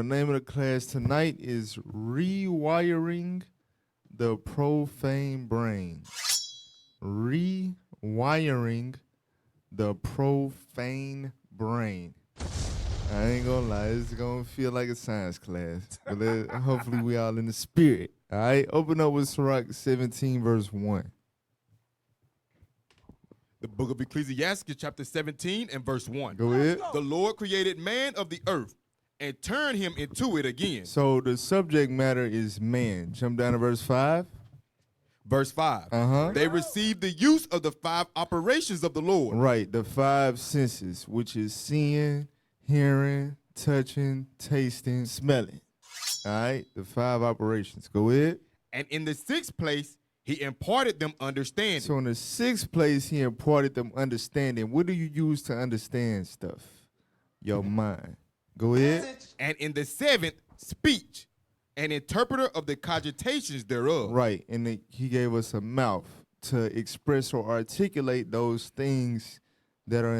name of the class tonight is Rewiring the Profane Brain. Rewiring the Profane Brain. I ain't gonna lie, it's gonna feel like a science class, but hopefully we all in the spirit. All right, open up with Sirach 17, verse 1. The book of Ecclesiastes, chapter 17 and verse 1. Go ahead. The Lord created man of the earth and turned him into it again. So the subject matter is man. Jump down to verse 5. Verse 5. They received the use of the 5 operations of the Lord. Right, the 5 senses, which is seeing, hearing, touching, tasting, smelling. All right, the 5 operations. Go ahead. And in the 6th place, he imparted them understanding. So in the 6th place, he imparted them understanding. What do you use to understand stuff? Your mind. Go ahead. And in the 7th, speech, an interpreter of the cogitations thereof. Right, and he gave us a mouth to express or articulate those things that are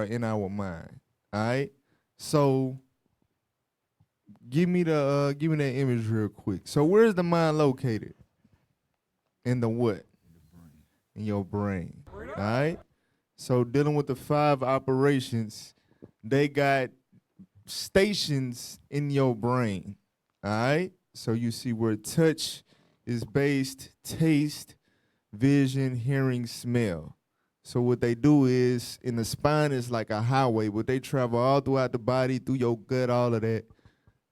in our mind. All right. So give me that image real quick. So where is the mind located? In the what? In your brain. All right. So dealing with the 5 operations, they got stations in your brain. All right. So you see where touch is based, taste, vision, hearing, smell. So what they do is, in the spine is like a highway, but they travel all throughout the body, through your gut, all of that,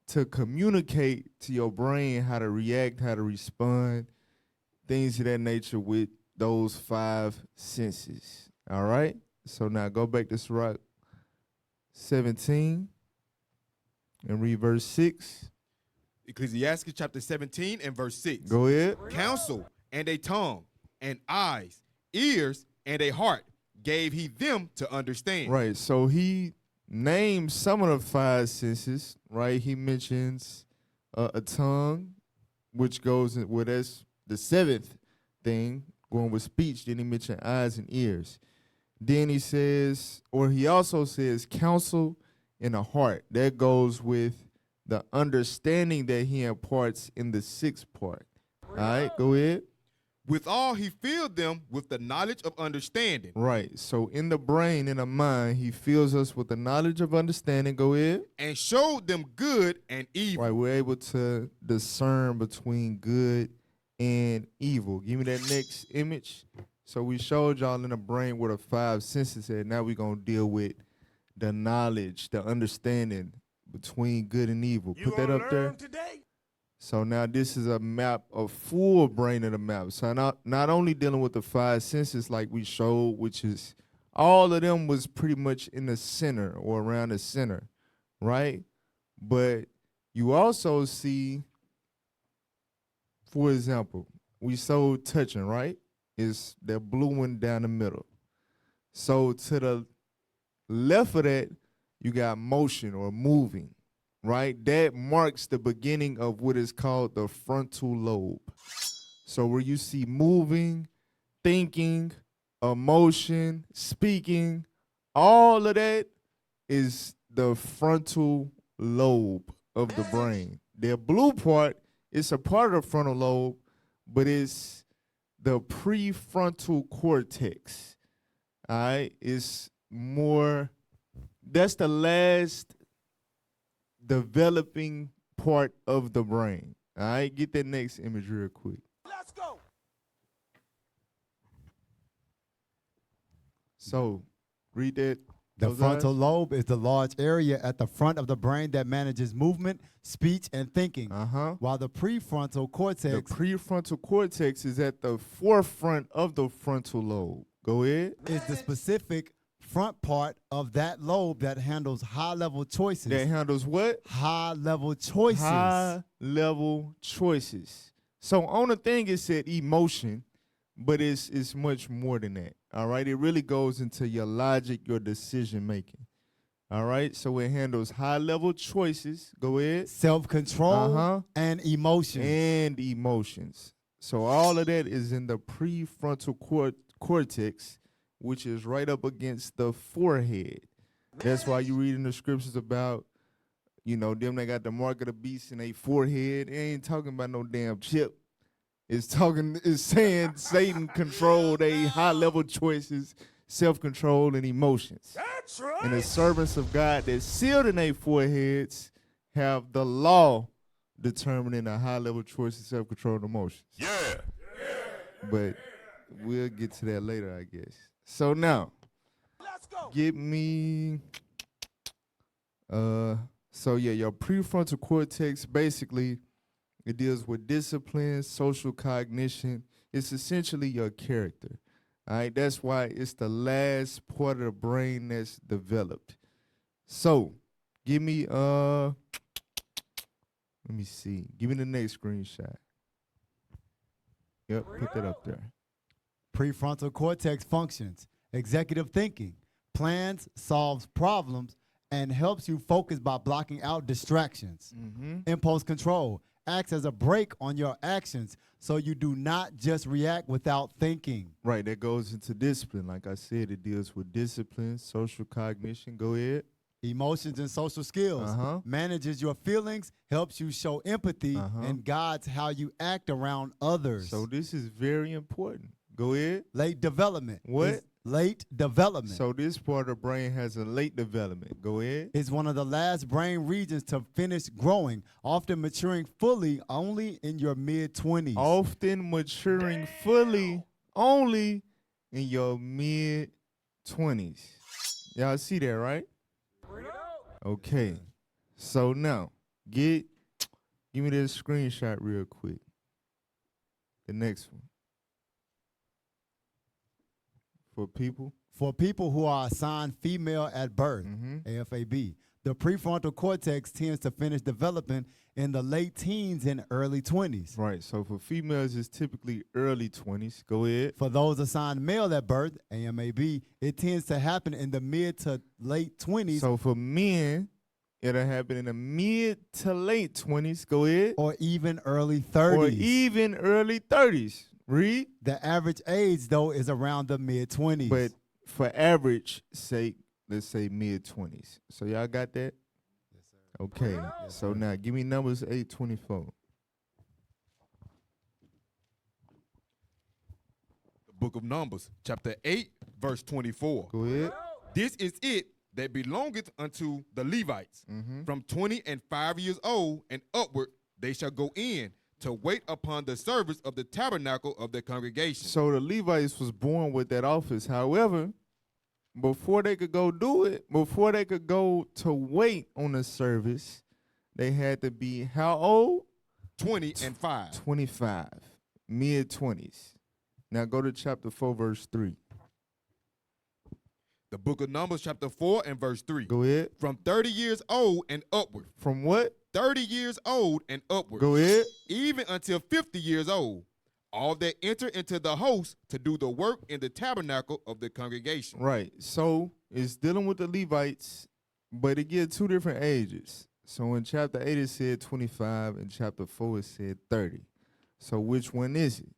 to communicate to your brain how to react, how to respond, things of that nature with those 5 senses. All right? So now go back to Sirach 17 and read verse 6. Ecclesiastes chapter 17 and verse 6. Go ahead. Counsel and a tongue and eyes, ears and a heart gave he them to understand. Right. So he names some of the 5 senses, right? He mentions a tongue, which goes in, well, that's the 7th thing, going with speech. Then he mentioned eyes and ears. Then he says, or he also says, counsel and a heart. That goes with the understanding that he imparts in the 6th part. All right, go ahead. Withal he filled them with the knowledge of understanding. Right. So in the brain, in the mind, he fills us with the knowledge of understanding. Go ahead. And showed them good and evil. Right. We're able to discern between good and evil. Give me that next image. So we showed y'all in the brain where the 5 senses at. Now we're going to deal with the knowledge, the understanding between good and evil. Put that up there. Today. So now this is a map, a full brain of the map. So not only dealing with the 5 senses like we showed, which is all of them was pretty much in the center or around the center, right? But you also see, for example, we saw touching, right? Is that blue one down the middle. So to the left of that, you got motion or moving. Right? That marks the beginning of what is called the frontal lobe. So where you see moving, thinking, emotion, speaking, all of that is the frontal lobe of the brain. The blue part is a part of the frontal lobe, but it's the prefrontal cortex. All right? It's more, that's the last developing part of the brain. All right, get that next image real quick. Let's go. So, read that. The those frontal eyes. lobe is the large area at the front of the brain that manages movement, speech, and thinking. While the prefrontal cortex. The prefrontal cortex is at the forefront of the frontal lobe. Go ahead. Is the specific front part of that lobe that handles high-level choices. That handles what? High-level choices. High-level choices. So on the thing it said emotion, but it's much more than that. All right, it really goes into your logic, your decision making. All right, so it handles high-level choices. Go ahead. Self-control and emotions. And emotions. So all of that is in the prefrontal cortex, which is right up against the forehead. That's why you read in the scriptures about You know, them they got the mark of the beast in their forehead. It ain't talking about no damn chip. It's saying Satan controlled their high-level choices, self-control, and emotions. That's right. And the servants of God that sealed in their foreheads have the law determining the high-level choices, self-control, and emotions. Yeah. But we'll get to that later, I guess. So now, Let's go. give me, so yeah, your prefrontal cortex, basically, it deals with discipline, social cognition. It's essentially your character. All right, that's why it's the last part of the brain that's developed. So, give me, let me see. Give me the next screenshot. Yep, put that up there. Prefrontal cortex functions, executive thinking, plans, solves problems, and helps you focus by blocking out distractions. Impulse control acts as a brake on your actions so you do not just react without thinking. Right, that goes into discipline. Like I said, it deals with discipline, social cognition. Go ahead. Emotions and social skills. Manages your feelings, helps you show empathy, and guides how you act around others. So this is very important. Go ahead. Late development. What? Late development. So this part of the brain has a late development. Go ahead. It's one of the last brain regions to finish growing, often maturing fully only in your mid-20s. Often maturing fully only in your mid-20s. Y'all see that, right? Okay. So now, give me this screenshot real quick. The next one. For people who are assigned female at birth, AFAB, the prefrontal cortex tends to finish developing in the late teens and early 20s. Right, so for females, it's typically early 20s. Go ahead. For those assigned male at birth, AMAB, it tends to happen in the mid to late 20s. So for men, it'll happen in the mid to late 20s. Go ahead. Or even early 30s. Or even early 30s. Read. The average age, though, is around the mid-20s. But for average sake, let's say mid-20s. So y'all got that? Yes, sir. Okay. Yes, So sir. now give me numbers 824. The book of Numbers, chapter 8, verse 24. Go ahead. This is it that belongeth unto the Levites. From 20 and 5 years old and upward, they shall go in to wait upon the service of the tabernacle of the congregation. So the Levites was born with that office. However, before they could go do it, before they could go to wait on the service, they had to be how old? 20 and 5. 25, mid-20s. Now go to chapter 4, verse 3. The book of Numbers, chapter 4 and verse 3. Go ahead. From 30 years old and upward. From what? 30 years old and upward. Go ahead. Even until 50 years old. All that enter into the host to do the work in the tabernacle of the congregation. Right. So it's dealing with the Levites, but it gives two different ages. So in chapter 8 it said 25, in chapter 4 it said 30. So which one is it?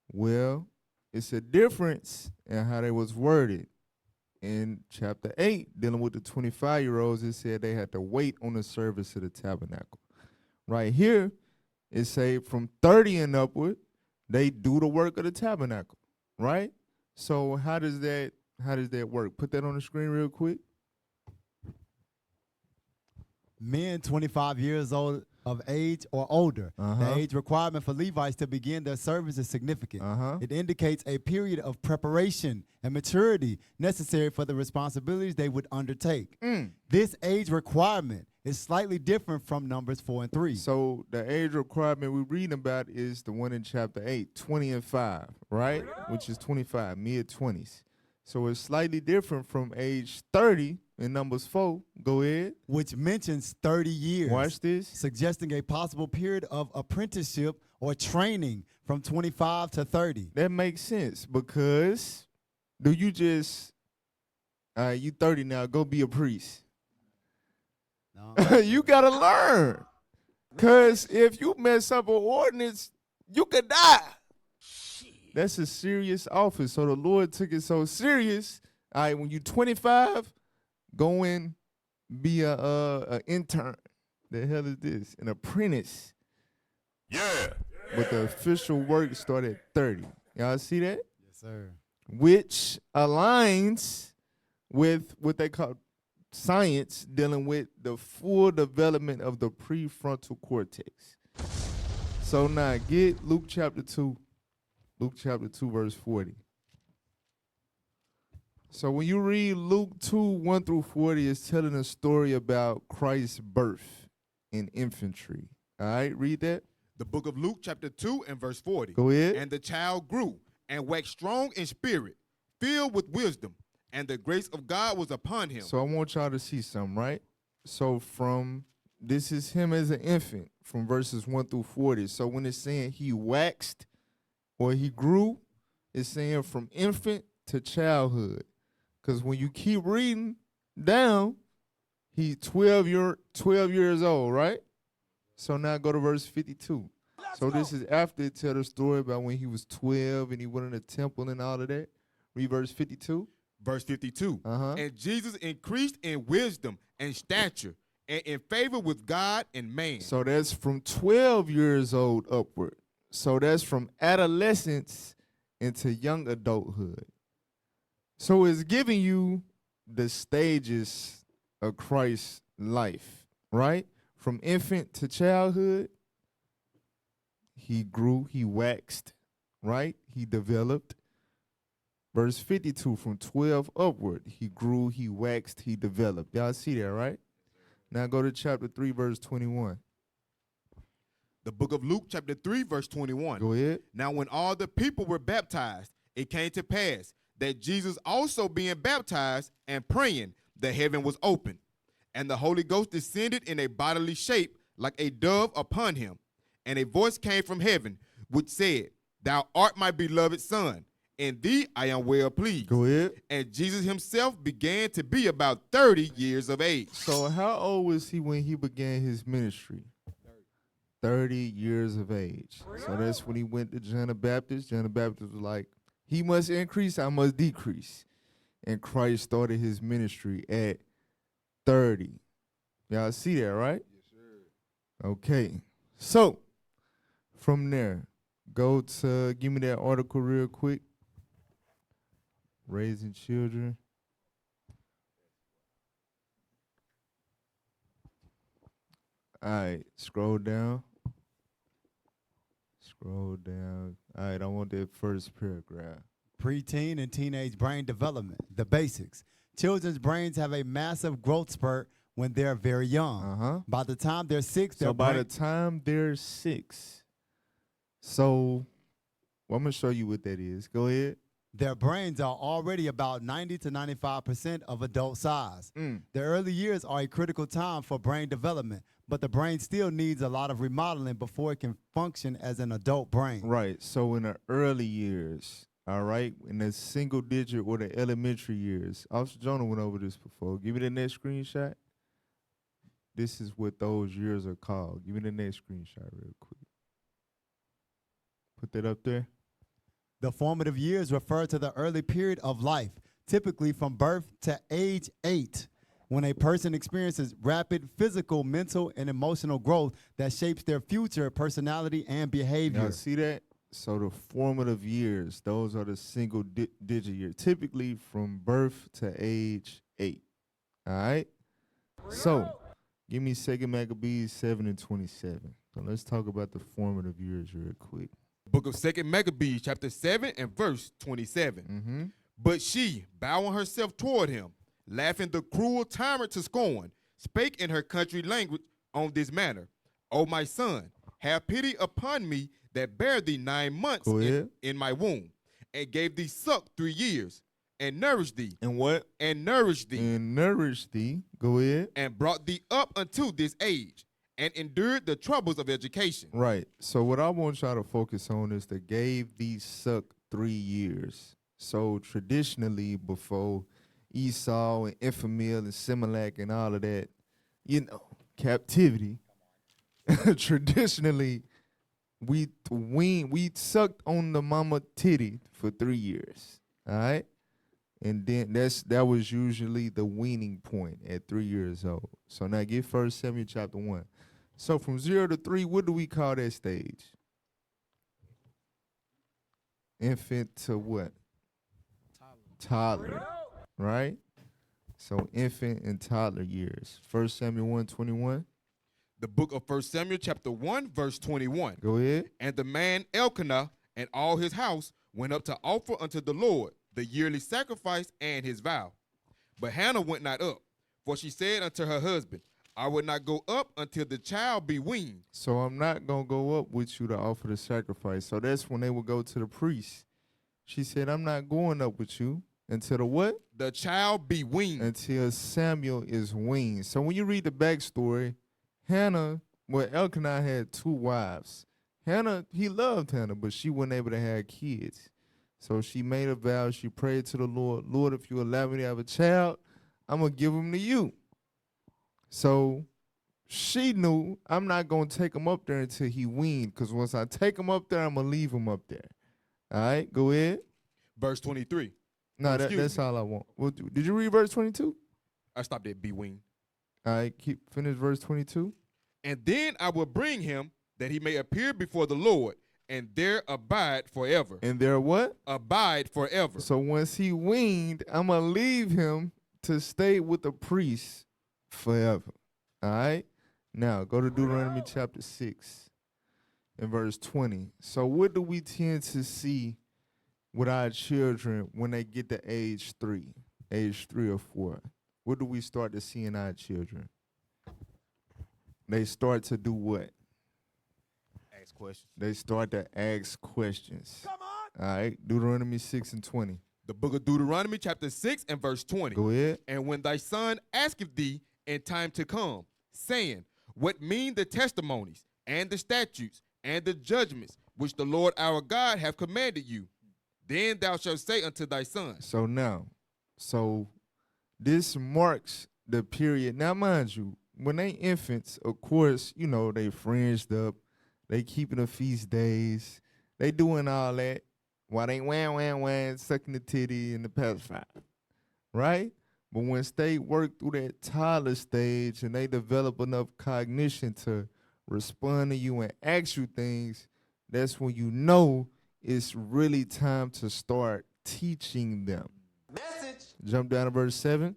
Well, it's a difference in how they was worded. In chapter 8, dealing with the 25-year-olds, it said they had to wait on the service of the tabernacle. Right here, it say from 30 and upward, they do the work of the tabernacle, right? So how does that work? Put that on the screen real quick. Men 25 years old of age or older. The age requirement for Levites to begin their service is significant. It indicates a period of preparation and maturity necessary for the responsibilities they would undertake. This age requirement is slightly different from Numbers 4 and 3. So the age requirement we're reading about is the one in chapter 8, 20 and 5, right? Which is 25, mid-20s. So it's slightly different from age 30 in Numbers 4. Go ahead. Which mentions 30 years. Watch this. Suggesting a possible period of apprenticeship or training from 25 to 30. That makes sense because do you just, you 30 now, go be a priest. No. You got to learn. Because if you mess up an ordinance, you could die. That's a serious office. So the Lord took it so serious. All right, when you 25, go in, be a intern. The hell is this? An apprentice. Yeah. But the official work started at 30. Y'all see that? Yes, sir. Which aligns with what they call science dealing with the full development of the prefrontal cortex. So now get Luke chapter 2. Luke chapter 2, verse 40. So when you read Luke 2, 1 through 40, it's telling a story about Christ's birth in infantry. All right, read that. The book of Luke, chapter 2 and verse 40. Go ahead. And the child grew and waxed strong in spirit, filled with wisdom, and the grace of God was upon him. So I want y'all to see something, right? So this is him as an infant from verses 1 through 40. So when it's saying he waxed or he grew, it's saying from infant to childhood. Because when you keep reading down, he's 12 years old, right? So now go to verse 52. So this is after it tells the story about when he was 12 and he went in the temple and all of that. Read verse 52. Verse 52. Uh-huh. And Jesus increased in wisdom and stature and in favor with God and man. So that's from 12 years old upward. So that's from adolescence into young adulthood. So it's giving you the stages of Christ's life, right? From infant to childhood, he grew, he waxed, right? He developed. Verse 52, from 12 upward, he grew, he waxed, he developed. Y'all see that, right? Now go to chapter 3, verse 21. The book of Luke, chapter 3, verse 21. Go ahead. Now when all the people were baptized, it came to pass that Jesus also being baptized and praying, the heaven was opened, and the Holy Ghost descended in a bodily shape like a dove upon him. And a voice came from heaven, which said, Thou art my beloved Son, in thee I am well pleased. Go ahead. And Jesus himself began to be about 30 years of age. So how old was he when he began his ministry? 30 years of age. So that's when he went to John the Baptist. John the Baptist was like, he must increase, I must decrease. And Christ started his ministry at 30. Y'all see that, right? Yes, sir. Okay. So from there, go to, give me that article real quick. Raising children. All right, scroll down. Scroll down. All right, I want that first paragraph. Preteen and teenage brain development, the basics. Children's brains have a massive growth spurt when they're very young. Uh-huh. By the time they're 6, So by the time they're 6, so I'm going to show you what that is. Go ahead. their brains are already about 90 to 95% of adult size. The early years are a critical time for brain development, but the brain still needs a lot of remodeling before it can function as an adult brain. Right. So in the early years, all right, in the single digit or the elementary years, Officer Jonah went over this before. Give me the next screenshot. This is what those years are called. Give me the next screenshot real quick. Put that up there. The formative years refer to the early period of life, typically from birth to age 8, when a person experiences rapid physical, mental, and emotional growth that shapes their future personality and behavior. Now, see that? So the formative years, those are the single digit years, typically from birth to age 8. All right? So give me 2 Maccabees 7 and 27. So let's talk about the formative years real quick. Book of 2 Maccabees, chapter 7 and verse 27. But she, bowing herself toward him, laughing the cruel tyrant to scorn, spake in her country language on this manner: O my son, have pity upon me that bare thee 9 months in my womb, and gave thee suck 3 years, and nourished thee. And what? And nourished thee. And nourished thee. Go ahead. And brought thee up unto this age, and endured the troubles of education. Right. So what I want y'all to focus on is the gave thee suck 3 years. So traditionally, before Esau and Ephraim and Similac and all of that, you know, captivity, traditionally, we sucked on the mama titty for 3 years. All right. And then that was usually the weaning point at 3 years old. So now get 1 Samuel chapter 1. So from 0 to 3, what do we call that stage? Infant to what? Toddler. Right? So infant and toddler years. 1 Samuel 1:21. The book of 1 Samuel chapter 1, verse 21. Go ahead. And the man Elkanah and all his house went up to offer unto the Lord the yearly sacrifice and his vow. But Hannah went not up, for she said unto her husband, I will not go up until the child be weaned. So I'm not going to go up with you to offer the sacrifice. So that's when they would go to the priest. She said, I'm not going up with you until the what? The child be weaned. Until Samuel is weaned. So when you read the backstory, Hannah, well, Elkanah had 2 wives. Hannah, he loved Hannah, but she wasn't able to have kids. So she made a vow. She prayed to the Lord, Lord, if you allow me to have a child, I'm going to give him to you. So she knew I'm not going to take him up there until he weaned, because once I take him up there, I'm going to leave him up there. All right, go ahead. Verse 23. No, that's all I want. Well, did you read verse 22? I stopped at be weaned. All right, finish verse 22. And then I will bring him that he may appear before the Lord, and there abide forever. And there what? Abide forever. So once he weaned, I'm going to leave him to stay with the priest forever. All right? Now, go to Deuteronomy chapter 6 and verse 20. So what do we tend to see with our children when they get to age 3 or 4? What do we start to see in our children? They start to do what? Ask questions. They start to ask questions. Come on. All right, Deuteronomy 6 and 20. The book of Deuteronomy chapter 6 and verse 20. Go ahead. And when thy son asketh thee in time to come, saying, what mean the testimonies and the statutes and the judgments which the Lord our God hath commanded you, then thou shalt say unto thy son. So this marks the period. Now, mind you, when they infants, of course, you know, they fringed up, they keeping the feast days, they doing all that while they wham, sucking the titty and the pacifier, right? But once they work through that toddler stage and they develop enough cognition to respond to you and ask you things, that's when you know it's really time to start teaching them. Message. Jump down to verse 7.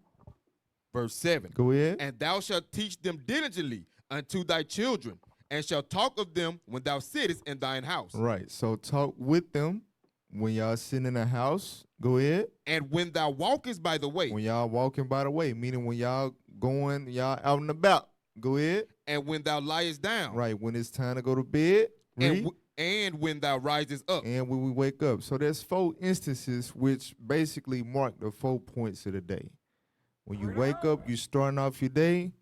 Verse 7. Go ahead. And thou shalt teach them diligently unto thy children, and shalt talk of them when thou sittest in thine house. Right. So talk with them when y'all sitting in the house. Go ahead. And when thou walkest by the way. When y'all walking by the way, meaning when y'all going, y'all out and about. Go ahead. And when thou liest down. Right. When it's time to go to bed. And when thou risest up. And when we wake up. So there's 4 instances which basically mark the 4 points of the day. When you wake up, you starting off your day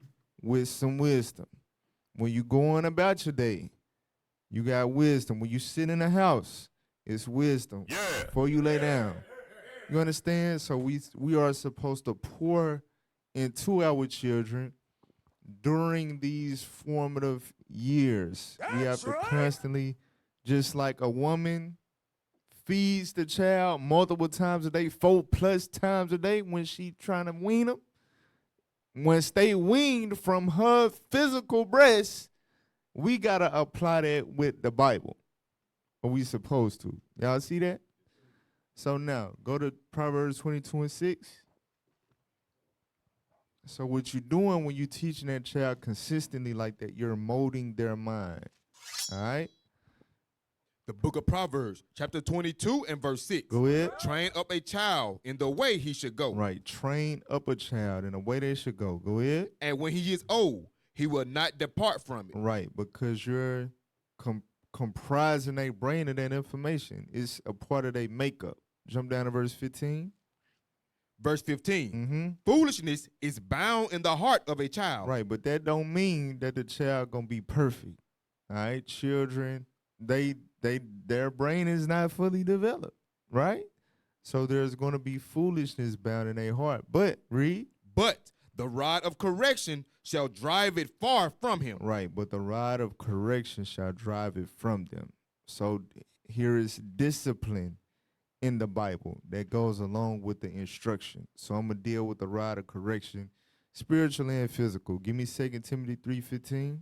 with some wisdom. When you going about your day, you got wisdom. When you sit in the house, it's wisdom. Yeah. Before you lay down. You understand? So we are supposed to pour into our children during these formative years. We have to constantly, just like a woman feeds the child multiple times a day, 4+ times a day when she trying to wean them. Once they weaned from her physical breast, we got to apply that with the Bible. Or we supposed to. Y'all see that? So now, go to Proverbs 22 and 6. So what you're doing when you're teaching that child consistently like that, you're molding their mind. All right? The book of Proverbs, chapter 22 and verse 6. Go ahead. Train up a child in the way he should go. Right. Train up a child in the way they should go. Go ahead. And when he is old, he will not depart from it. Right. Because you're comprising their brain of that information. It's a part of their makeup. Jump down to verse 15. Verse 15. Foolishness is bound in the heart of a child. Right. But that don't mean that the child going to be perfect. All right. Children, their brain is not fully developed, right? So there's going to be foolishness bound in their heart. But, read. But the rod of correction shall drive it far from him. Right, but the rod of correction shall drive it from them. So here is discipline in the Bible that goes along with the instruction. So I'm going to deal with the rod of correction, spiritual and physical. Give me 2 Timothy 3:15.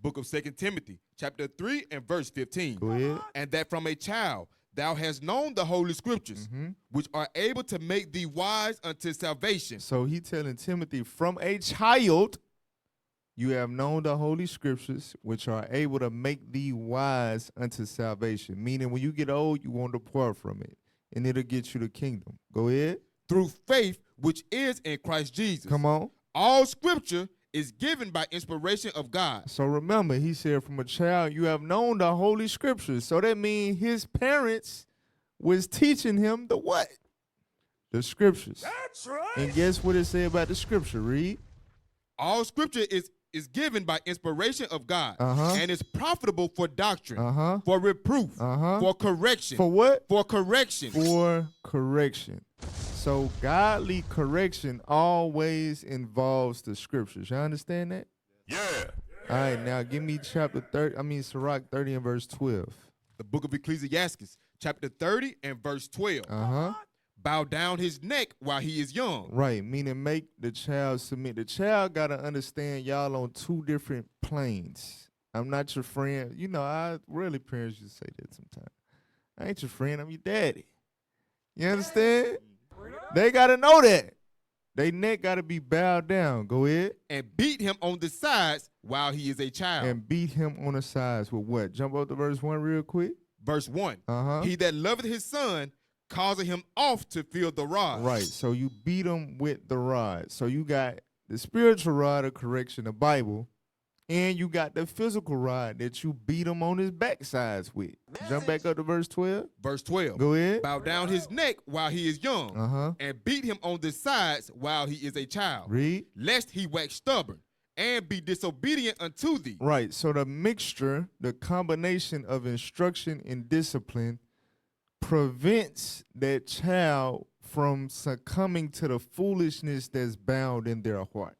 book of 2 Timothy, chapter 3 and verse 15. Go ahead. And that from a child thou hast known the holy scriptures, which are able to make thee wise unto salvation. So he telling Timothy, from a child, you have known the holy scriptures, which are able to make thee wise unto salvation. Meaning when you get old, you won't depart from it, and it'll get you the kingdom. Go ahead. Through faith, which is in Christ Jesus. Come on. All scripture is given by inspiration of God. So remember, he said from a child, you have known the holy scriptures. So that means his parents was teaching him the what? The scriptures. That's right. And guess what it say about the scripture? Read. All scripture is given by inspiration of God, and is profitable for doctrine, for reproof, for correction. For what? For correction. For correction. So godly correction always involves the scriptures. You understand that? Yeah. All right, now give me Sirach 30 and verse 12. The book of Ecclesiastes, chapter 30 and verse 12. Bow down his neck while he is young. Right, meaning make the child submit. The child got to understand y'all on two different planes. I'm not your friend. You know, parents used to say that sometimes. I ain't your friend, I'm your daddy. You understand? They got to know that. They neck got to be bowed down. Go ahead. And beat him on the sides while he is a child. And beat him on the sides with what? Jump up to verse 1 real quick. Verse 1. He that loveth his son, causing him off to feel the rod. Right, so you beat him with the rod. So you got the spiritual rod of correction, the Bible, and you got the physical rod that you beat him on his backsides with. Jump back up to verse 12. Verse 12. Go ahead. Bow down his neck while he is young, and beat him on the sides while he is a child. Read. Lest he wax stubborn and be disobedient unto thee. Right, so the mixture, the combination of instruction and discipline prevents that child from succumbing to the foolishness that's bound in their heart.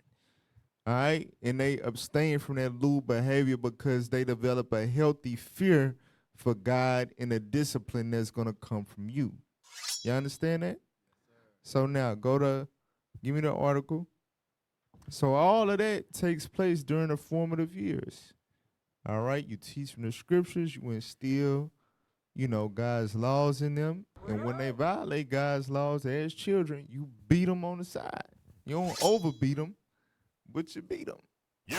All right? And they abstain from that lewd behavior because they develop a healthy fear for God and a discipline that's going to come from you. You understand that? So now give me the article. So all of that takes place during the formative years. All right? You teach from the scriptures, you instill God's laws in them. And when they violate God's laws as children, you beat them on the side. You don't overbeat them, but you beat them. Yeah.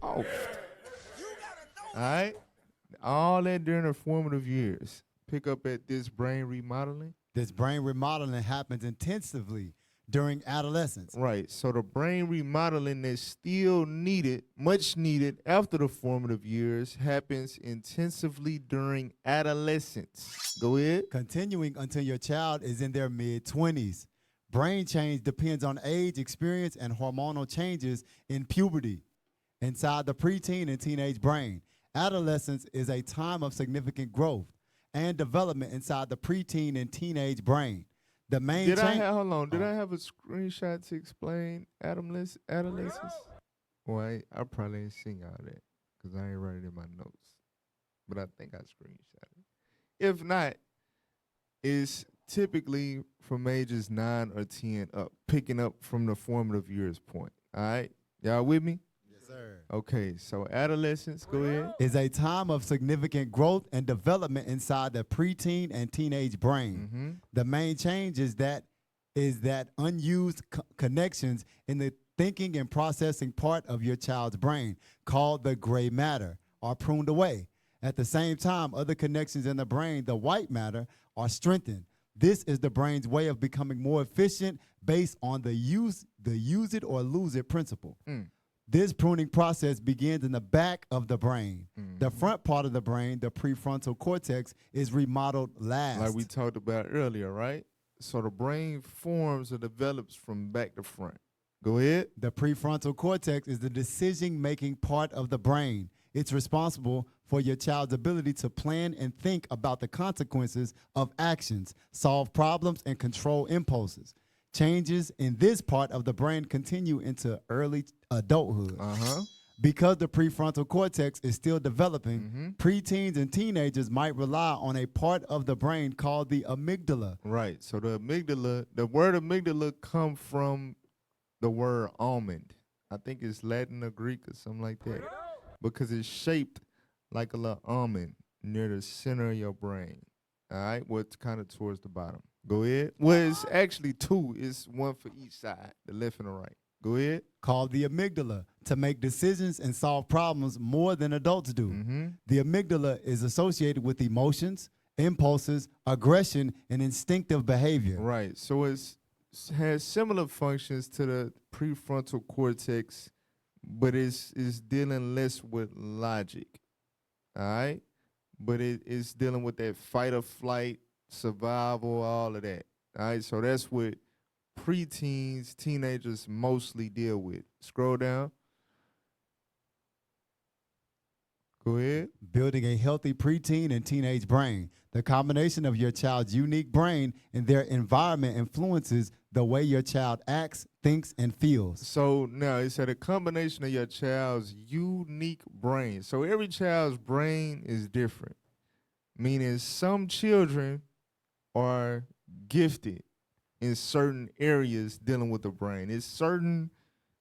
Oh. All right? All that during the formative years. Pick up at this brain remodeling. This brain remodeling happens intensively during adolescence. Right. So the brain remodeling that's still needed, much needed after the formative years, happens intensively during adolescence. Go ahead. Continuing until your child is in their mid-20s. Brain change depends on age, experience, and hormonal changes in puberty inside the preteen and teenage brain. Adolescence is a time of significant growth and development inside the preteen and teenage brain. The main Did I have a screenshot to explain adolescence? Well, I probably ain't seen all that because I ain't write it in my notes. But I think I screenshot it. If not, it's typically from ages 9 or 10 up, picking up from the formative years point. All right? Y'all with me? Yes, sir. Okay, so adolescence, go ahead. Is a time of significant growth and development inside the preteen and teenage brain. The main change is that unused connections in the thinking and processing part of your child's brain, called the gray matter, are pruned away. At the same time, other connections in the brain, the white matter, are strengthened. This is the brain's way of becoming more efficient based on the use it or lose it principle. This pruning process begins in the back of the brain. The front part of the brain, the prefrontal cortex, is remodeled last. Like we talked about earlier, right? So the brain forms or develops from back to front. Go ahead. The prefrontal cortex is the decision-making part of the brain. It's responsible for your child's ability to plan and think about the consequences of actions, solve problems, and control impulses. Changes in this part of the brain continue into early adulthood. Because the prefrontal cortex is still developing, preteens and teenagers might rely on a part of the brain called the amygdala. Right. So the word amygdala come from the word almond. I think it's Latin or Greek or something like that. because it's shaped like a little almond near the center of your brain. All right, what's kind of towards the bottom. Go ahead. Well, it's actually two. It's one for each side, the left and the right. Go ahead. Called the amygdala, to make decisions and solve problems more than adults do. The amygdala is associated with emotions, impulses, aggression, and instinctive behavior. Right. So it has similar functions to the prefrontal cortex, but it's dealing less with logic. All right? But it's dealing with that fight or flight, survival, all of that. All right? So that's what preteens, teenagers mostly deal with. Scroll down. Go ahead. Building a healthy preteen and teenage brain. The combination of your child's unique brain and their environment influences the way your child acts, thinks, and feels. So now it's a combination of your child's unique brain. So every child's brain is different, meaning some children are gifted in certain areas dealing with the brain. It's certain,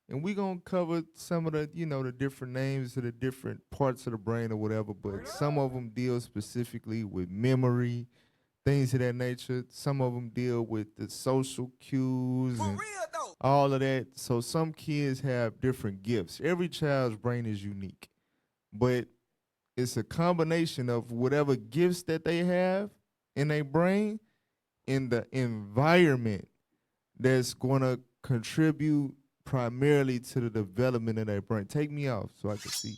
and we're going to cover some of the, the different names of the different parts of the brain or whatever, but some of them deal specifically with memory, things of that nature. Some of them deal with the social cues and all of that. So some kids have different gifts. Every child's brain is unique, but it's a combination of whatever gifts that they have in their brain in the environment that's going to contribute primarily to the development of their brain. Take me off so I can see.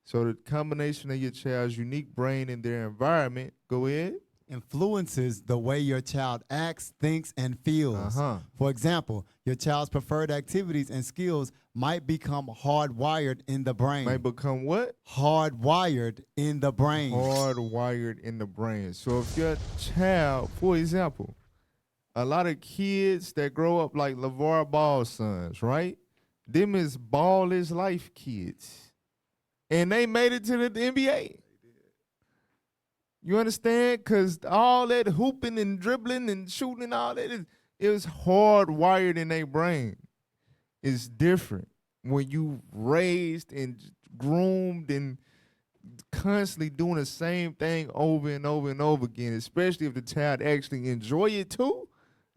So the combination of your child's unique brain and their environment, go ahead. Influences the way your child acts, thinks, and feels. For example, your child's preferred activities and skills might become hardwired in the brain. Might become what? Hardwired in the brain. Hardwired in the brain. So if your child, for example, a lot of kids that grow up like LeVar Ball's sons, right? Them is ball is life kids. And they made it to the NBA. You understand? Because all that hooping and dribbling and shooting and all that, it was hardwired in their brain. It's different when you raised and groomed and constantly doing the same thing over and over and over again, especially if the child actually enjoy it too.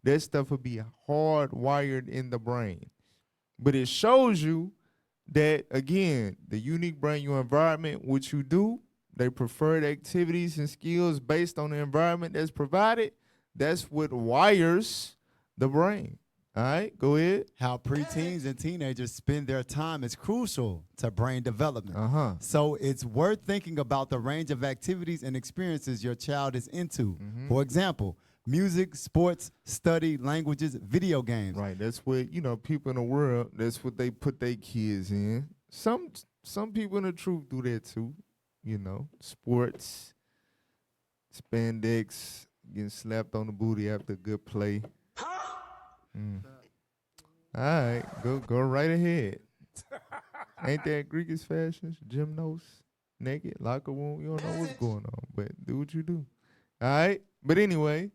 That stuff will be hardwired in the brain. But it shows you that, again, the unique brain, your environment, what you do, they preferred activities and skills based on the environment that's provided, that's what wires the brain. All right, go ahead. How preteens and teenagers spend their time is crucial to brain development. So it's worth thinking about the range of activities and experiences your child is into. For example, music, sports, study, languages, video games. Right, that's what, people in the world, that's what they put their kids in. Some people in the truth do that too. Sports, spandex, getting slapped on the booty after a good play. All right, go right ahead. Ain't that Greekish fashions? Gymnos, naked, locker room. You don't know what's going on, but do what you do. All right, but anyway,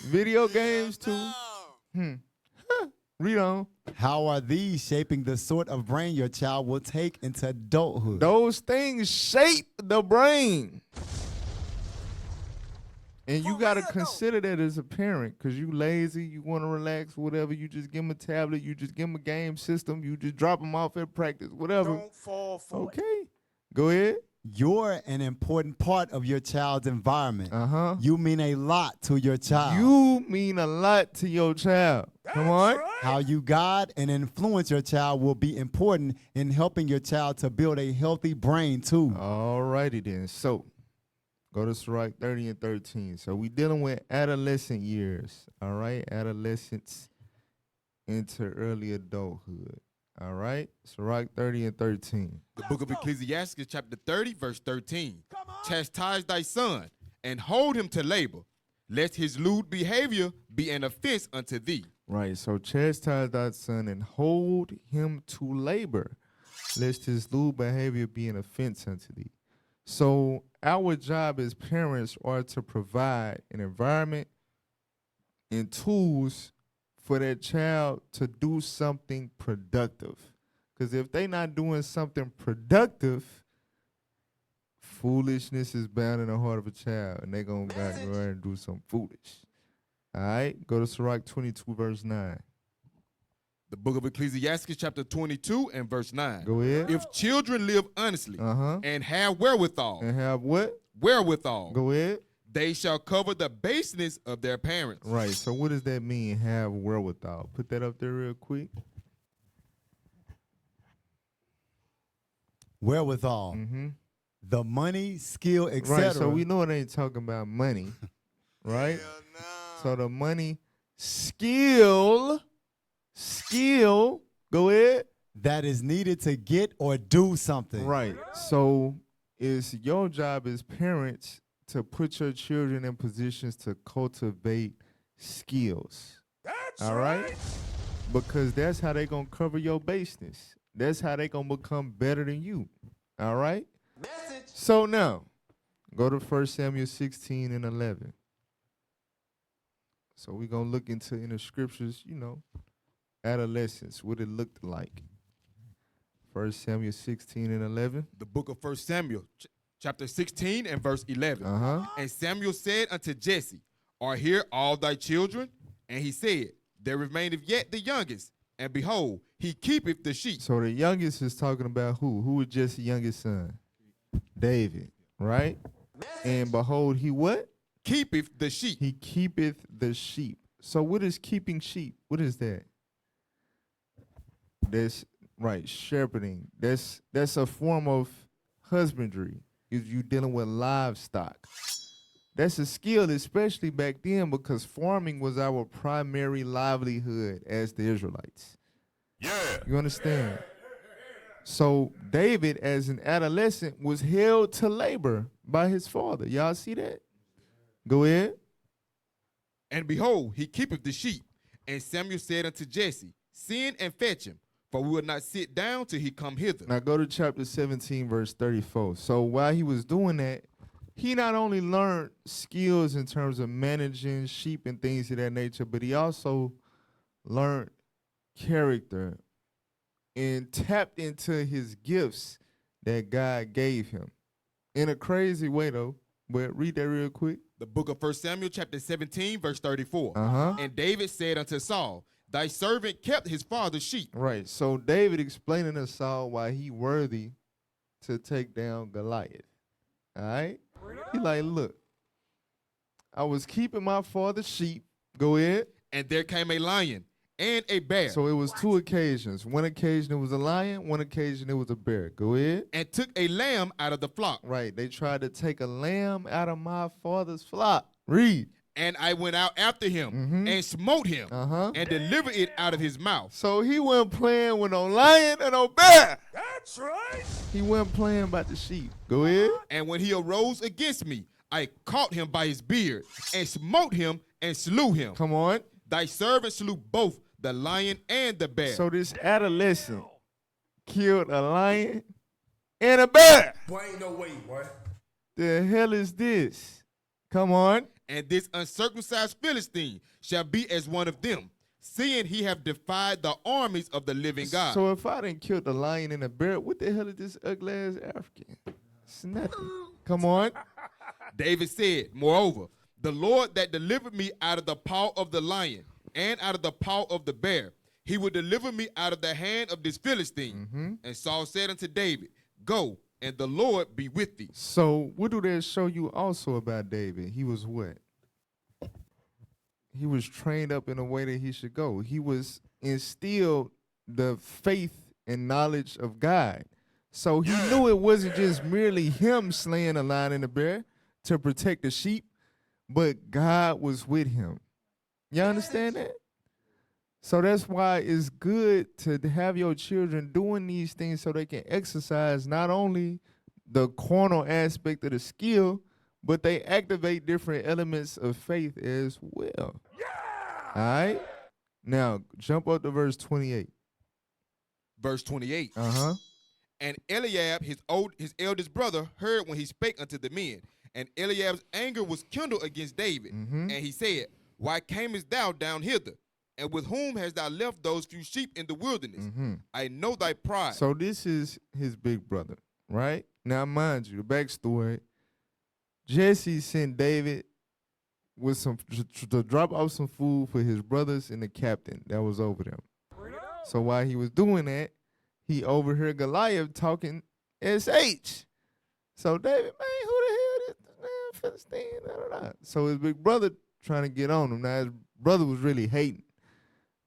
video games too. Read on. How are these shaping the sort of brain your child will take into adulthood? Those things shape the brain. And you got to consider that as a parent, because you lazy, you want to relax, whatever. You just give them a tablet, you just give them a game system, you just drop them off at practice, whatever. Don't fall for it. Okay. Go ahead. You're an important part of your child's environment. You mean a lot to your child. You mean a lot to your child. Come on. Right. How you guide and influence your child will be important in helping your child to build a healthy brain too. All righty then. So, go to Sirach 30 and 13. So, we dealing with adolescent years. All right? Adolescence into early adulthood. All right? Sirach 30 and 13. The book of Ecclesiastes, chapter 30, verse 13. Chastise thy son, and hold him to labor, lest his lewd behavior be an offense unto thee. Right, so chastise thy son and hold him to labor, lest his lewd behavior be an offense unto thee. So our job as parents are to provide an environment and tools for that child to do something productive. Because if they not doing something productive, foolishness is bound in the heart of a child, and they going to go out and do something foolish. All right? Go to Sirach 22, verse 9. The book of Ecclesiastes, chapter 22 and verse 9. Go ahead. If children live honestly and have wherewithal. And have what? Wherewithal. Go ahead. They shall cover the baseness of their parents. Right. So what does that mean, have wherewithal? Put that up there real quick. Wherewithal. The money, skill, etc. Right. So we know it ain't talking about money. Right? No. So the money, skill, go ahead. That is needed to get or do something. Right. So it's your job as parents to put your children in positions to cultivate skills. That's all right? Because that's how they going to cover your baseness. That's how they going to become better than you. All right? Message. So now, go to 1 Samuel 16 and 11. So we're going to look into, in the scriptures, adolescence, what it looked like. 1 Samuel 16 and 11. The book of 1 Samuel, chapter 16 and verse 11. And Samuel said unto Jesse, Are here all thy children? And he said, There remaineth yet the youngest, and behold, he keepeth the sheep. So the youngest is talking about who? Who was Jesse's youngest son? David, right? And behold, he what? Keepeth the sheep. He keepeth the sheep. So what is keeping sheep? What is that? That's right, shepherding. That's a form of husbandry. You dealing with livestock. That's a skill, especially back then, because farming was our primary livelihood as the Israelites. Yeah. You understand? So David, as an adolescent, was held to labor by his father. Y'all see that? Go ahead. And behold, he keepeth the sheep. And Samuel said unto Jesse, Send and fetch him, for we will not sit down till he come hither. Now go to chapter 17, verse 34. So while he was doing that, he not only learned skills in terms of managing sheep and things of that nature, but he also learned character and tapped into his gifts that God gave him. In a crazy way, though. But read that real quick. The book of 1 Samuel, chapter 17, verse 34. And David said unto Saul, Thy servant kept his father's sheep. Right. So David explaining to Saul why he worthy to take down Goliath. All right? He like, look, I was keeping my father's sheep. Go ahead. And there came a lion and a bear. So it was two occasions. One occasion it was a lion. One occasion it was a bear. Go ahead. And took a lamb out of the flock. Right. They tried to take a lamb out of my father's flock. Read. And I went out after him and smote him and delivered it out of his mouth. So he wasn't playing with no lion and no bear. That's right. He wasn't playing about the sheep. Go ahead. And when he arose against me, I caught him by his beard and smote him and slew him. Come on. Thy servant slew both the lion and the bear. So this adolescent killed a lion and a bear. Boy, ain't no way, boy. The hell is this? Come on. And this uncircumcised Philistine shall be as one of them, seeing he have defied the armies of the living God. So if I didn't kill the lion and the bear, what the hell is this ugly ass African? It's nothing. Come on. David said, Moreover, the Lord that delivered me out of the paw of the lion and out of the paw of the bear, he will deliver me out of the hand of this Philistine. And Saul said unto David, Go, and the Lord be with thee. So what do that show you also about David? He was what? He was trained up in a way that he should go. He was instilled the faith and knowledge of God. So he knew it wasn't just merely him slaying a lion and a bear to protect the sheep, but God was with him. Y'all understand that? So that's why it's good to have your children doing these things so they can exercise not only the carnal aspect of the skill, but they activate different elements of faith as well. All right? Now, jump up to verse 28. Verse 28. And Eliab, his eldest brother, heard when he spake unto the men. And Eliab's anger was kindled against David. And he said, Why camest thou down hither? And with whom hast thou left those few sheep in the wilderness? Mm-hmm. I know thy pride. So this is his big brother, right? Now, mind you, the backstory, Jesse sent David with some to drop off some food for his brothers and the captain that was over them. So while he was doing that, he overheard Goliath talking SH. So David, man, who the hell is this man Philistine? Da, da, da. So his big brother trying to get on him. Now his brother was really hating.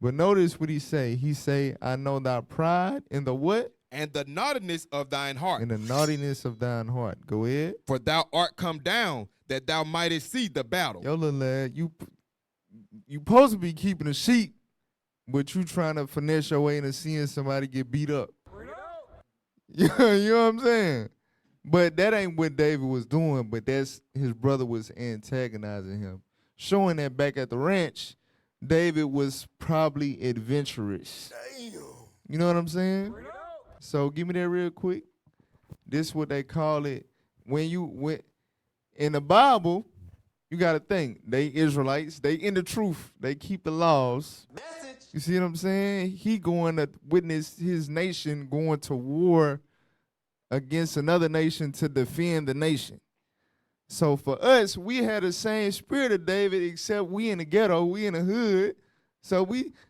But notice what he say. He say, I know thy pride in the what? And the naughtiness of thine heart. In the naughtiness of thine heart. Go ahead. For thou art come down, that thou mightest see the battle. Yo, little lad, you supposed to be keeping the sheep, but you trying to finesse your way into seeing somebody get beat up. You know what I'm saying? But that ain't what David was doing, but that's his brother was antagonizing him. Showing that back at the ranch, David was probably adventurous. Damn. You know what I'm saying? So give me that real quick. This is what they call it. When in the Bible, you got to think, they Israelites, they in the truth. They keep the laws. Message. You see what I'm saying? He going to witness his nation going to war against another nation to defend the nation. So for us, we had the same spirit of David, except we in the ghetto, we in the hood. So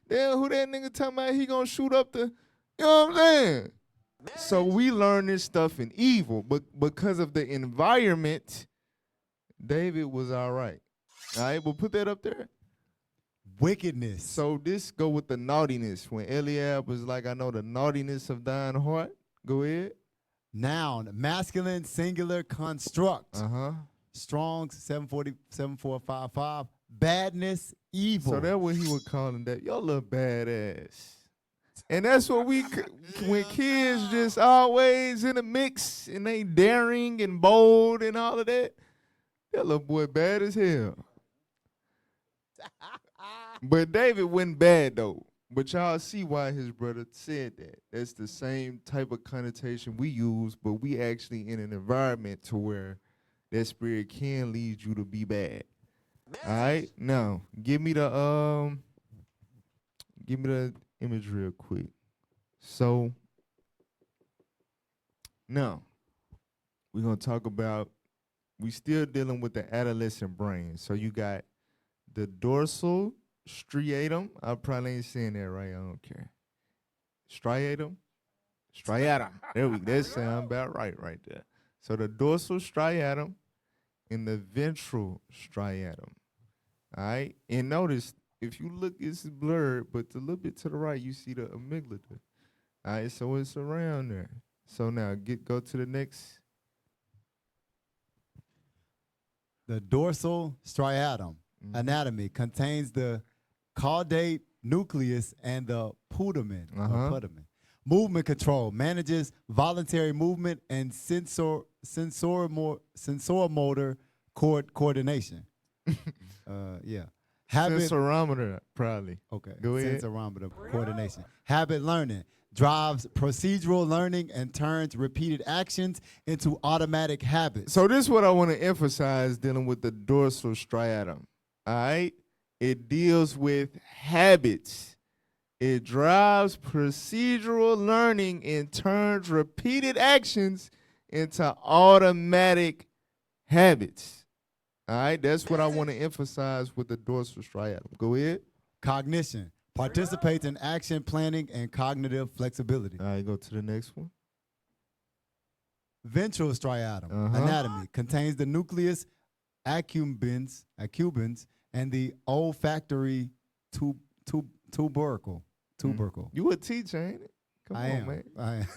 damn, who that nigga talking about he gonna shoot up the, you know what I'm saying? So we learn this stuff in evil, but because of the environment, David was all right. All right, we'll put that up there. Wickedness. So this go with the naughtiness. When Eliab was like, I know the naughtiness of thine heart. Go ahead. Noun, masculine, singular, construct. Uh-huh. Strong's 7455. Badness, evil. So that's what he was calling that. Y'all little badass. And that's what when kids just always in the mix and they daring and bold and all of that, that little boy bad as hell. But David wasn't bad though. But y'all see why his brother said that. That's the same type of connotation we use, but we actually in an environment to where that spirit can lead you to be bad. All right? Now, give me the image real quick. So, now, we're going to talk about, we still dealing with the adolescent brain. So you got the dorsal striatum. I probably ain't saying that right. I don't care. Striatum. There we go. That sound about right there. So the dorsal striatum and the ventral striatum. All right. And notice, if you look, it's blurred, but a little bit to the right, you see the amygdala. All right. So it's around there. So now go to the next. The dorsal striatum anatomy contains the caudate nucleus and the putamen. Movement control manages voluntary movement and sensorimotor coordination. Sensorometer, probably. Okay. Go ahead. Sensorometer coordination. Habit learning drives procedural learning and turns repeated actions into automatic habits. So this is what I want to emphasize dealing with the dorsal striatum. All right? It deals with habits. It drives procedural learning and turns repeated actions into automatic habits. All right? That's what I want to emphasize with the dorsal striatum. Go ahead. Cognition participates in action planning and cognitive flexibility. All right, go to the next one. Ventral striatum anatomy contains the nucleus accumbens and the olfactory tubercle. You a teacher, ain't it? Come on, man. I am.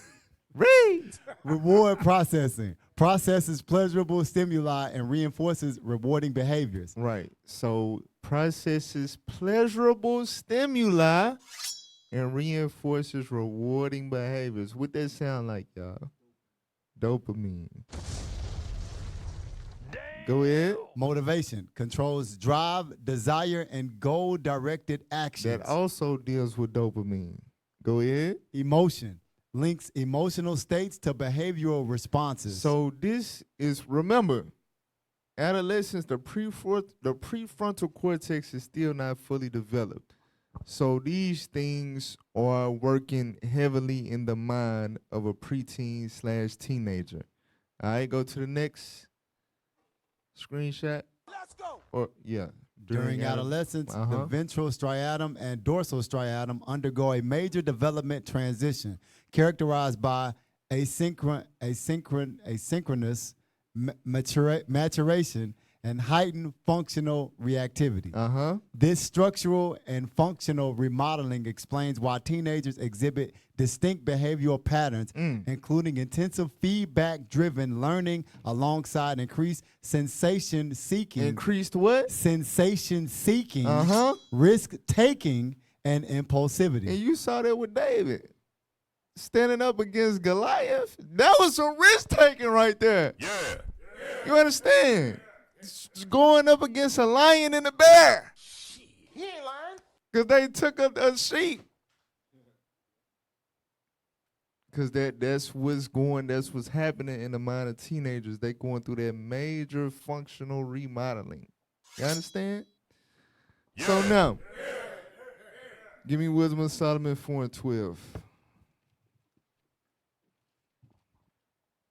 Read. Reward processing processes pleasurable stimuli and reinforces rewarding behaviors. Right. So processes pleasurable stimuli and reinforces rewarding behaviors. What that sound like, y'all? Dopamine. Go ahead. Motivation controls drive, desire, and goal-directed actions. That also deals with dopamine. Go ahead. Emotion links emotional states to behavioral responses. So this is, remember, adolescence, the prefrontal cortex is still not fully developed. So these things are working heavily in the mind of a preteen/teenager. All right, go to the next screenshot. Let's go. Or yeah, During adolescence, the uh-huh. ventral striatum and dorsal striatum undergo a major development transition characterized by asynchronous maturation and heightened functional reactivity. Uh-huh. This structural and functional remodeling explains why teenagers exhibit distinct behavioral patterns, including intensive feedback-driven learning alongside increased sensation seeking. Increased what? Sensation seeking, Uh-huh. risk taking, and impulsivity. And you saw that with David. Standing up against Goliath. That was some risk taking right there. Yeah. You understand? It's going up against a lion and a bear. He ain't lying. Because they took a sheep. Because that's what's happening in the mind of teenagers. They going through that major functional remodeling. You understand? Yeah. So now, give me Wisdom of Solomon 4:12.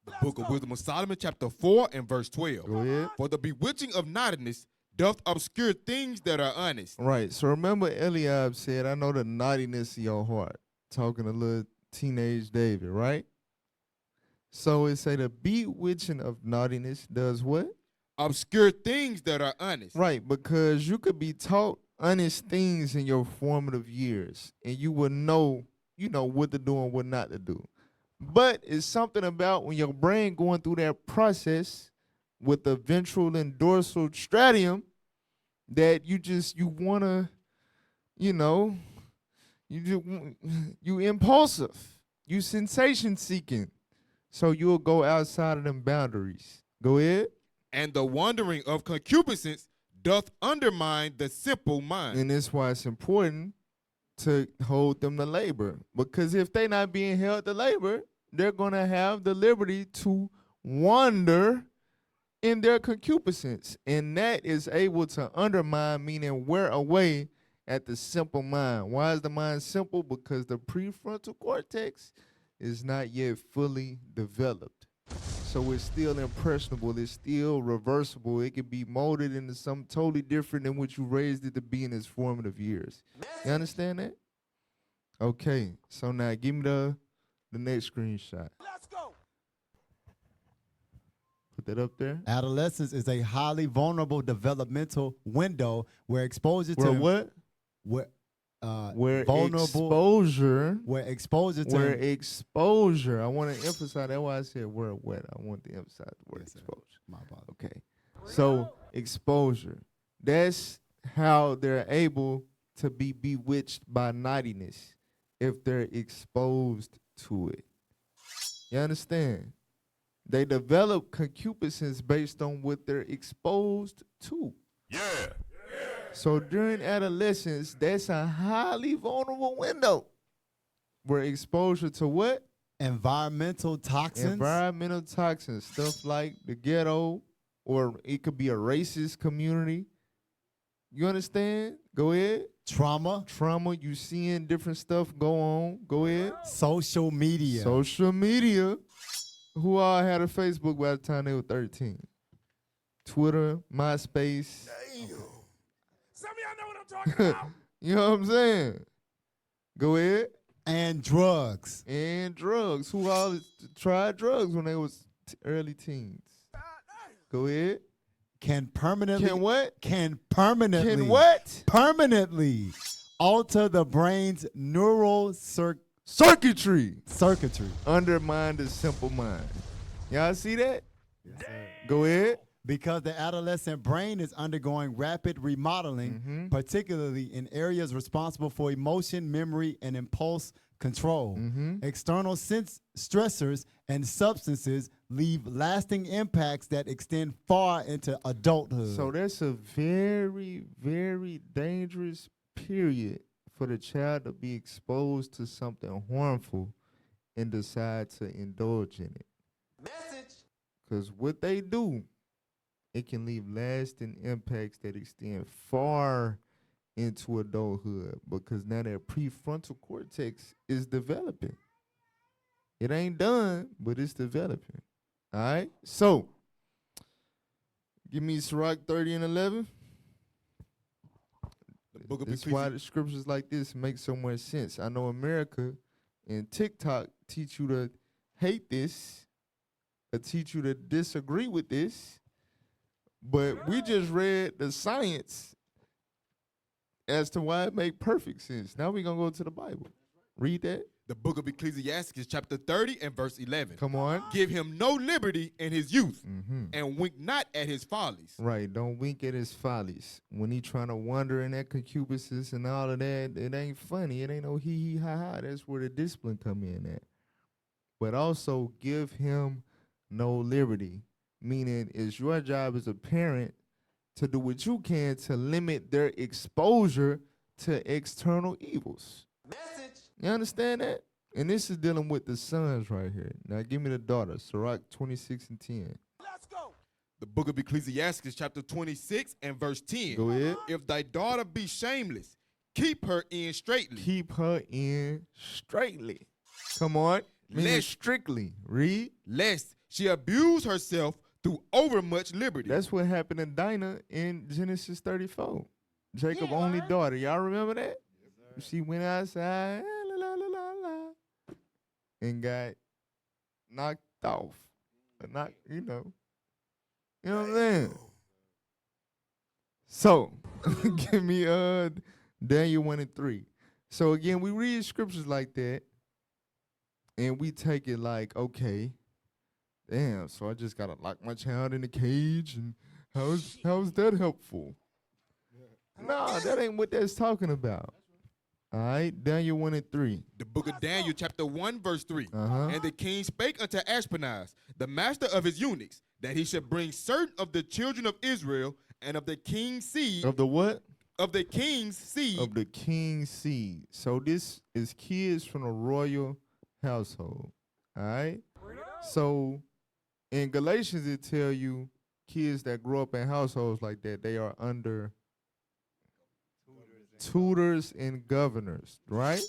The book of Wisdom of Solomon, chapter 4 and verse 12. Go ahead. For the bewitching of naughtiness doth obscure things that are honest. Right. So remember Eliab said, I know the naughtiness of your heart. Talking to little teenage David, right? So it say the bewitching of naughtiness does what? Obscure things that are honest. Right, because you could be taught honest things in your formative years, and you will know, what to do and what not to do. But it's something about when your brain going through that process with the ventral and dorsal stratum that you wanna, you impulsive, you sensation seeking, so you'll go outside of them boundaries. Go ahead. And the wandering of concupiscence doth undermine the simple mind. And that's why it's important to hold them to labor. Because if they're not being held to labor, they're going to have the liberty to wander in their concupiscence. And that is able to undermine, meaning wear away at the simple mind. Why is the mind simple? Because the prefrontal cortex is not yet fully developed. So it's still impressionable. It's still reversible. It can be molded into something totally different than what you raised it to be in its formative years. You understand that? Okay. So now give me the next screenshot. Let's go. Put that up there. Adolescence is a highly vulnerable developmental window where exposure Where to what? Where vulnerable exposure. where exposure to Where exposure. I want to emphasize. That's why I said where what. I want to emphasize the word Yes, sir. exposure. My apologies. Okay. So exposure. That's how they're able to be bewitched by naughtiness if they're exposed to it. You understand? They develop concupiscence based on what they're exposed to. Yeah. So during adolescence, that's a highly vulnerable window where exposure to what? Environmental toxins. Environmental toxins, stuff like the ghetto, or it could be a racist community. You understand? Go ahead. Trauma. You seeing different stuff go on. Go ahead. Social media. Social media. Who all had a Facebook by the time they were 13? Twitter, MySpace. Damn. Some of y'all know what I'm talking about. You know what I'm saying? Go ahead. And drugs. And drugs. Who all tried drugs when they was early teens? Go ahead. Can permanently. Can what? Can permanently. Can what? Permanently alter the brain's neural Circuitry. Undermine the simple mind. Y'all see that? Yes, sir. Go ahead. Because the adolescent brain is undergoing rapid remodeling, particularly in areas responsible for emotion, memory, and impulse control. External stressors and substances leave lasting impacts that extend far into adulthood. So that's a very, very dangerous period for the child to be exposed to something harmful and decide to indulge in it. Message. Because what they do, it can leave lasting impacts that extend far into adulthood because now their prefrontal cortex is developing. It ain't done, but it's developing. All right? So, give me Sirach 30 and 11. The book of That's why the scriptures like this make so much sense. I know America and TikTok teach you to hate this, or teach you to disagree with this, but we just read the science as to why it make perfect sense. Now we're going to go to the Bible. Read that. The book of Ecclesiastes, chapter 30 and verse 11. Come on. Give him no liberty in his youth, Mm-hmm. and wink not at his follies. Right, don't wink at his follies. When he trying to wander in that concupiscence and all of that, it ain't funny. It ain't no hee hee ha ha. That's where the discipline come in at. But also give him no liberty, meaning it's your job as a parent to do what you can to limit their exposure to external evils. Message. You understand that? And this is dealing with the sons right here. Now give me the daughter, Sirach 26 and 10. Let's go. The book of Ecclesiastes, chapter 26 and verse 10. Go ahead. If thy daughter be shameless, keep her in straightly. Keep her in straightly. Come on. Meaning Lest- strictly. Read. Lest she abuse herself through overmuch liberty. That's what happened to Dinah in Genesis 34. Jacob's Yeah, only man. daughter. Y'all remember that? She went outside la, la, la, la, la, and got knocked off. Not, you know. You know what I'm saying? So, give me Daniel 1 and 3. So again, we read scriptures like that, and we take it like, okay, damn, so I just gotta lock my child in the cage, and how's that helpful? No, that ain't what that's talking about. All right, Daniel 1 and 3. The book of Daniel, chapter 1, verse 3. Uh-huh. And the king spake unto Ashpenaz, the master of his eunuchs, that he should bring certain of the children of Israel and of the king's seed, Of the what? of the king's seed, Of the king's seed. So this is kids from a royal household. All right? So in Galatians, it tell you kids that grow up in households like that, they are under tutors and governors, right?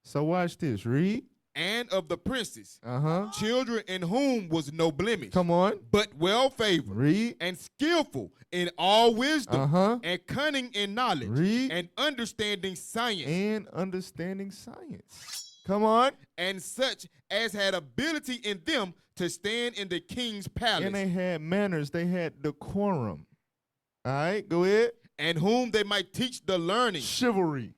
So watch this. Read. and of the princes, Uh-huh. children in whom was no blemish, Come on. but well favored, Read. and skillful in all wisdom, Uh-huh. and cunning in knowledge, Read. and understanding science, And understanding science. Come on. and such as had ability in them to stand in the king's palace, And they had manners. They had decorum. All right, go ahead. and whom they might teach the learning Chivalry.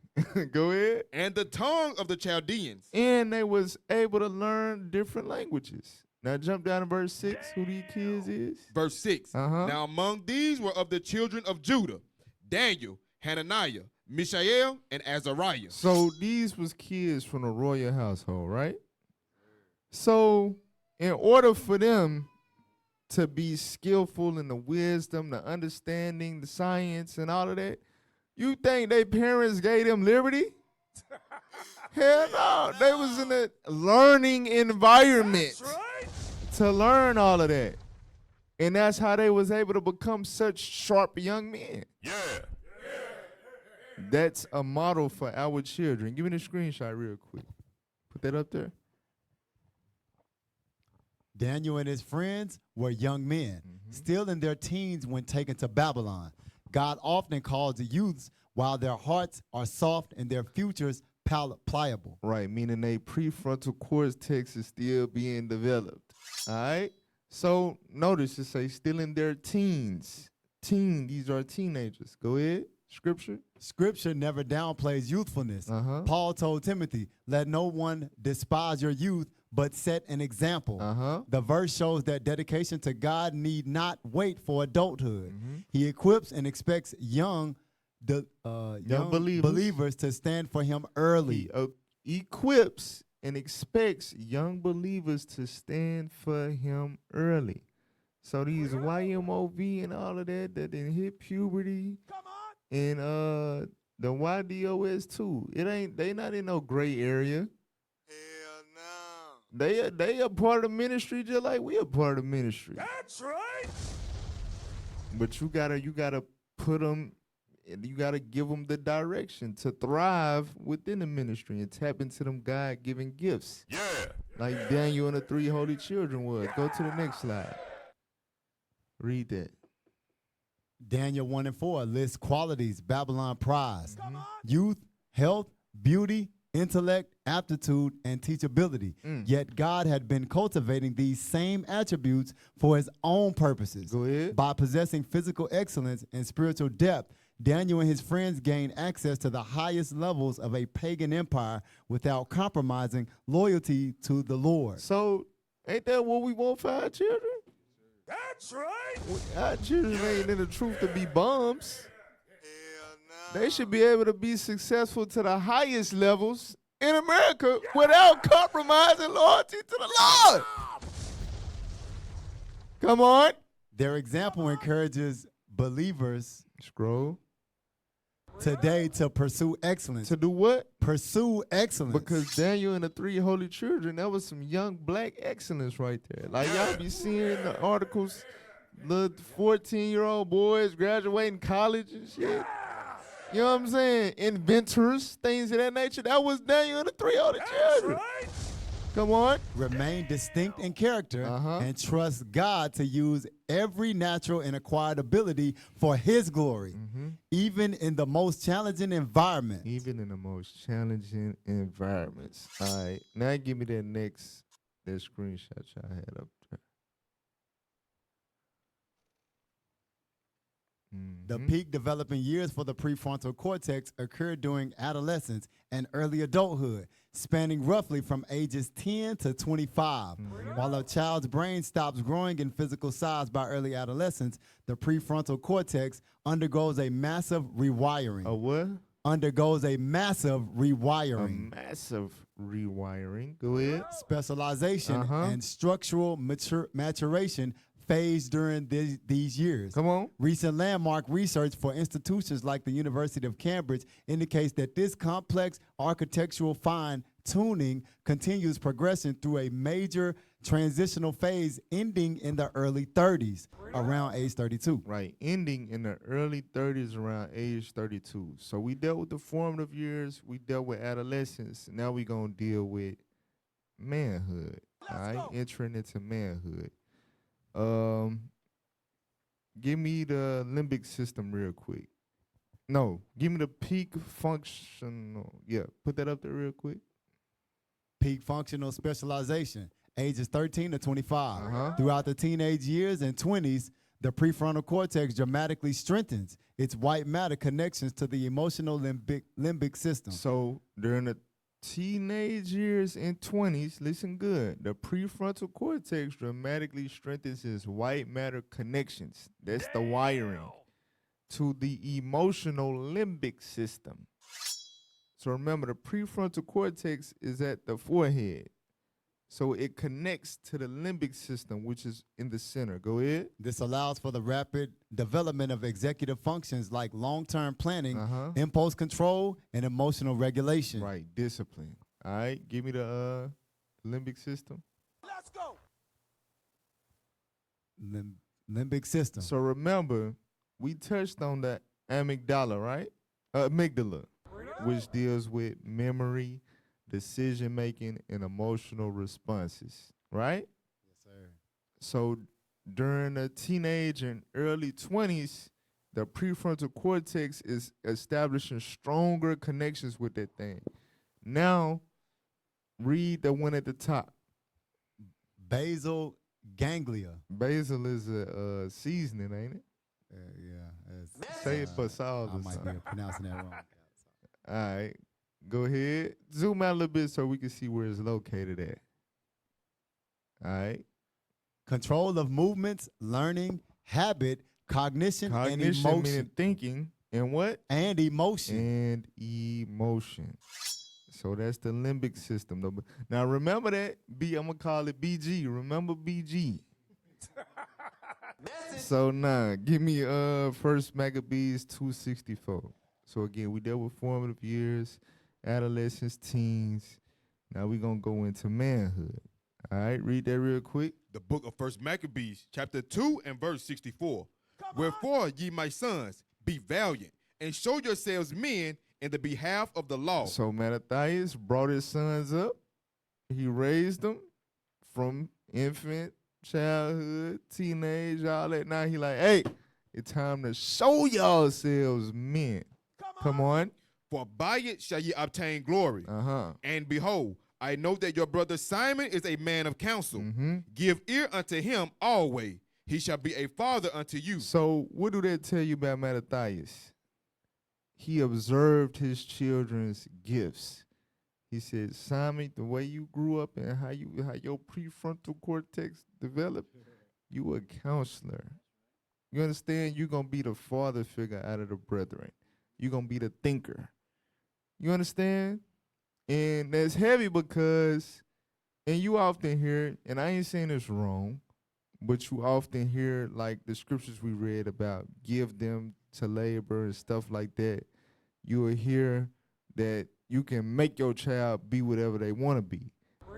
Go ahead. and the tongue of the Chaldeans. And they was able to learn different languages. Now jump down to verse 6, who these kids is. Verse 6. Uh-huh. Now among these were of the children of Judah, Daniel, Hananiah, Mishael, and Azariah. So these was kids from the royal household, right? So in order for them to be skillful in the wisdom, the understanding, the science, and all of that, you think their parents gave them liberty? Hell no. They was in a learning environment to learn all of that. And that's how they was able to become such sharp young men. Yeah. That's a model for our children. Give me the screenshot real quick. Put that up there. Daniel and his friends were young men, still in their teens when taken to Babylon. God often calls the youths while their hearts are soft and their futures pliable. Right, meaning they prefrontal cortex is still being developed. All right? So notice it say still in their teens. These are teenagers. Go ahead. Scripture. Scripture never downplays youthfulness. Uh-huh. Paul told Timothy, let no one despise your youth, but set an example. Uh-huh. The verse shows that dedication to God need not wait for adulthood. Mm-hmm. He equips and expects young believers to stand for him early. He equips and expects young believers to stand for him early. So these YMOV and all of that didn't hit puberty. Come on. And the YDOS too. They not in no gray area. Hell no. They a part of the ministry just like we a part of the ministry. That's right. But you gotta put them And you got to give them the direction to thrive within the ministry and tap into them God-given gifts. Yeah. Like Daniel and the 3 holy children was. Go to the next slide. Read that. Daniel 1 and 4 lists qualities Babylon prized: youth, health, beauty, intellect, aptitude, and teachability. Yet God had been cultivating these same attributes for his own purposes. Go ahead. By possessing physical excellence and spiritual depth, Daniel and his friends gained access to the highest levels of a pagan empire without compromising loyalty to the Lord. So, ain't that what we want for our children? That's right. Our children ain't in the truth to be bums. Hell no. They should be able to be successful to the highest levels in America without compromising loyalty to the Lord. Come on. Their example encourages believers Scroll. today to pursue excellence. To do what? Pursue excellence. Because Daniel and the 3 holy children, that was some young black excellence right there. Like y'all be seeing the articles, the 14-year-old boys graduating college and shit. You know what I'm saying? Inventors, things of that nature. That was Daniel and the 3 holy children. Right. Come on. Remain distinct in character and trust God to use every natural and acquired ability for his glory, even in the most challenging environments. Even in the most challenging environments. All right. Now give me that screenshot y'all had up there. The peak developing years for the prefrontal cortex occur during adolescence and early adulthood, spanning roughly from ages 10 to 25. While a child's brain stops growing in physical size by early adolescence, the prefrontal cortex undergoes a massive rewiring. A what? Undergoes a massive A rewiring. massive rewiring. Go ahead. Specialization and structural maturation phase during these years. Come on. Recent landmark research for institutions like the University of Cambridge indicates that this complex architectural fine-tuning continues progression through a major transitional phase ending in the early 30s, around age 32. Right. Ending in the early 30s around age 32. So we dealt with the formative years. We dealt with adolescence. Now we're going to deal with manhood. All right. Entering into manhood. Give me the limbic system real quick. No, give me the peak functional. Yeah, put that up there real quick. Peak functional specialization, ages 13 to 25. Throughout the teenage years and 20s, the prefrontal cortex dramatically strengthens its white matter connections to the emotional limbic system. So during the teenage years and 20s, listen good, the prefrontal cortex dramatically strengthens its white matter connections. That's the wiring to the emotional limbic system. So remember, the prefrontal cortex is at the forehead. So it connects to the limbic system, which is in the center. Go ahead. This allows for the rapid development of executive functions like long-term planning, impulse control, and emotional regulation. Right, discipline. All right, give me the limbic system. Let's go. Limbic system. So remember, we touched on the amygdala, right? Amygdala, which deals with memory, decision-making, and emotional responses, right? Yes, sir. So during the teenage and early 20s, the prefrontal cortex is establishing stronger connections with that thing. Now, read the one at the top. Basal ganglia. Basil is a seasoning, ain't it? Yeah. Say it for salt I or might something. be pronouncing that wrong. All right. Go ahead. Zoom out a little bit so we can see where it's located at. All right. Control of movements, learning, habit, cognition and Cognition emotion. meaning thinking. And what? And emotion. And emotion. So that's the limbic system. Now remember that. I'm going to call it BG. Remember BG. So now, give me First Maccabees 2:64. So again, we dealt with formative years, adolescence, teens. Now we're going to go into manhood. All right, read that real quick. The book of First Maccabees, chapter 2 and verse 64. Wherefore, ye my sons, be valiant and show yourselves men in the behalf of the law. So Mattathias brought his sons up. He raised them from infant, childhood, teenage, all that. Now he like, hey, it's time to show yourselves men. Come on. For by it shall ye obtain glory. And behold, I know that your brother Simon is a man of counsel. Give ear unto him always. He shall be a father unto you. So what do that tell you about Mattathias? He observed his children's gifts. He said, Simon, the way you grew up and how your prefrontal cortex developed, you were a counselor. You understand? You're going to be the father figure out of the brethren. You're going to be the thinker. You understand? And that's heavy because, and you often hear, and I ain't saying it's wrong, but you often hear like the scriptures we read about give them to labor and stuff like that. You will hear that you can make your child be whatever they want to be.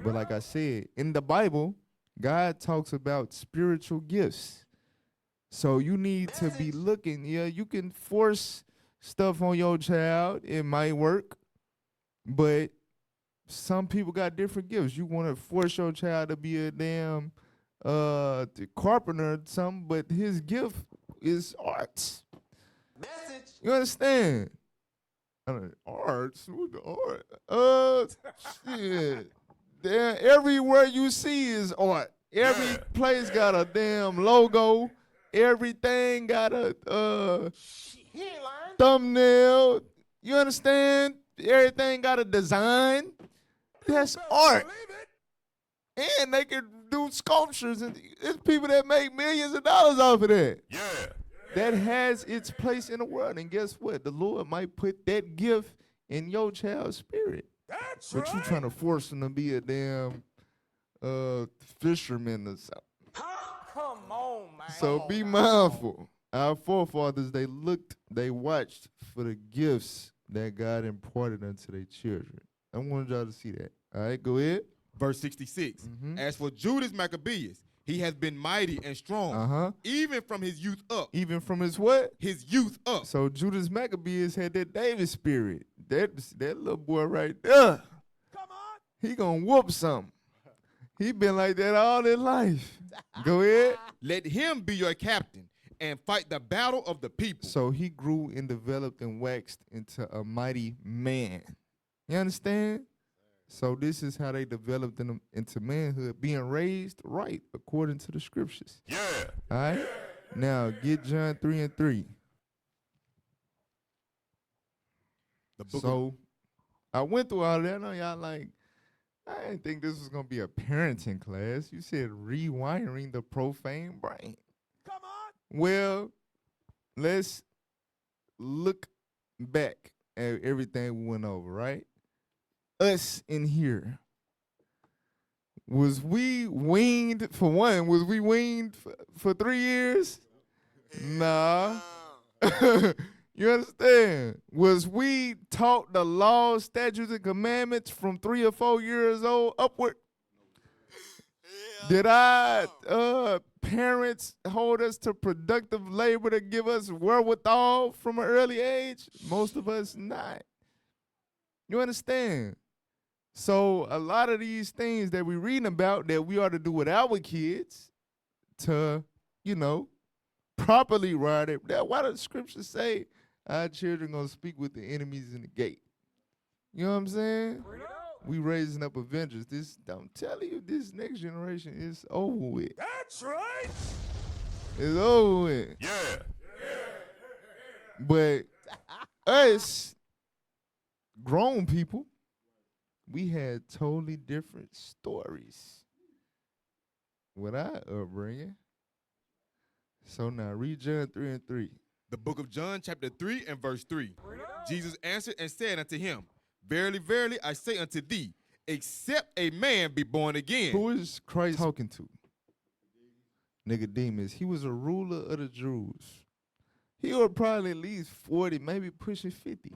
But like I said, in the Bible, God talks about spiritual gifts. So you need to be looking. Yeah, you can force stuff on your child. It might work. But some people got different gifts. You want to force your child to be a damn carpenter or something, but his gift is arts. Message. You understand? Arts? What the art? Shit. Damn, everywhere you see is art. Every place got a damn logo. Everything got a thumbnail. You understand? Everything got a design. That's art. And they can do sculptures, and there's people that make millions of dollars off of that. Yeah. That has its place in the world. And guess what? The Lord might put that gift in your child's spirit. That's but you trying to force them to be a damn fisherman or something. Come on, man. So be mindful. Our forefathers, they watched for the gifts that God imparted unto their children. I wanted y'all to see that. All right, go ahead. Verse 66. As for Judas Maccabeus, he has been mighty and strong, even from his youth up. Even from his what? His youth up. So Judas Maccabeus had that David spirit. That little boy right there. Come on. He gonna whoop something. He been like that all his life. Go ahead. Let him be your captain and fight the battle of the people. So he grew and developed and waxed into a mighty man. You understand? So this is how they developed into manhood, being raised right according to the scriptures. Yeah. All right? Now, get John 3:3. So I went through all that. I know y'all like, I didn't think this was going to be a parenting class. You said rewiring the profane brain. Come on. Well, let's look back at everything we went over, right? Us in here. Was we weaned, for one, was we weaned for 3 years? Nah. You understand? Was we taught the laws, statutes, and commandments from 3 or 4 years old upward? Did our parents hold us to productive labor to give us wherewithal from an early age? Most of us not. You understand? So a lot of these things that we're reading about that we ought to do with our kids to, properly write it. Why does the scripture say our children going to speak with the enemies in the gate? You know what I'm saying? We raising up Avengers. I'm telling you, this next generation is over with. That's right. It's over with. Yeah. But us, grown people, we had totally different stories with our upbringing. So now read John 3:3. The book of John, chapter 3 and verse 3. Jesus answered and said unto him, Verily, verily, I say unto thee, except a man be born again. Who is Christ talking to? Nicodemus. He was a ruler of the Jews. He was probably at least 40, maybe pushing 50.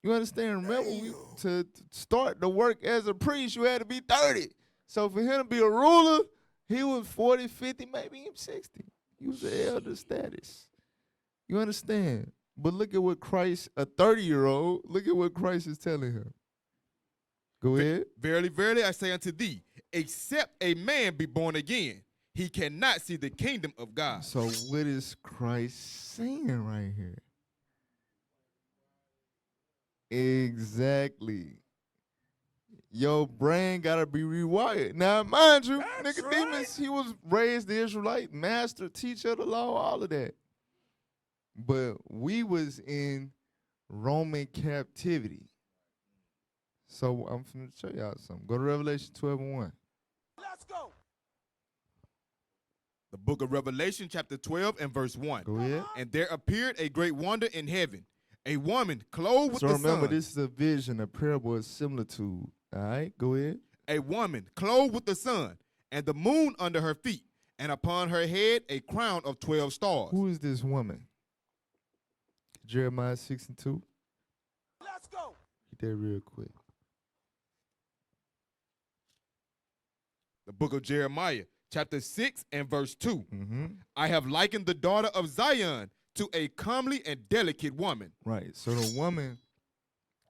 You understand? Remember, to start the work as a priest, you had to be 30. So for him to be a ruler, he was 40, 50, maybe even 60. He was the elder status. You understand? But look at what Christ, a 30-year-old, look at what Christ is telling him. Go ahead. Verily, verily, I say unto thee, except a man be born again, he cannot see the kingdom of God. So what is Christ saying right here? Exactly. Your brain gotta be rewired. Now, mind you, That's Nicodemus, he was raised the Israelite, master, teacher of the law, all of that. But we was in Roman captivity. So I'm finna show y'all something. Go to Revelation 12:1. Let's go. The book of Revelation, chapter 12 and verse 1. Go ahead. And there appeared a great wonder in heaven, a woman clothed with So the remember, sun. this is a vision, a parable, a similitude. All right, go ahead. A woman clothed with the sun, and the moon under her feet, and upon her head a crown of 12 stars. Who is this woman? Jeremiah 6:2. Let's go. Get that real quick. The book of Jeremiah, chapter 6 and verse 2. Mm-hmm. I have likened the daughter of Zion to a comely and delicate woman. Right. So the woman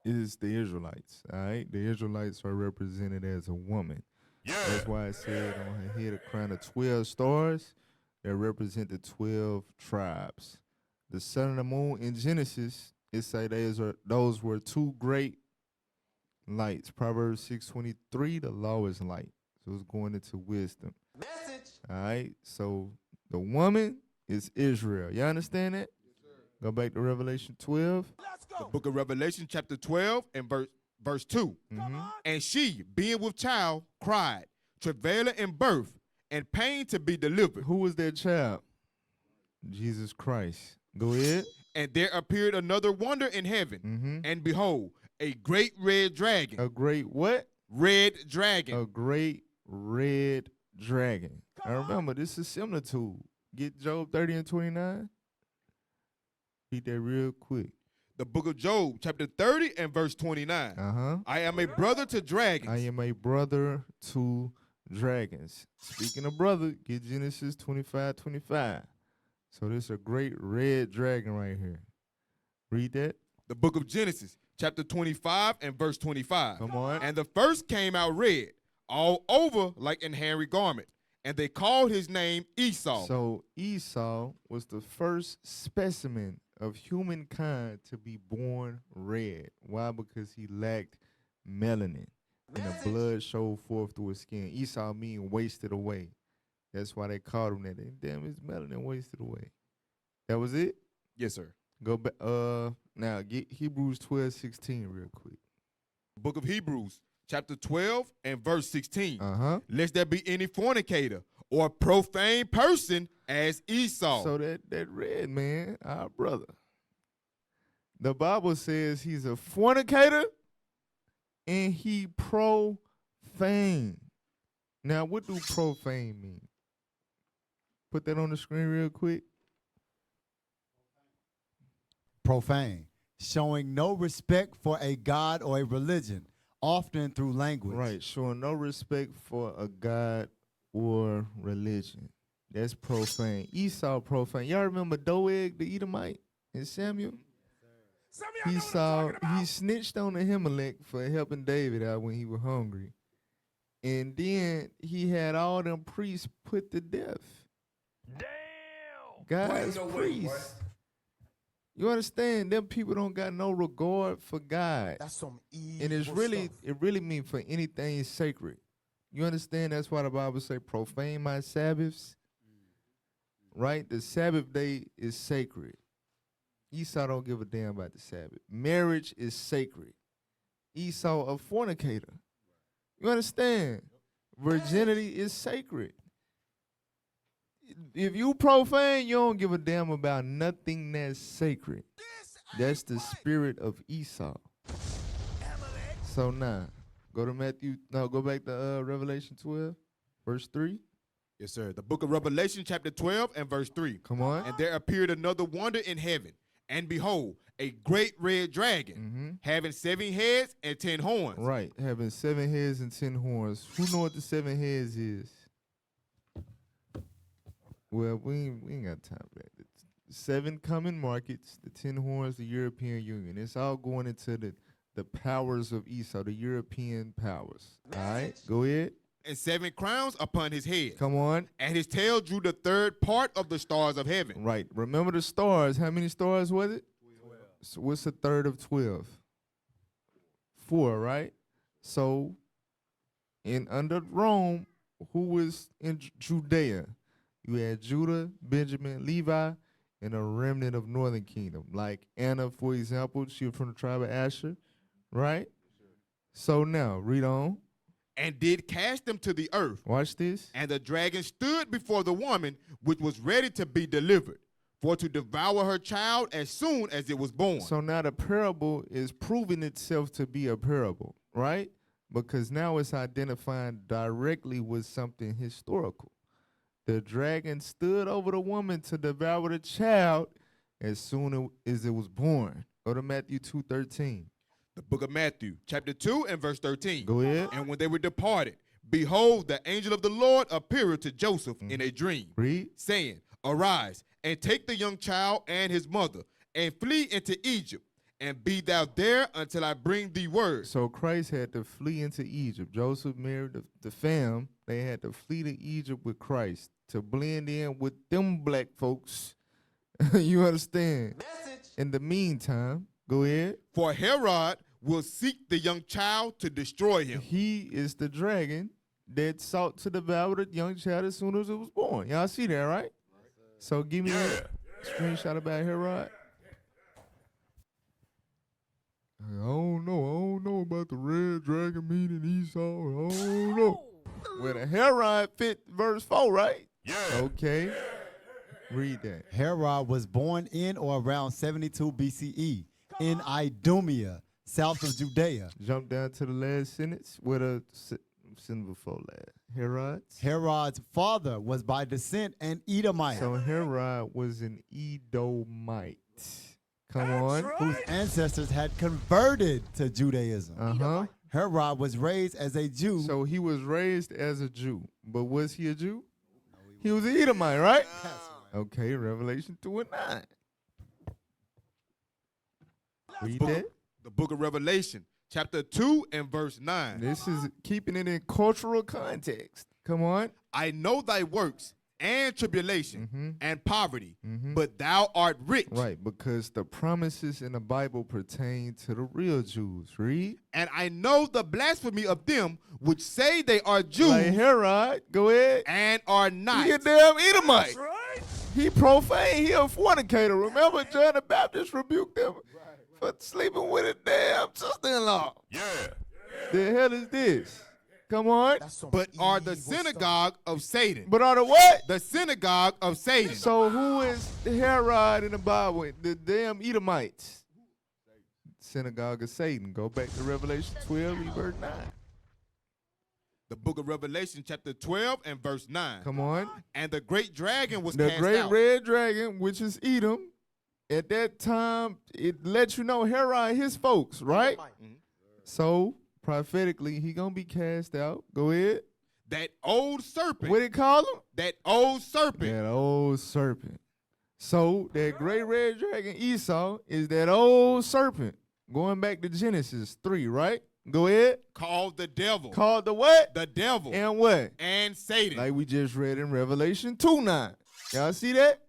is the Israelites. All right. The Israelites are represented as a woman. Yeah. That's why it said on her head a crown of 12 stars that represent the 12 tribes. The sun and the moon in Genesis, it say those were two great lights. Proverbs 6:23, the law is light. So it's going into wisdom. Message. All right. So the woman is Israel. You understand that? Yes, sir. Go back to Revelation 12. Let's The go. book of Revelation, chapter 12 and verse 2. Come on. And she, being with child, cried, travailing in birth, and pain to be delivered. Who was that child? Jesus Christ. Go ahead. And there appeared another wonder in heaven, and behold, a great red dragon. A great what? Red dragon. A great red dragon. I remember this is similar to get Job 30 and 29. Read that real quick. The book of Job, chapter 30 and verse 29. I am a brother to dragons. I am a brother to dragons. Speaking of brother, get Genesis 25:25. So this is a great red dragon right here. Read that. The book of Genesis, chapter 25 and verse 25. Come on. And the first came out red, all over like an hairy garment, and they called his name Esau. So Esau was the first specimen of humankind to be born red. Why? Because he lacked melanin, and the blood showed forth through his skin. Esau mean wasted away. That's why they called him that. Damn, his melanin wasted away. That was it? Yes, sir. Go back. Now get Hebrews 12:16 real quick. Book of Hebrews, chapter 12 and verse 16. Lest there be any fornicator or profane person as Esau. So that red man, our brother. The Bible says he's a fornicator and he profane. Now, what do profane mean? Put that on the screen real quick. Profane, showing no respect for a god or a religion, often through language. Right, showing no respect for a god or religion. That's profane. Esau profane. Y'all remember Doeg the Edomite and Samuel? He snitched on Ahimelech for helping David out when he was hungry. And then he had all them priests put to death. Damn. God's priests. You understand? Them people don't got no regard for God. That's some evil And it stuff. really means for anything sacred. You understand? That's why the Bible say profane my Sabbaths. Right? The Sabbath day is sacred. Esau don't give a damn about the Sabbath. Marriage is sacred. Esau a fornicator. You understand? Virginity is sacred. If you profane, you don't give a damn about nothing that's sacred. That's the spirit of Esau. So now, go back to Revelation 12, verse 3. Yes, sir. The book of Revelation, chapter 12 and verse 3. Come on. And there appeared another wonder in heaven. And behold, a great red dragon, having 7 heads and 10 horns. Right, having 7 heads and 10 horns. Who know what the 7 heads is? Well, we ain't got time for that. The 7 common markets, the 10 horns, the European Union. It's all going into the powers of Esau, the European powers. All right, go ahead. And 7 crowns upon his head. Come on. And his tail drew the third part of the stars of heaven. Right. Remember the stars. How many stars was it? 12. So what's a third of 12? 4, right? So under Rome, who was in Judea? You had Judah, Benjamin, Levi, and a remnant of northern kingdom. Like Anna, for example, she was from the tribe of Asher, right? So now, read on. And did cast them to the earth. Watch this. And the dragon stood before the woman, which was ready to be delivered, for to devour her child as soon as it was born. So now the parable is proving itself to be a parable, right? Because now it's identifying directly with something historical. The dragon stood over the woman to devour the child as soon as it was born. Go to Matthew 2:13. The book of Matthew, chapter 2 and verse 13. Go ahead. And when they were departed, behold, the angel of the Lord appeared to Joseph in a dream, Read. saying, Arise, and take the young child and his mother, and flee into Egypt, and be thou there until I bring thee word. So Christ had to flee into Egypt. Joseph married the fam. They had to flee to Egypt with Christ to blend in with them black folks. You understand? Message. In the meantime, go ahead. For Herod will seek the young child to destroy him. He is the dragon that sought to devour the young child as soon as it was born. Y'all see that, right? So give me a screenshot about Herod. I don't know about the red dragon meeting Esau. I don't know. Well, the Herod fit verse 4, right? Yeah. Okay. Read that. Herod was born in or around 72 BCE in Idumea, south of Judea. Jump down to the last sentence with a sentence before last. Herod's father was by descent an Edomite, So Herod was an Edomite. Come on. whose ancestors had converted to Judaism. Uh-huh. Herod was raised as a Jew. So he was raised as a Jew. But was he a Jew? He was an Edomite, right? Okay, Revelation 2 and 9. Read that. The book of Revelation, chapter 2 and verse 9. This is keeping it in cultural context. Come on. I know thy works and tribulation and poverty, Mhm. but thou art rich. Right, because the promises in the Bible pertain to the real Jews. Read. And I know the blasphemy of them which say they are Jews Like Herod, go ahead. and are not. He a damn Edomite. That's right. He profane. He a fornicator. Remember John the Baptist rebuked him for sleeping with a damn sister-in-law. Yeah. The hell is this? Come on. That's some But are the evil synagogue of Satan. But are the what? The synagogue of Satan. So who is Herod in the Bible? The damn Edomites. Synagogue of Satan. Go back to Revelation 12, read verse 9. The book of Revelation, chapter 12 and verse 9. Come on. And the great dragon was The cast great out. red dragon, which is Edom, at that time, it lets you know Herod, his folks, right? Edomite. So, prophetically, he going to be cast out. Go ahead. That old serpent. What it call him? That old serpent. That old serpent. So, that great red dragon, Esau, is that old serpent. Going back to Genesis 3, right? Go ahead. Called the devil. Called the what? The devil. And what? And Satan. Like we just read in Revelation 2:9. Y'all see that?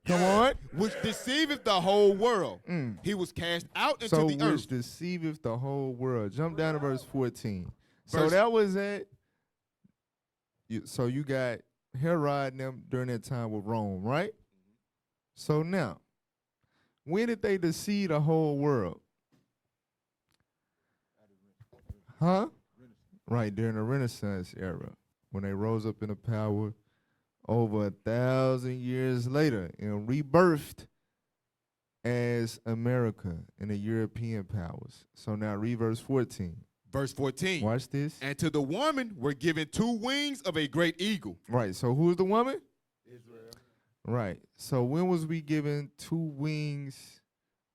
Come on. Which deceiveth the whole world. He was cast out into So the which earth. deceiveth the whole world. Jump down to verse 14. So Verse- that was it. So you got Herod and them during that time with Rome, right? So now, when did they deceive the whole world? Huh? Right, during the Renaissance era, when they rose up into power over 1,000 years later and rebirthed as America and the European powers. So now read verse 14. Verse 14. Watch this. And to the woman were given 2 wings of a great eagle. Right, so who's the woman? Israel. Right, so when was we given 2 wings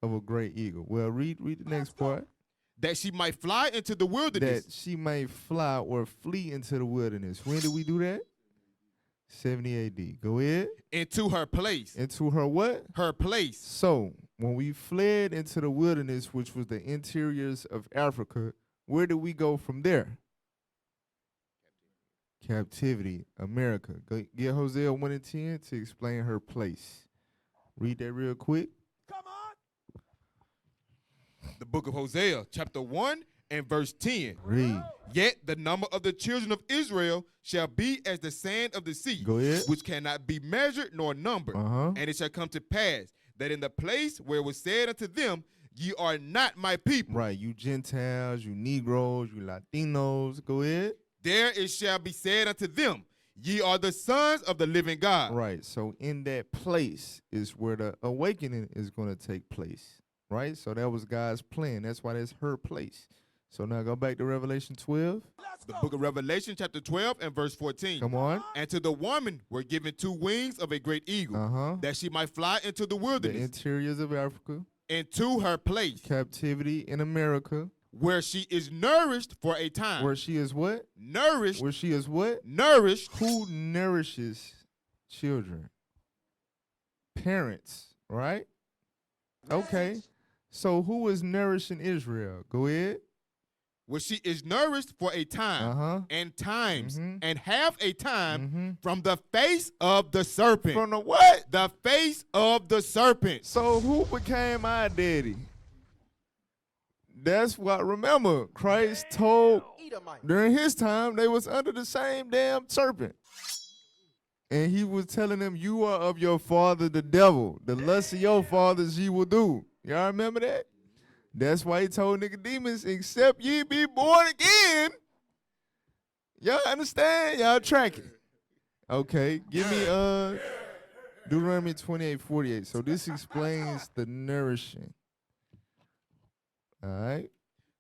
of a great eagle? Well, read the next part. That she might fly into the wilderness. That she may fly or flee into the wilderness. When did we do that? 70 AD. Go ahead. into her place. Into her what? Her place. So, when we fled into the wilderness, which was the interiors of Africa, where did we go from there? Captivity, America. Go get Hosea 1 and 10 to explain her place. Read that real quick. Come on. The book of Hosea, chapter 1 and verse 10. Read. Yet the number of the children of Israel shall be as the sand of the sea, Go ahead. which cannot be measured nor numbered. And it shall come to pass that in the place where it was said unto them, ye are not my people. Right, you Gentiles, you Negroes, you Latinos. Go ahead. There it shall be said unto them, ye are the sons of the living God. Right, so in that place is where the awakening is going to take place. Right, so that was God's plan. That's why that's her place. So now go back to Revelation 12. Let's The go. book of Revelation, chapter 12 and verse 14. Come on. And to the woman were given 2 wings of a great eagle, that she might fly into the The wilderness, interiors of Africa. into her place, Captivity in America. where she is nourished for a time. Where she is what? Nourished. Where she is what? Nourished. Who nourishes children? Parents, right? Okay. So who is nourishing Israel? Go ahead. Where she is nourished for a time and times and half a time from the face of the serpent. From the what? The face of the serpent. So who became our daddy? That's what, remember, Christ told Edomite. during his time they was under the same damn serpent. And he was telling them, you are of your father the devil. The lust of your fathers ye will do. Y'all remember that? That's why he told Nicodemus, except ye be born again. Y'all understand? Y'all tracking? Okay, give me Deuteronomy 28:48. So this explains the nourishing. All right.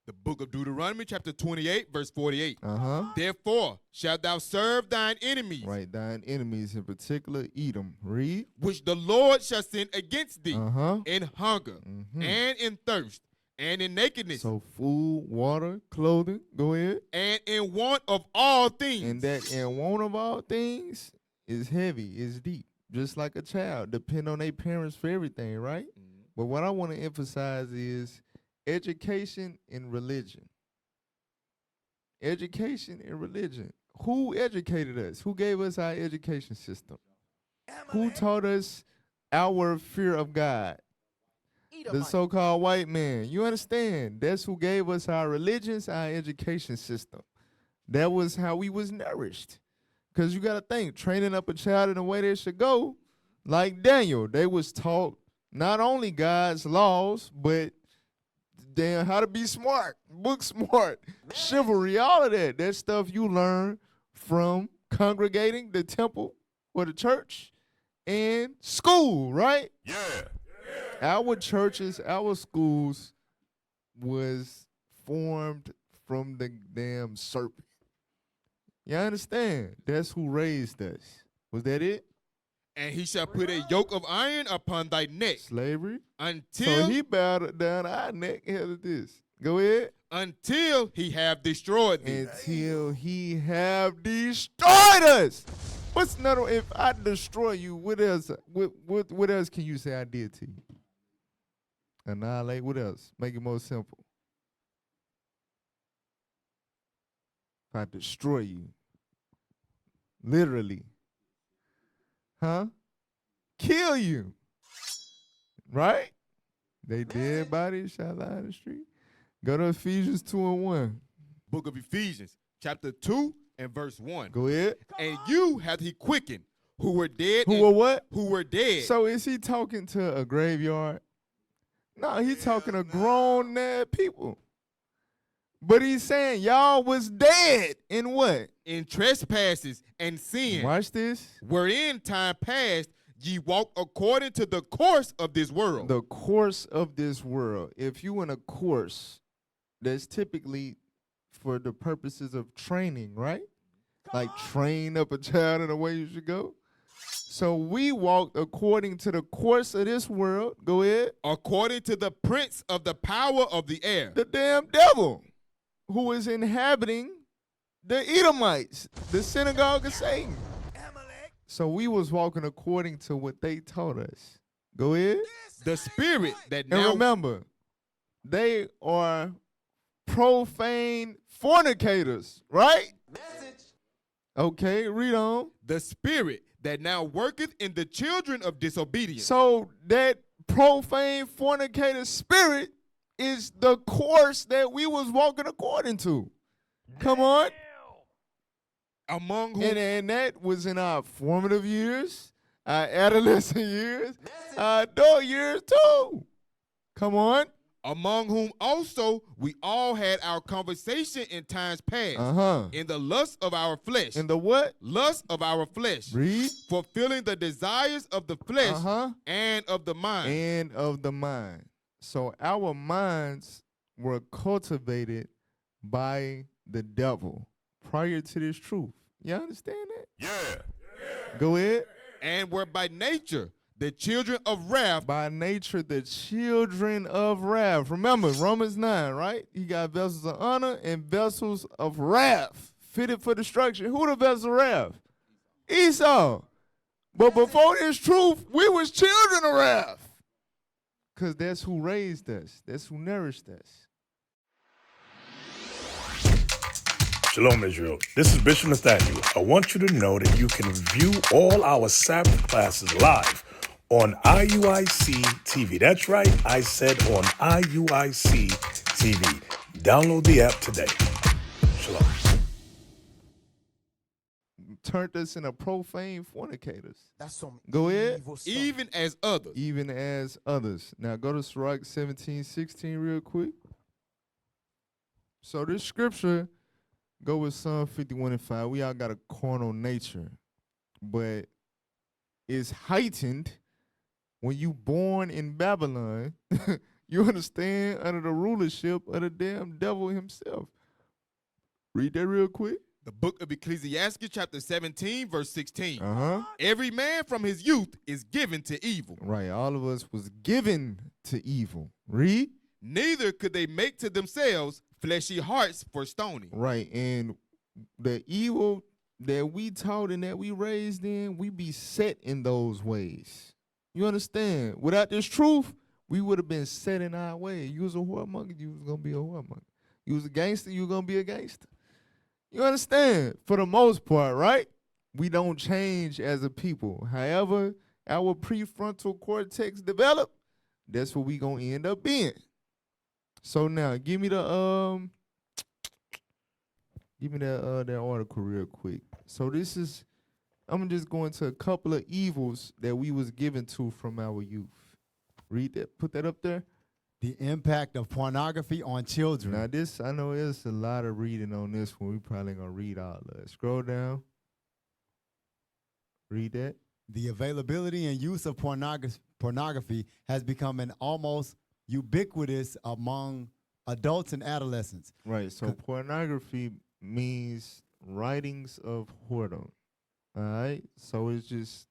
The book of Deuteronomy, chapter 28, verse 48. Uh-huh. Therefore shalt thou serve thine enemies, Right, thine enemies in particular, Edom. Read. which the Lord shall send against thee Uh-huh. in hunger and in thirst and in nakedness So food, water, clothing. Go ahead. and in want of all things. And that in want of all things is heavy, is deep. Just like a child, depend on their parents for everything, right? But what I want to emphasize is education and religion. Education and religion. Who educated us? Who gave us our education system? Who taught us our fear of God? The Edomite. so-called white man. You understand? That's who gave us our religions, our education system. That was how we was nourished. Because you got to think, training up a child in the way they should go, like Daniel, they was taught not only God's laws, but damn how to be smart, book smart, chivalry, all of that. That stuff you learn from congregating the temple or the church and school, right? Yeah. Our churches, our schools was formed from the damn serpent. You understand? That's who raised us. Was that it? And he shall put a yoke of iron upon thy neck Slavery? until So he bowed down our neck. Hell of this. Go ahead. until he have destroyed thee. Until he have destroyed us. What's another? If I destroy you, what else? What else can you say I did to you? Annihilate. What else? Make it more simple. If I destroy you, literally, huh? Kill you, right? They dead bodies shall lie in the street. Go to Ephesians 2:1. Book of Ephesians, chapter 2 and verse 1. Go ahead. And you hath he quickened, who were dead. Who were what? Who were dead. So is he talking to a graveyard? No, he's talking to grown dead people. But he's saying y'all was dead in what? in trespasses and sin, Watch this. wherein time past ye walked according to the course of this world. The course of this world. If you in a course, that's typically for the purposes of training, right? Like train up a child in the way you should go. So we walked according to the course of this world. Go ahead. According to the prince of the power of the air, The damn devil who is inhabiting the Edomites, the synagogue of Satan. Amalek. So we was walking according to what they taught us. Go ahead. The spirit that And now remember, they are profane fornicators, right? Message. Okay, read on. the spirit that now worketh in the children of disobedience. So that profane fornicator spirit is the course that we was walking according to. Come on. Among whom And that was in our formative years, our adolescent years, our adult years too. Come on. among whom also we all had our conversation in times past, Uh-huh. in the lust of our flesh. In the what? Lust of our flesh. Read. Fulfilling the desires of the flesh Uh-huh. and of the mind. And of the mind. So our minds were cultivated by the devil prior to this truth. You understand that? Yeah. Go ahead. And were by nature the children of wrath. By nature, the children of wrath. Remember, Romans 9, right? You got vessels of honor and vessels of wrath, fitted for destruction. Who the vessels of wrath? Esau. But before this truth, we was children of wrath. Because that's who raised us. That's who nourished us. Shalom, Israel. This is Bishop Nathaniel. I want you to know that you can view all our Sabbath classes live on IUIC TV. That's right, I said on IUIC TV. Download the app today. Shalom. Turned us into profane fornicators. That's some Go ahead. evil stuff. Even as others. Even as others. Now go to Sirach 17:16 real quick. So this scripture go with Psalm 51:5. We all got a carnal nature, but it's heightened when you born in Babylon. You understand? Under the rulership of the damn devil himself. Read that real quick. The book of Ecclesiastes chapter 17 verse 16. Uh-huh. Every man from his youth is given to evil. Right. All of us was given to evil. Read. Neither could they make to themselves fleshy hearts for stoning. Right. And the evil that we taught and that we raised in, we be set in those ways. You understand? Without this truth, we would have been set in our way. You was a whoremonger, you was going to be a whoremonger. You was a gangster, you was going to be a gangster. You understand? For the most part, right? We don't change as a people. However, our prefrontal cortex develop, that's what we going to end up being. So now, give me the that article real quick. So this is, I'm just going to a couple of evils that we was given to from our youth. Read that, put that up there. The impact of pornography on children. Now this, I know there's a lot of reading on this one. We probably gonna read all of it. Scroll down. Read that. The availability and use of pornography has become an almost ubiquitous among adults and adolescents. Right, so pornography means writings of whoredom. All right, so it's just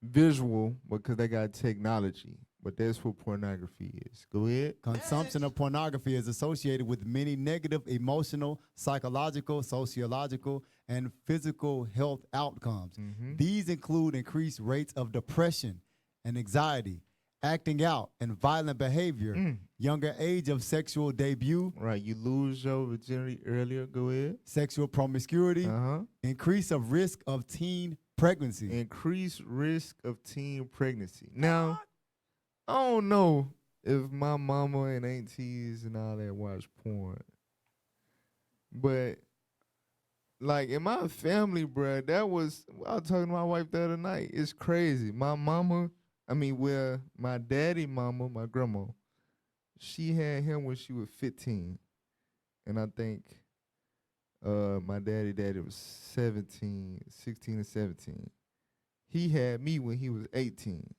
visual because they got technology. But that's what pornography is. Go ahead. Consumption of pornography is associated with many negative emotional, psychological, sociological, and physical health outcomes. These include increased rates of depression and anxiety, acting out, and violent behavior, younger age of sexual debut, Right, you lose your virginity earlier. Go ahead. sexual promiscuity, Uh-huh. increase of risk of teen pregnancy. Increased risk of teen pregnancy. Now, I don't know if my mama and aunties and all that watch porn, but like in my family, bruh, that was, I was talking to my wife the other night. It's crazy. My mama, my daddy mama, my grandma, she had him when she was 15. And I think my daddy was 16 or 17. He had me when he was 18.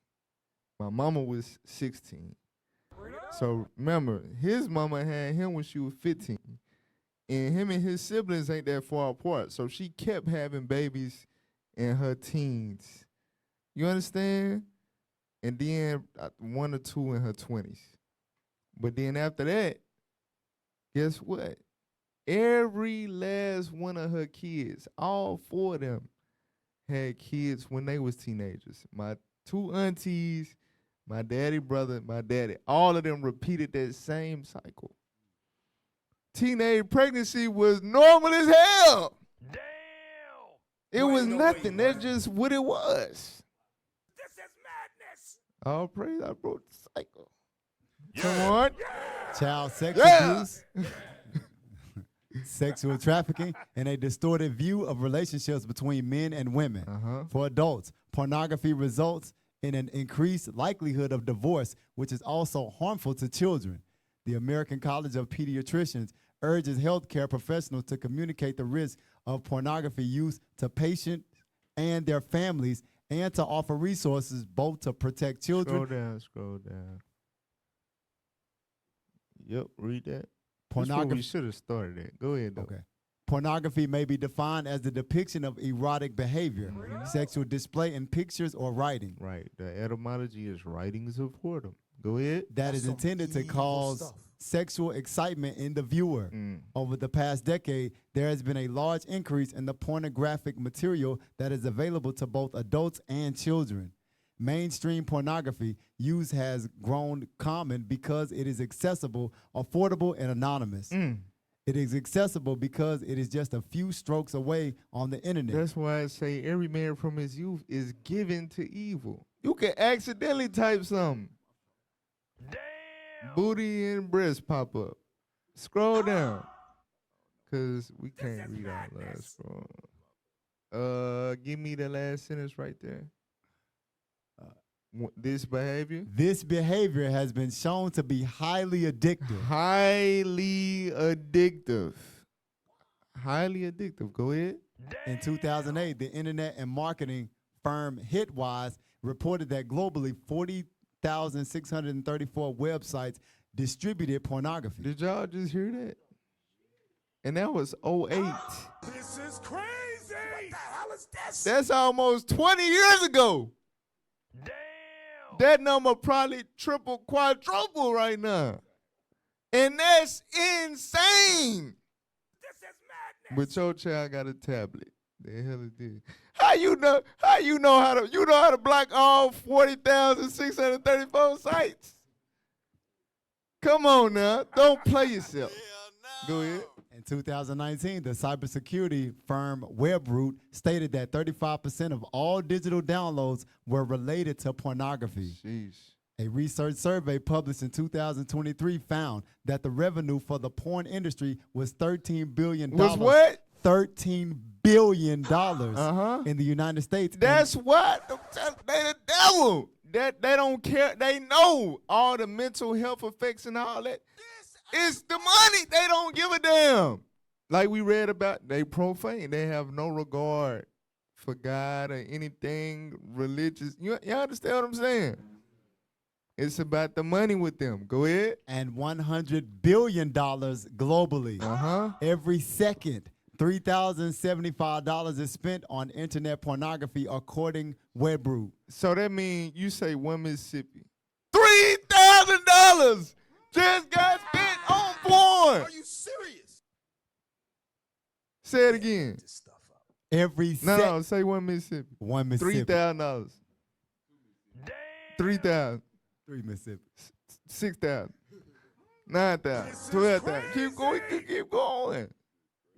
My mama was 16. So remember, his mama had him when she was 15. And him and his siblings ain't that far apart. So she kept having babies in her teens. You understand? And then 1 or 2 in her 20s. But then after that, guess what? Every last one of her kids, all 4 of them, had kids when they was teenagers. My 2 aunties, my daddy brother, my daddy, all of them repeated that same cycle. Teenage pregnancy was normal as hell. Damn! It was nothing. That's just what it was. This is madness! All praise, I broke the cycle. Come on. Child sex Yeah. abuse, sexual trafficking, and a distorted view of relationships between men and women. For adults, pornography results in an increased likelihood of divorce, which is also harmful to children. The American College of Pediatricians urges healthcare professionals to communicate the risk of pornography use to patients and their families and to offer resources both to protect children. Scroll down. Yep, read that. Pornography. We should have started that. Go ahead, though. Okay. Pornography may be defined as the depiction of erotic behavior, sexual display in pictures or writing. Right. The etymology is writings of whoredom. Go ahead. That is intended to cause sexual excitement in the viewer. Over the past decade, there has been a large increase in the pornographic material that is available to both adults and children. Mainstream pornography use has grown common because it is accessible, affordable, and anonymous. It is accessible because it is just a few strokes away on the internet. That's why I say every man from his youth is given to evil. You can accidentally type something. Damn! Booty and breast pop up. Scroll down. Because we can't read all that. Scroll. Give me the last sentence right there. This behavior? This behavior has been shown to be highly addictive. Highly addictive. Highly addictive. Go ahead. In 2008, the internet and marketing firm Hitwise reported that globally 40,634 websites distributed pornography. Did y'all just hear that? And that was 08. This is crazy! What the hell is this? That's almost 20 years ago. Damn! That number probably triple, quadruple right now. And that's insane. This is madness! But your child got a tablet. The hell is this? How you know how to block all 40,634 sites? Come on now. Don't play yourself. Go ahead. In 2019, the cybersecurity firm Webroot stated that 35% of all digital downloads were related to pornography. Sheesh. A research survey published in 2023 found that the revenue for the porn industry was $13 billion. Was what? $13 billion in the United States. That's what. They the devil. That they don't care. They know all the mental health effects and all that. It's the money. They don't give a damn. Like we read about, they profane. They have no regard for God or anything religious. You understand what I'm saying? It's about the money with them. Go ahead. And $100 billion globally. Every second, $3,075 is spent on internet pornography, according Webroot. So that means you say one Mississippi. $3,000 just got spent on porn. Are you serious? Say it again. This stuff up. Every No, say one Mississippi. one Mississippi. $3,000. 3,000. 3 Mississippi. 6,000. 9,000. 12,000. Keep going. Keep going.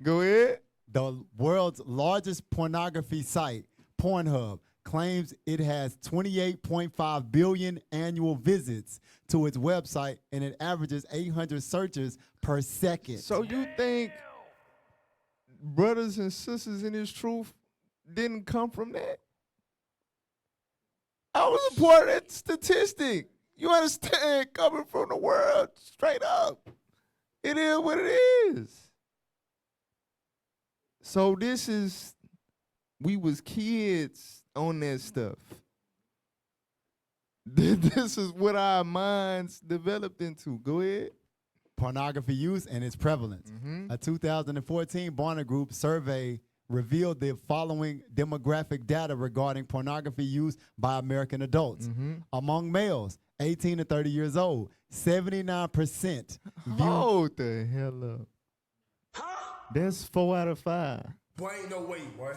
Go ahead. The world's largest pornography site, Pornhub, claims it has 28.5 billion annual visits to its website, and it averages 800 searches per second. So you think brothers and sisters in this truth didn't come from that? I was a part of that statistic. You understand? Coming from the world, straight up. It is what it is. So we was kids on that stuff. This is what our minds developed into. Go ahead. Pornography use and its prevalence. A 2014 Barna Group survey revealed the following demographic data regarding pornography use by American adults. Among males 18 to 30 years old, 79% Hold the hell up. That's 4 out of 5. Boy, ain't no way, boy.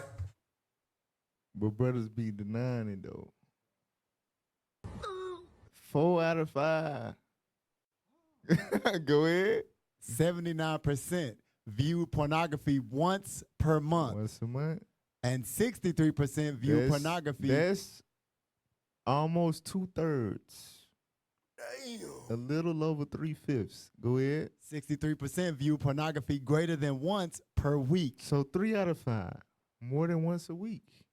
But brothers be denying it though. 4 out of 5. Go ahead. 79% view pornography once per month. Once a month. And 63% view pornography. That's almost 2/3. A little over 3/5. Go ahead. 63% view pornography greater than once per week. So 3 out of 5. More than once a week.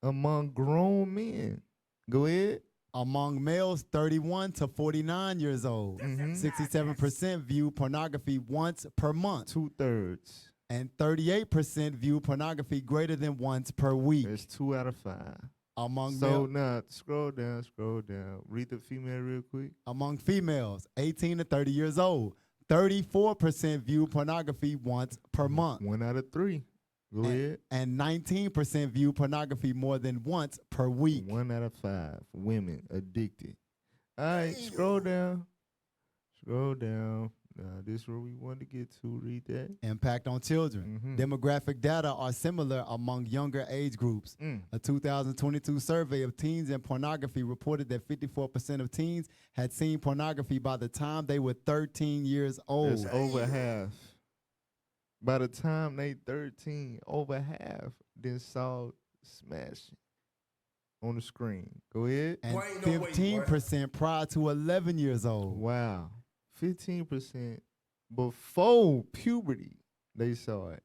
Among grown men. Go ahead. Among males 31 to 49 years old, 67% view pornography once per month. 2/3. And 38% view pornography greater than once per week. That's 2 out of 5. Among So now scroll down. Read the female real quick. Among females 18 to 30 years old, 34% view pornography once per month. 1 out of 3. Go ahead. And 19% view pornography more than once per week. 1 out of 5 women addicted. All right, scroll down. This is where we want to get to. Read that. Impact on children. Demographic data are similar among younger age groups. A 2022 survey of teens and pornography reported that 54% of teens had seen pornography by the time they were 13 years old. That's over half. By the time they 13, over half then saw smashing on the screen. Go ahead. And 15% prior to 11 years old. Wow. 15% before puberty, they saw it.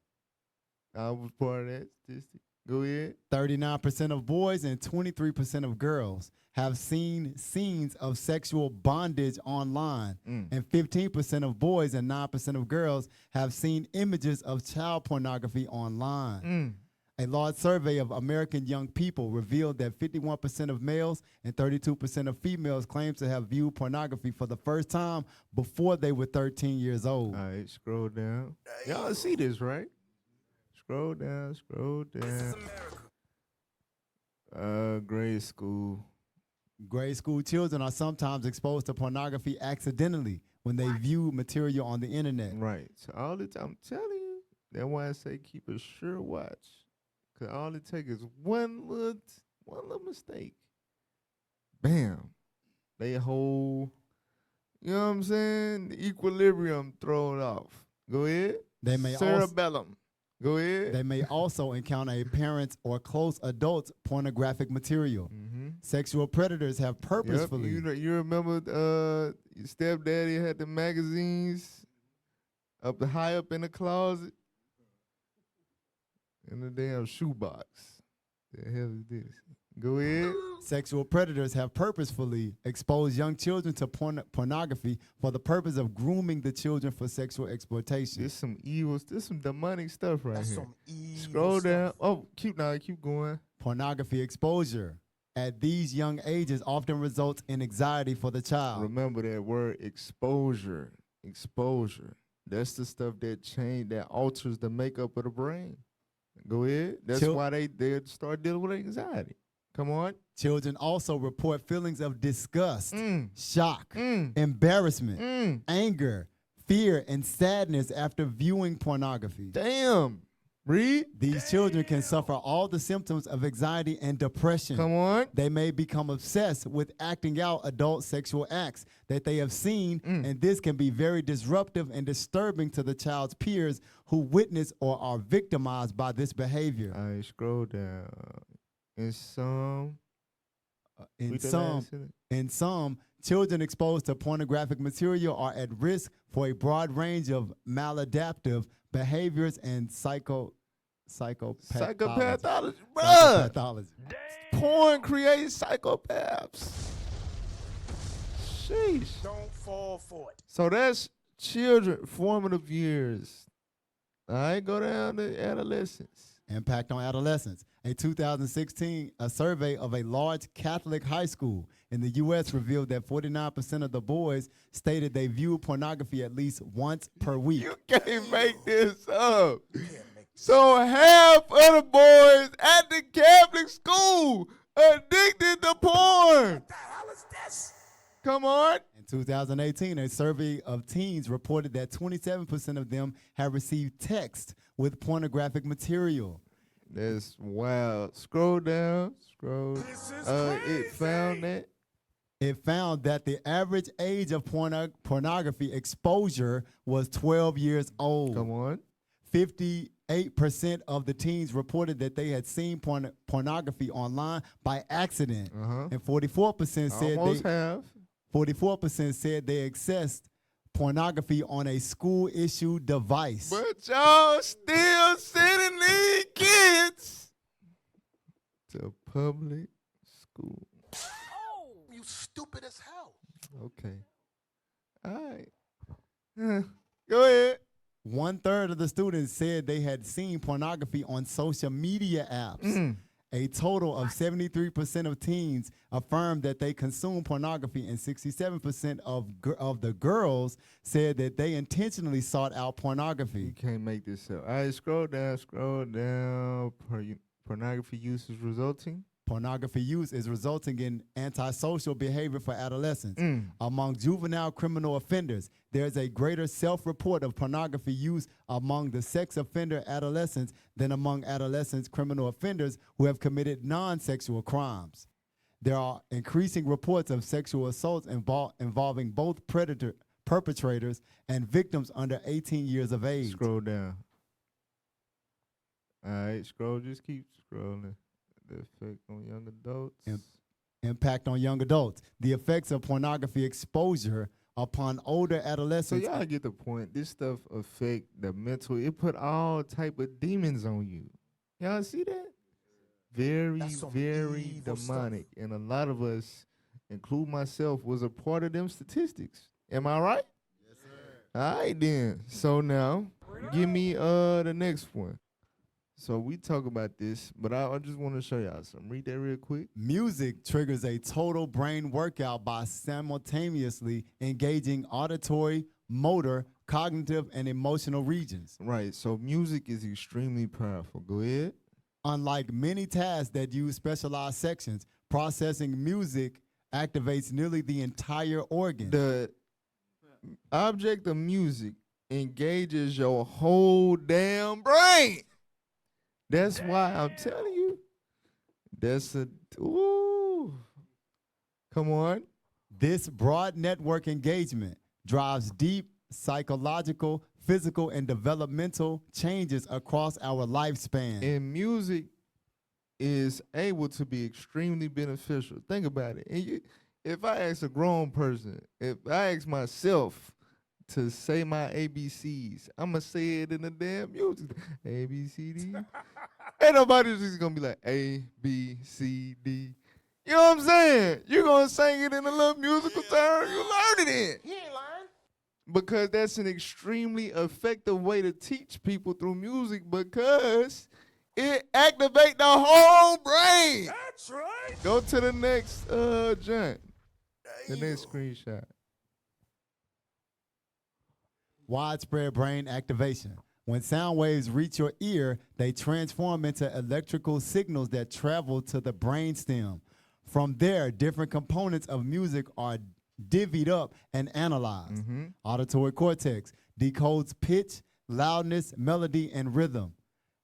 I was part of that statistic. Go ahead. 39% of boys and 23% of girls have seen scenes of sexual bondage online. And 15% of boys and 9% of girls have seen images of child pornography online. A large survey of American young people revealed that 51% of males and 32% of females claim to have viewed pornography for the first time before they were 13 years old. All right, scroll down. Y'all see this, right? Scroll down. Grade school. Grade school children are sometimes exposed to pornography accidentally when they view material on the internet. Right. So all the time, I'm telling you, that's why I say keep a sure watch. Because all it takes is one little mistake. Bam. They whole, you know what I'm saying? The equilibrium thrown off. Go ahead. They may cerebellum. Go ahead. They may also encounter a parent's or close adult's pornographic material. Sexual predators have purposefully. Yep. You remember your stepdaddy had the magazines high up in the closet? In the damn shoebox. The hell is this? Go ahead. Sexual predators have purposefully exposed young children to pornography for the purpose of grooming the children for sexual exploitation. This some evil, this some demonic stuff right here. Some evil Scroll down. stuff. Oh, keep going. Pornography exposure at these young ages often results in anxiety for the child. Remember that word exposure. Exposure. That's the stuff that alters the makeup of the brain. Go ahead. That's why they start dealing with anxiety. Come on. Children also report feelings of disgust, shock, embarrassment, anger, fear, and sadness after viewing pornography. Damn. Read. These children can suffer all the symptoms of anxiety and depression. Come on. They may become obsessed with acting out adult sexual acts that they have seen, and this can be very disruptive and disturbing to the child's peers who witness or are victimized by this behavior. All right, scroll down. In some, children exposed to pornographic material are at risk for a broad range of maladaptive behaviors and psychopathology. Psychopathology. Psychopathology. Porn creates psychopaths. Sheesh. Don't fall for it. So that's children, formative years. All right, go down to adolescence. Impact on adolescence. A 2016 survey of a large Catholic high school in the U.S. revealed that 49% of the boys stated they viewed pornography at least once per week. You can't make this up. So half of the boys at the Catholic school addicted to porn. What the hell is this? Come on. In 2018, a survey of teens reported that 27% of them had received text with pornographic material. That's wild. Scroll down. Scroll. This is It found that. It found that the average age of pornography exposure was 12 years old. Come on. 58% of the teens reported that they had seen pornography online by accident, and 44% said Almost half. 44% said they accessed pornography on a school-issued device. But y'all still sending these kids to public school. You stupid as hell. Okay. All right. Go ahead. 1/3 of the students said they had seen pornography on social media apps. A total of 73% of teens affirmed that they consume pornography, and 67% of the girls said that they intentionally sought out pornography. You can't make this up. All right, scroll down. Pornography use is resulting. Pornography use is resulting in antisocial behavior for adolescents. Among juvenile criminal offenders, there is a greater self-report of pornography use among the sex offender adolescents than among adolescents criminal offenders who have committed non-sexual crimes. There are increasing reports of sexual assaults involving both perpetrators and victims under 18 years of age. Scroll down. All right, just keep scrolling. The effect on young adults. Impact on young adults. The effects of pornography exposure upon older So adolescents. y'all get the point. This stuff affect the mental. It put all type of demons on you. Y'all see that? Very, very demonic. And a lot of us, include myself, was a part of them statistics. Am I right? Yes, sir. All right, then. So now, give me the next one. So we talk about this, but I just want to show y'all something. Read that real quick. Music triggers a total brain workout by simultaneously engaging auditory, motor, cognitive, and emotional regions. Right, so music is extremely powerful. Go ahead. Unlike many tasks that use specialized sections, processing music activates nearly the entire organ. The object of music engages your whole damn brain. That's why I'm telling you. Come on. This broad network engagement drives deep psychological, physical, and developmental changes across our lifespan. And music is able to be extremely beneficial. Think about it. And if I ask a grown person, if I ask myself to say my ABCs, I'm going to say it in the damn music. A, B, C, D. Ain't nobody just going to be like, A, B, C, D. You know what I'm saying? You're going to sing it in a little musical term you learn it in. He ain't lying. Because that's an extremely effective way to teach people through music, because it activates the whole brain. That's right. Go to the next joint. The next screenshot. Widespread brain activation. When sound waves reach your ear, they transform into electrical signals that travel to the brainstem. From there, different components of music are divvied up and analyzed. Auditory cortex decodes pitch, loudness, melody, and rhythm.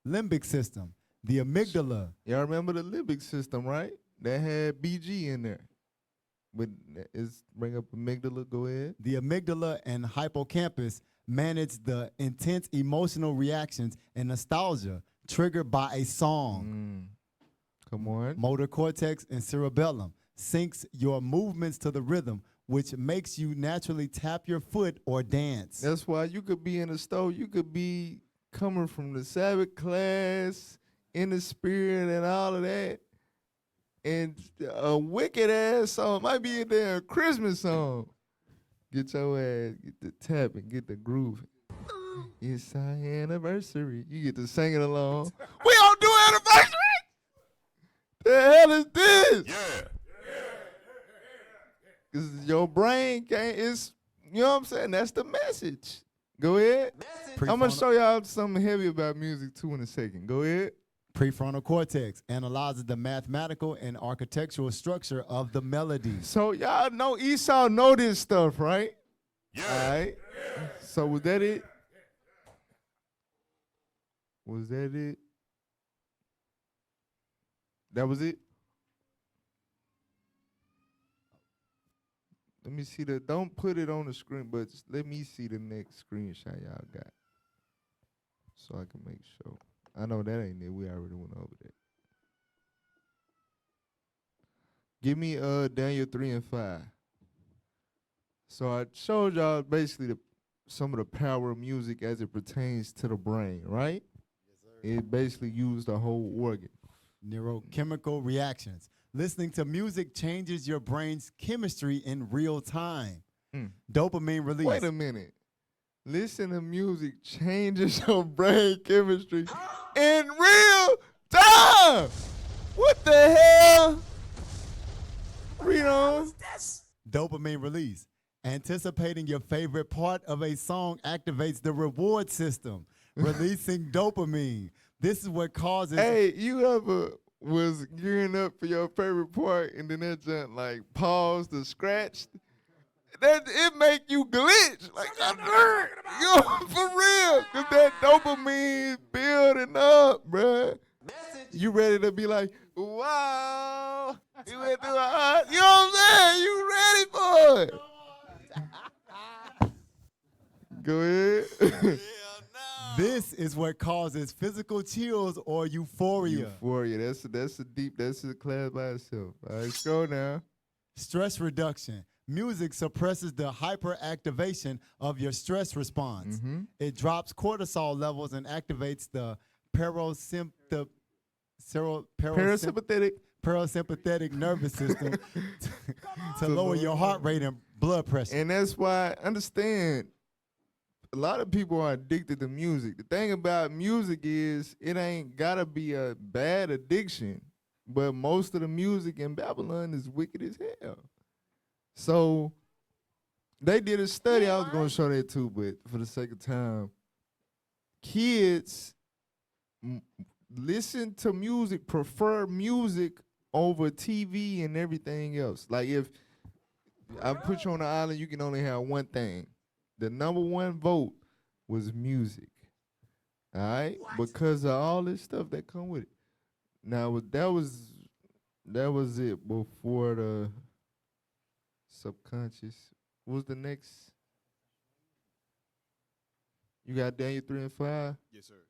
Limbic system, the amygdala. Y'all remember the limbic system, right? That had BG in there. Bring up amygdala, go ahead. The amygdala and hippocampus manage the intense emotional reactions and nostalgia triggered by a song. Come on. Motor cortex and cerebellum syncs your movements to the rhythm, which makes you naturally tap your foot or dance. That's why you could be in a store, you could be coming from the Sabbath class, in the spirit and all of that, and a wicked ass song might be a damn Christmas song. Get your ass, get the tap and get the groove. It's our anniversary. You get to sing it along. We don't do anniversary. The hell is this? Yeah. Cause your brain can't. It's, you know what I'm saying. That's the message. Go ahead. I'm gonna show y'all something heavy about music too in a second. Go ahead. Prefrontal cortex analyzes the mathematical and architectural structure of the melody. So y'all know Esau know this stuff, right? Yeah. All right. So was that it? Was that it? That was it? Let me see don't put it on the screen, but let me see the next screenshot y'all got. So I can make sure. I know that ain't it. We already went over that. Give me Daniel 3 and 5. So I showed y'all basically some of the power of music as it pertains to the brain, right? Yes, sir. It basically used the whole organ. Neurochemical reactions. Listening to music changes your brain's chemistry in real time. Dopamine release. Wait a minute. Listen to music changes your brain chemistry in real time. What the hell? Read on. Dopamine release. Anticipating your favorite part of a song activates the reward system, releasing dopamine. This is what causes. Hey, you ever was gearing up for your favorite part and then that junk like paused or scratched? That it make you glitch. Like, yo, for real. Cause that dopamine building up, bruh. You ready to be like, wow. You went through you know what I'm saying? You ready for it. Go ahead. This is what causes physical chills or euphoria. Euphoria. That's a class by itself. All right, scroll down. Stress reduction. Music suppresses the hyperactivation of your stress response. It drops cortisol levels and activates the parasympathetic nervous system to lower your heart rate and blood pressure. And that's why, understand, a lot of people are addicted to music. The thing about music is it ain't gotta be a bad addiction, but most of the music in Babylon is wicked as hell. So they did a study. I was gonna show that too, but for the sake of time, kids listen to music, prefer music over TV and everything else. Like if I put you on an island, you can only have one thing. The number one vote was music. All right? Because of all this stuff that come with it. Now that was it before the subconscious. What was the next? You got Daniel 3 and 5? Yes, sir.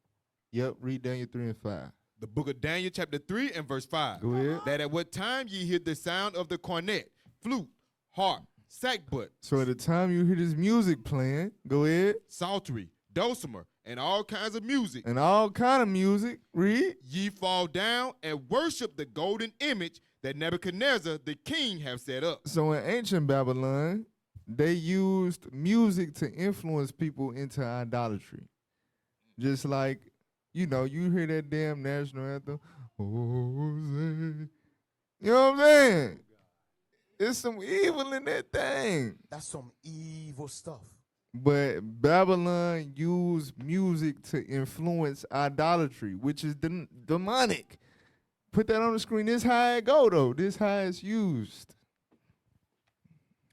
Yep, read Daniel 3 and 5. The book of Daniel, chapter 3 and verse 5. Go ahead. That at what time ye hear the sound of the cornet, flute, harp, sackbut. So at the time you hear this music playing, go ahead. Psaltery, dulcimer, and all kinds of music. And all kind of music, read. Ye fall down and worship the golden image that Nebuchadnezzar the king have set up. So in ancient Babylon, they used music to influence people into idolatry. Just like, you know, you hear that damn national anthem. You know what I'm saying? There's some evil in that thing. That's some evil stuff. But Babylon used music to influence idolatry, which is demonic. Put that on the screen. This how it go, though. This how it's used.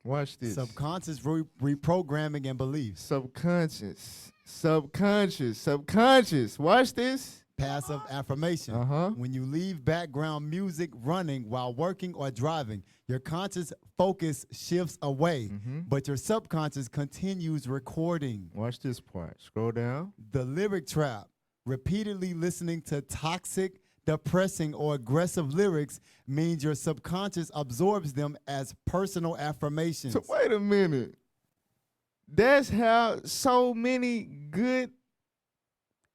Watch this. Subconscious reprogramming and beliefs. Subconscious. Watch this. Passive affirmation. When you leave background music running while working or driving, your conscious focus shifts away, but your subconscious continues recording. Watch this part. Scroll down. The lyric trap. Repeatedly listening to toxic, depressing, or aggressive lyrics means your subconscious absorbs them as personal affirmations. So wait a minute. That's how so many good,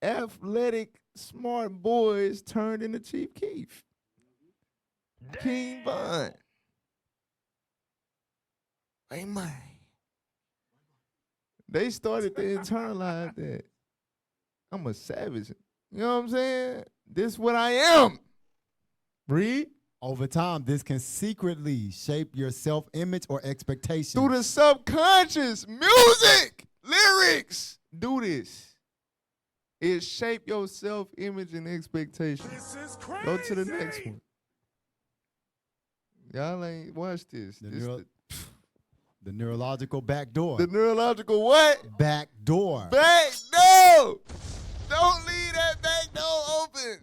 athletic, smart boys turned into Chief Keef. King Von. Amen. They started to internalize that. I'm a savage. You know what I'm saying? This is what I am. Read. Over time, this can secretly shape your self-image or expectations. Through the subconscious, music, lyrics. Do this. It shape your self-image and expectations. This is crazy. Go to the next one. Y'all ain't watch this. The neurological backdoor. The neurological what? Backdoor. Back door. Don't leave that back door open.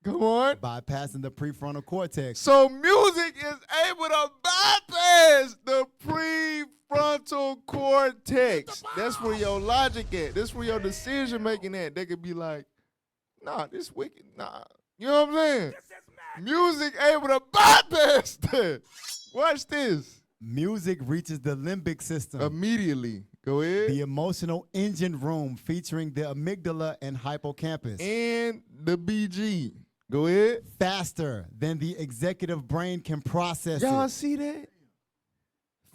Come on. bypassing the prefrontal cortex. So music is able to bypass the prefrontal cortex. That's where your logic at. That's where your decision making at. They could be like, nah, this wicked. Nah. You know what I'm saying? Music able to bypass that. Watch this. Music reaches the limbic system, Immediately. Go ahead. the emotional engine room featuring the amygdala and hippocampus, And the BG. Go ahead. faster than the executive brain can process Y'all it. see that?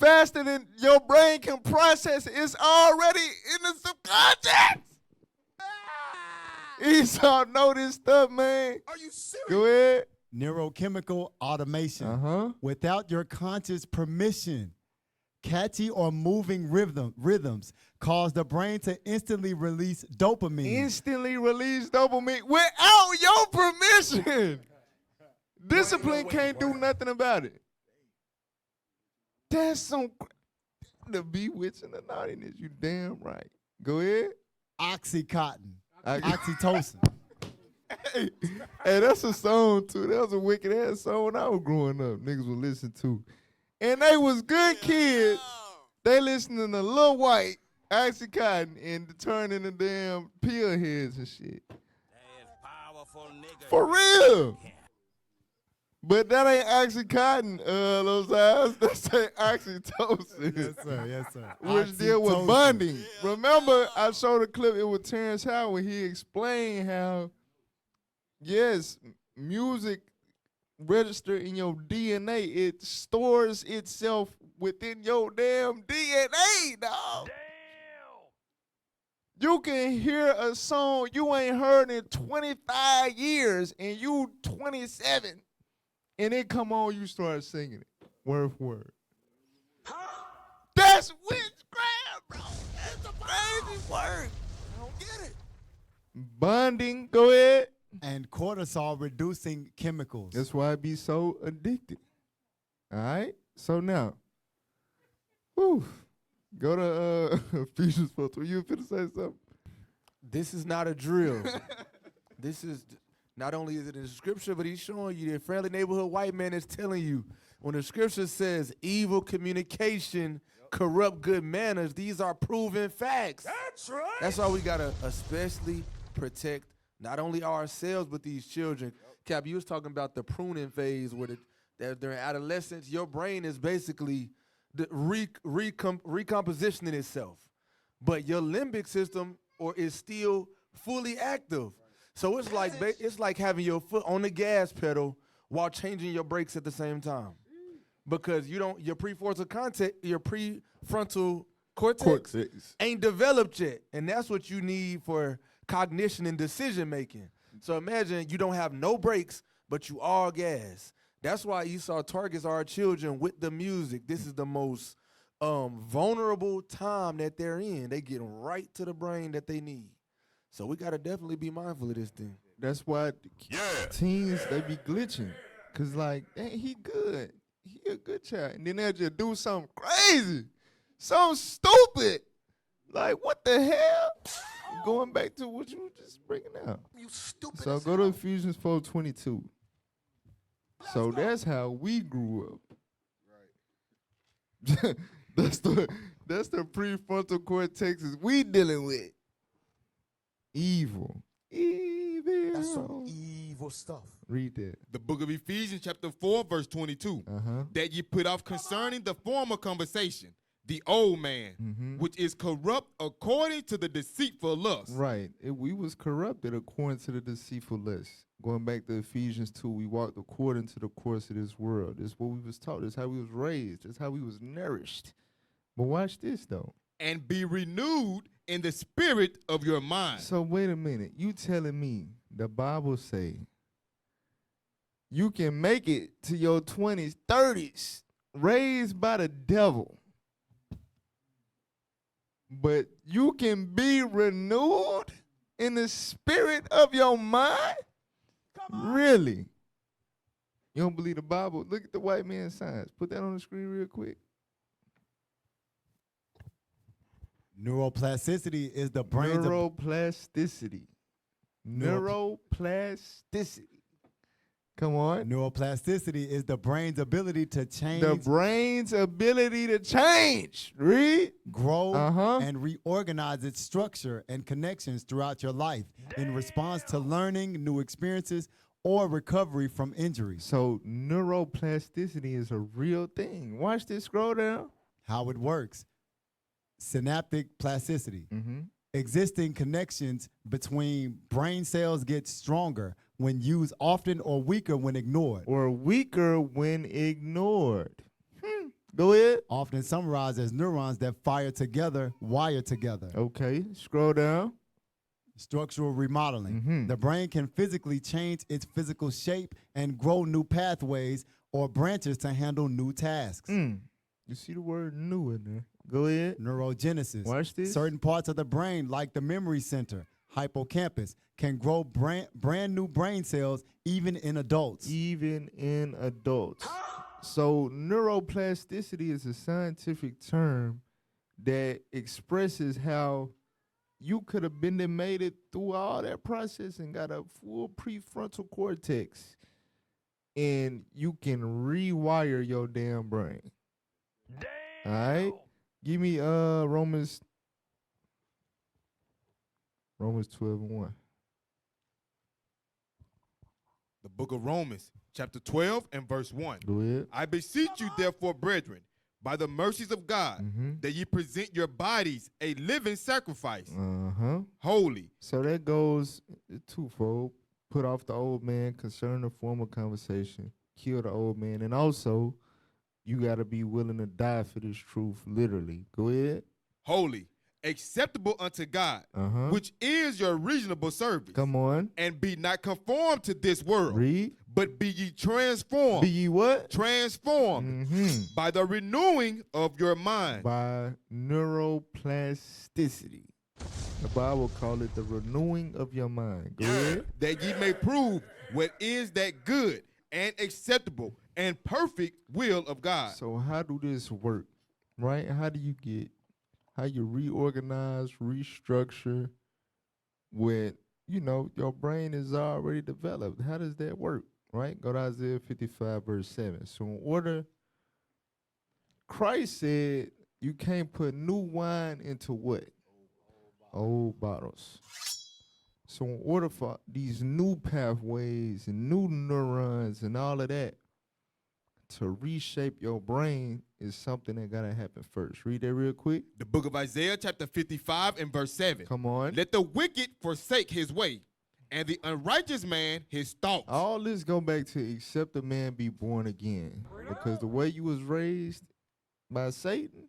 Faster than your brain can process it. It's already in the subconscious. Esau know this stuff, man. Are you serious? Go ahead. Neurochemical automation. Uh-huh. Without your conscious permission, catchy or moving rhythms cause the brain to instantly release dopamine. Instantly release dopamine without your permission. Discipline can't do nothing about it. That's some the bewitching the naughtiness. You damn right. Go ahead. Oxycontin. I- Oxytocin. Hey, that's a song too. That was a wicked ass song when I was growing up. Niggas would listen to, and they was good kids. They listening to Lil White, Oxycontin, and turning the damn pill heads and shit. For real. But that ain't Oxycontin, those eyes. That's Oxytocin. Yes, sir. Yes, sir. Which deal with Oxytocin. bonding. Remember, I showed a clip. It was Terrence Howard. He explained how, yes, music registered in your DNA. It stores itself within your damn DNA, dog. Damn. You can hear a song you ain't heard in 25 years, and you 27, and it come on, you start singing it, word for word. That's witchcraft, bro. That's a crazy word. I don't get it. Bonding, go ahead. And cortisol reducing chemicals. That's why I be so addicted. All right? So now, whew, go to Ephesians 4. You finna say something? This is not a drill. This is not only is it in the scripture, but he's showing you the friendly neighborhood white man is telling you when the scripture says evil communication corrupt good manners, these are proven facts. That's right. That's why we gotta especially protect not only ourselves but these children. Cap, you was talking about the pruning phase where that during adolescence, your brain is basically recompositioning itself, but your limbic system is still fully active. So it's like having your foot on the gas pedal while changing your brakes at the same time, because your prefrontal cortex ain't developed yet, and that's what you need for cognition and decision making. So imagine you don't have no brakes, but you all gas. That's why Esau targets our children with the music. This is the most vulnerable time that they're in. They get right to the brain that they need. So we gotta definitely be mindful of this thing. That's why teens, they be glitching. Cause like, hey, he good. He a good child. And then they'll just do something crazy. Something stupid. Like, what the hell? Going back to what you were just bringing out. You stupid. So go to Ephesians 4:22. So that's how we grew up. Right. that's the prefrontal cortex we dealing with. Evil. That's some evil stuff. Read that. The book of Ephesians chapter 4 verse 22. That ye put off concerning the former conversation, the old man, which is corrupt according to the deceitful lust. Right. We was corrupted according to the deceitful lust. Going back to Ephesians 2, we walked according to the course of this world. This is what we was taught. This is how we was raised. This is how we was nourished. But watch this, though. And be renewed in the spirit of your mind. So wait a minute. You telling me the Bible say you can make it to your 20s, 30s, raised by the devil, but you can be renewed in the spirit of your mind? Really? You don't believe the Bible? Look at the white man's signs. Put that on the screen real quick. Neuroplasticity is the brain's Neuroplasticity. Neuroplasticity. Come on. Neuroplasticity is the brain's ability to change, The brain's ability to change. Read. grow, and reorganize its structure and connections throughout your life in response to learning, new experiences, or recovery from injuries. So neuroplasticity is a real thing. Watch this, scroll down. How it works. Synaptic plasticity. Existing connections between brain cells get stronger when used often or weaker when ignored. Or weaker when ignored. Go ahead. Often summarized as neurons that fire together, wire together. Okay, scroll down. Structural remodeling. The brain can physically change its physical shape and grow new pathways or branches to handle new tasks. You see the word new in there. Go ahead. Neurogenesis. Watch this. Certain parts of the brain, like the memory center, hippocampus, can grow brand new brain cells even in adults. Even in adults. So neuroplasticity is a scientific term that expresses how you could have been and made it through all that process and got a full prefrontal cortex, and you can rewire your damn brain. All right? Give me Romans 12:1. The book of Romans, chapter 12 and verse 1. Go ahead. I beseech you, therefore, brethren, by the mercies of God, that ye present your bodies a living sacrifice, holy. So that goes twofold. Put off the old man concerning the former conversation. Kill the old man. And also, you got to be willing to die for this truth, literally. Go ahead. Holy, acceptable unto God, which is your reasonable service. Come on. And be not conformed to this world. Read. But be ye transformed. Be ye what? Transformed by the renewing of your mind. By neuroplasticity. The Bible call it the renewing of your mind. Go ahead. That ye may prove what is that good and acceptable and perfect will of God. So how do this work, right? How you reorganize, restructure when, your brain is already developed? How does that work, right? Go to Isaiah 55, verse 7. So in order, Christ said you can't put new wine into what? Old bottles. So in order for these new pathways and new neurons and all of that to reshape your brain is something that gotta happen first. Read that real quick. The book of Isaiah, chapter 55 and verse 7. Come on. Let the wicked forsake his way, and the unrighteous man his thoughts. All this go back to except a man be born again. Because the way you was raised by Satan,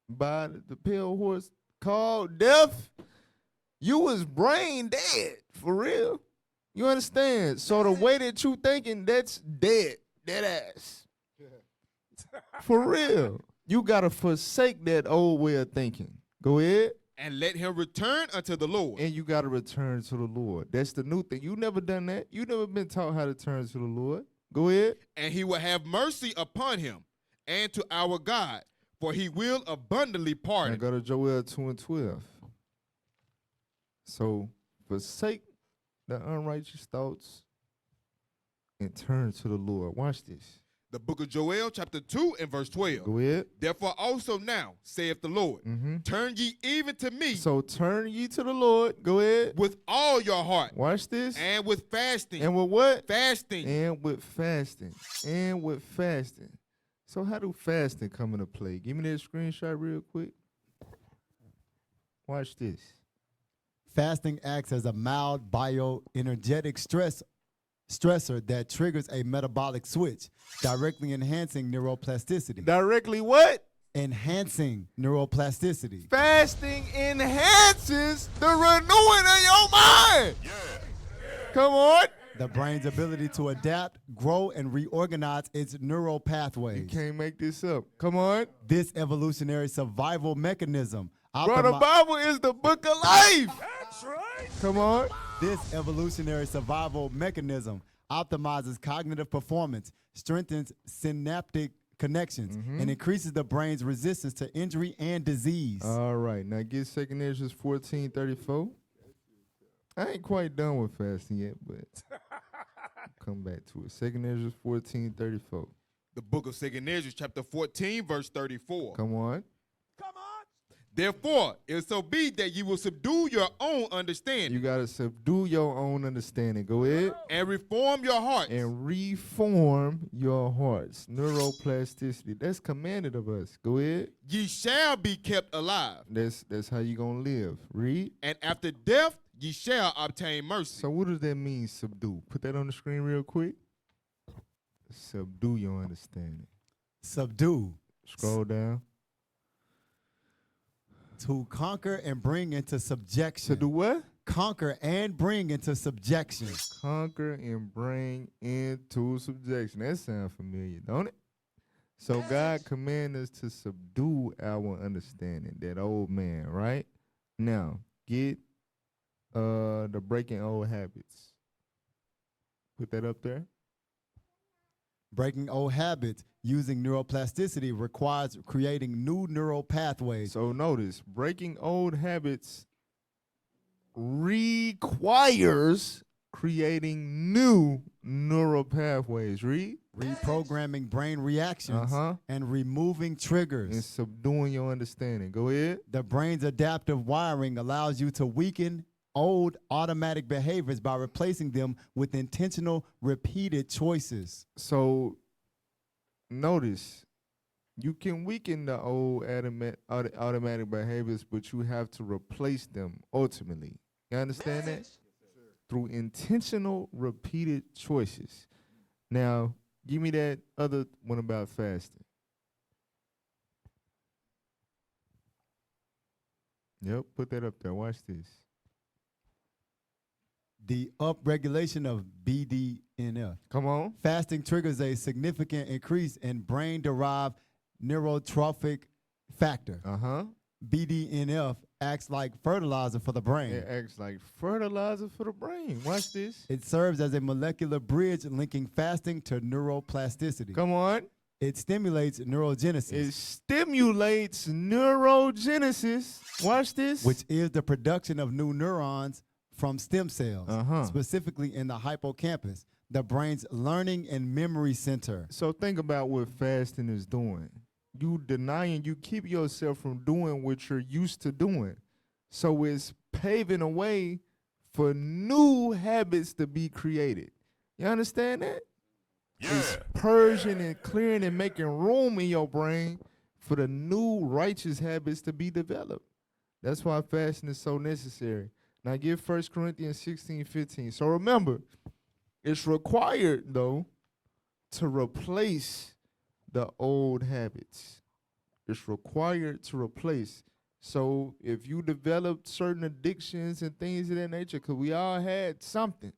by the pale horse called death, you was brain dead, for real. You understand? So the way that you thinking, that's dead ass. For real. You got to forsake that old way of thinking. Go ahead. And let him return unto the Lord. And you got to return to the Lord. That's the new thing. You never done that. You never been taught how to turn to the Lord. Go ahead. And he will have mercy upon him and to our God, for he will abundantly pardon. Now go to Joel 2 and 12. So forsake the unrighteous thoughts and turn to the Lord. Watch this. The book of Joel, chapter 2 and verse 12. Go ahead. Therefore also now, saith the Lord, turn ye even to me. So turn ye to the Lord. Go ahead. With all your heart. Watch this. And with fasting. And with what? Fasting. And with fasting. And with fasting. So how do fasting come into play? Give me that screenshot real quick. Watch this. Fasting acts as a mild bioenergetic stressor that triggers a metabolic switch, directly enhancing neuroplasticity. Directly what? Enhancing neuroplasticity. Fasting enhances the renewing of your mind. Come on. The brain's ability to adapt, grow, and reorganize its neural You pathways. can't make this up. Come on. This evolutionary survival mechanism. Bro, the Bible is the book of life. That's right. Come on. This evolutionary survival mechanism optimizes cognitive performance, strengthens synaptic connections, and increases the brain's resistance to injury and disease. All right. Now get 2 Ezra 14:34. I ain't quite done with fasting yet, but Come back to it. 2 Ezra 14:34. The book of 2 Ezra, chapter 14, verse 34. Come on. Come on. Therefore, if so be that you will subdue your own understanding You got to subdue your own understanding. Go ahead. and reform your hearts. And reform your hearts. Neuroplasticity. That's commanded of us. Go ahead. Ye shall be kept alive, That's how you going to live. Read. and after death ye shall obtain mercy. So what does that mean, subdue? Put that on the screen real quick. Subdue your understanding. Subdue. Scroll down. To conquer and bring into subjection. To do what? Conquer and bring into subjection. Conquer and bring into subjection. That sounds familiar, don't it? So God commands us to subdue our understanding, that old man, right? Now, get the breaking old habits. Put that up there. Breaking old habits using neuroplasticity requires creating new neural pathways. So notice, breaking old habits requires creating new neural pathways. Read. Reprogramming brain reactions and removing triggers. And subduing your understanding. Go ahead. The brain's adaptive wiring allows you to weaken old automatic behaviors by replacing them with intentional, repeated choices. So notice, you can weaken the old automatic behaviors, but you have to replace them ultimately. You understand that? Through intentional, repeated choices. Now, give me that other one about fasting. Yep, put that up there. Watch this. The upregulation of BDNF. Come on. Fasting triggers a significant increase in brain-derived neurotrophic factor. BDNF acts like fertilizer for the brain. It acts like fertilizer for the brain. Watch this. It serves as a molecular bridge linking fasting to neuroplasticity. Come on. It stimulates neurogenesis. It stimulates neurogenesis. Watch this. Which is the production of new neurons from stem cells, specifically in the hippocampus, the brain's learning and memory center. So think about what fasting is doing. You denying, you keep yourself from doing what you're used to doing. So it's paving a way for new habits to be created. You understand that? Yeah. It's purging and clearing and making room in your brain for the new righteous habits to be developed. That's why fasting is so necessary. Now give 1 Corinthians 16:15. So remember, it's required, though, to replace the old habits. It's required to replace. So if you develop certain addictions and things of that nature, because we all had something,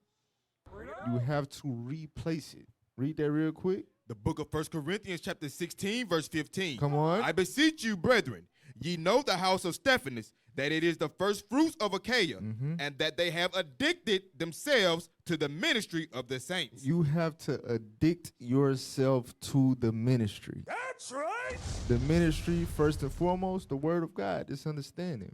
you have to replace it. Read that real quick. The book of 1 Corinthians chapter 16, verse 15. Come on. I beseech you, brethren, ye know the house of Stephanus, that it is the first fruits of Achaia, and that they have addicted themselves to the ministry of the saints. You have to addict yourself to the ministry. That's right. The ministry, first and foremost, the word of God, this understanding.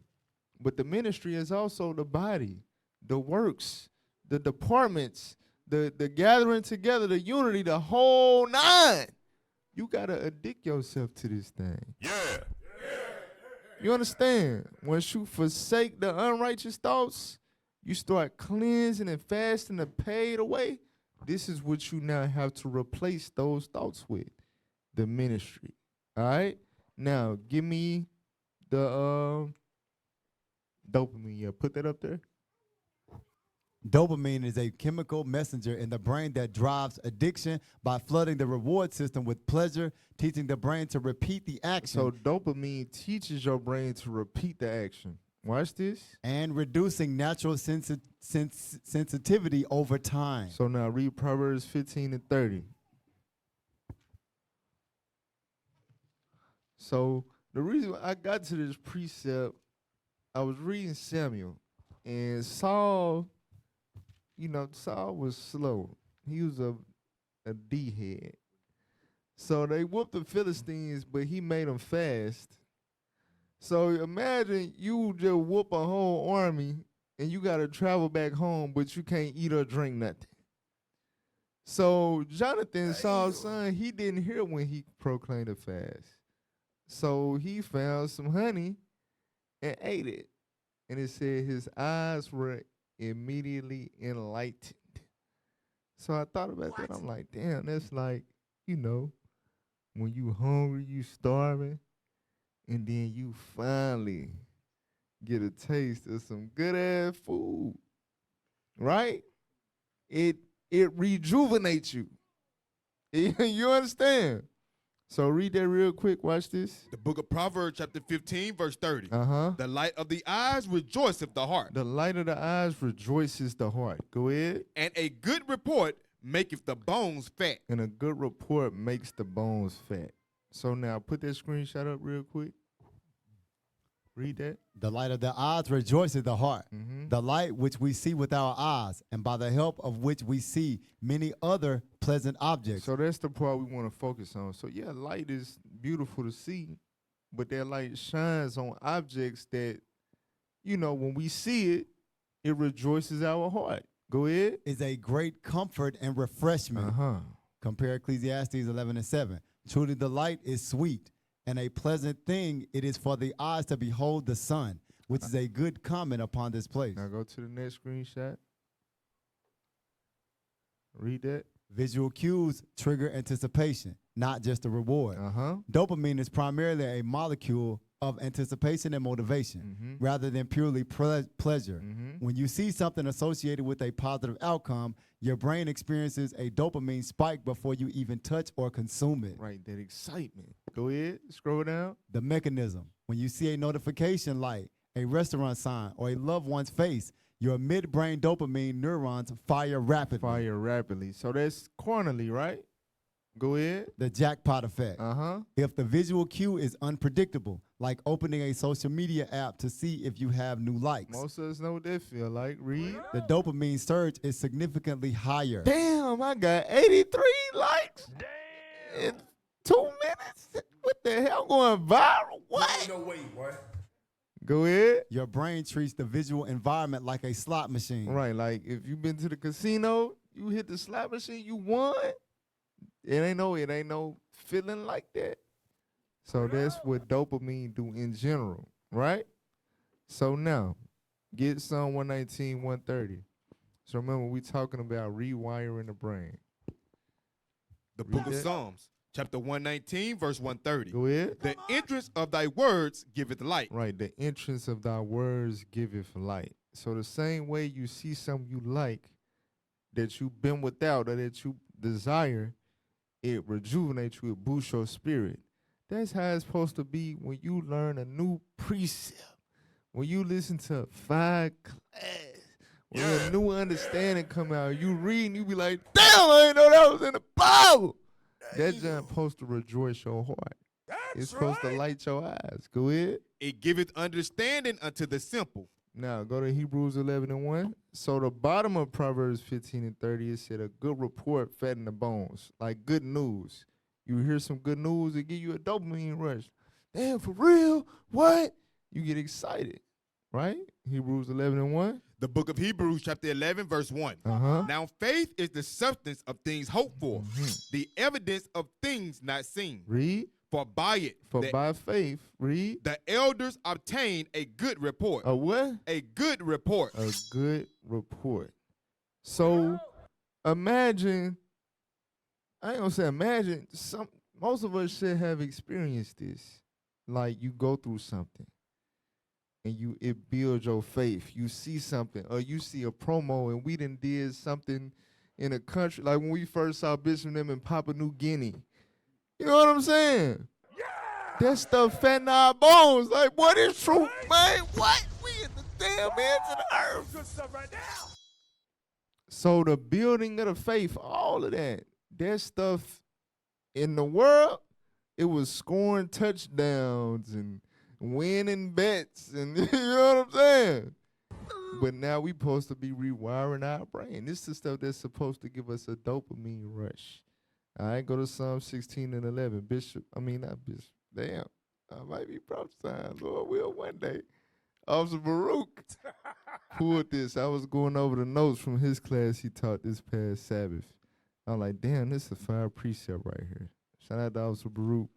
But the ministry is also the body, the works, the departments, the gathering together, the unity, the whole nine. You got to addict yourself to this thing. Yeah. You understand? Once you forsake the unrighteous thoughts, you start cleansing and fasting to pay it away. This is what you now have to replace those thoughts with, the ministry. All right? Now, give me the dopamine. Yeah, put that up there. Dopamine is a chemical messenger in the brain that drives addiction by flooding the reward system with pleasure, teaching the brain to repeat the action. So dopamine teaches your brain to repeat the action. Watch this. And reducing natural sensitivity over time. So now read Proverbs 15:30. So the reason I got to this precept, I was reading Samuel, and Saul was slow. He was a D-head. So they whooped the Philistines, but he made them fast. So imagine you just whoop a whole army, and you got to travel back home, but you can't eat or drink nothing. So Jonathan, Saul's son, he didn't hear when he proclaimed a fast. So he found some honey and ate it. And it said his eyes were immediately enlightened. So I thought about that. I'm like, damn, that's like, when you hungry, you starving, and then you finally get a taste of some good ass food, right? It rejuvenates you. You understand? So read that real quick. Watch this. The book of Proverbs, chapter 15, verse 30. Uh-huh. The light of the eyes rejoiceth the heart. The light of the eyes rejoices the heart. Go ahead. And a good report maketh the bones fat. And a good report makes the bones fat. So now put that screenshot up real quick. Read that. The light of the eyes rejoices the heart. Mm-hmm. The light which we see with our eyes, and by the help of which we see many other pleasant objects. So that's the part we want to focus on. So yeah, light is beautiful to see, but that light shines on objects that, when we see it, it rejoices our heart. Go ahead. Is a great comfort and refreshment. Uh-huh. Compare Ecclesiastes 11:7. Truly the light is sweet, and a pleasant thing it is for the eyes to behold the sun, which is a good comment upon this place. Now go to the next screenshot. Read that. Visual cues trigger anticipation, not just a reward. Uh-huh. Dopamine is primarily a molecule of anticipation and motivation, rather than purely pleasure. When you see something associated with a positive outcome, your brain experiences a dopamine spike before you even touch or consume it. Right, that excitement. Go ahead, scroll down. The mechanism. When you see a notification light, a restaurant sign, or a loved one's face, your midbrain dopamine neurons fire rapidly. So that's cornerly, right? Go ahead. The jackpot effect. Uh-huh. If the visual cue is unpredictable, like opening a social media app to see if you have new likes, Most of us know what that feel like. Read. the dopamine surge is significantly higher. Damn, I got 83 likes in 2 minutes. What the hell, going viral? What? No way, boy. Go ahead. Your brain treats the visual environment like a slot machine. Right, like if you've been to the casino, you hit the slot machine, you won. It ain't no feeling like that. So that's what dopamine do in general, right? So now, get Psalm 119, 130. So remember, we talking about rewiring the brain. The book of Psalms, chapter 119, verse 130. Go ahead. The entrance of thy words giveth light. Right, the entrance of thy words giveth light. So the same way you see something you like, that you've been without or that you desire, it rejuvenates you, it boosts your spirit. That's how it's supposed to be when you learn a new precept, when you listen to 5 class, when a new understanding come out, you read and you be like, damn, I didn't know that was in the Bible. That just supposed to rejoice your heart. It's supposed to light your eyes. Go ahead. It giveth understanding unto the simple. Now, go to Hebrews 11:1. So the bottom of Proverbs 15 and 30, it said a good report fatten the bones, like good news. You hear some good news, it give you a dopamine rush. Damn, for real? What? You get excited, right? Hebrews 11:1. The book of Hebrews, chapter 11, verse 1. Uh-huh. Now faith is the substance of things hoped for, the evidence of things not seen. Read. For by it, By faith, read. the elders obtain a good report. A what? A good report. A good report. So imagine, I ain't gonna say imagine, most of us should have experienced this. Like you go through something and it builds your faith. You see something, or you see a promo, and we done did something in a country, like when we first saw Bishop and them in Papua New Guinea. You know what I'm saying? Yeah. That stuff fattening our bones. Like, what is true, man? What? We in the damn ends of the earth. Good stuff right now. So the building of the faith, all of that stuff in the world, it was scoring touchdowns and winning bets, and you know what I'm saying? But now we supposed to be rewiring our brain. This is the stuff that's supposed to give us a dopamine rush. All right, go to Psalm 16 and 11. Not Bishop. Damn, I might be prophesying. Lord will one day. Officer Baruch pulled this. I was going over the notes from his class he taught this past Sabbath. I was like, damn, this is a fire precept right here. Shout out to Officer Baruch.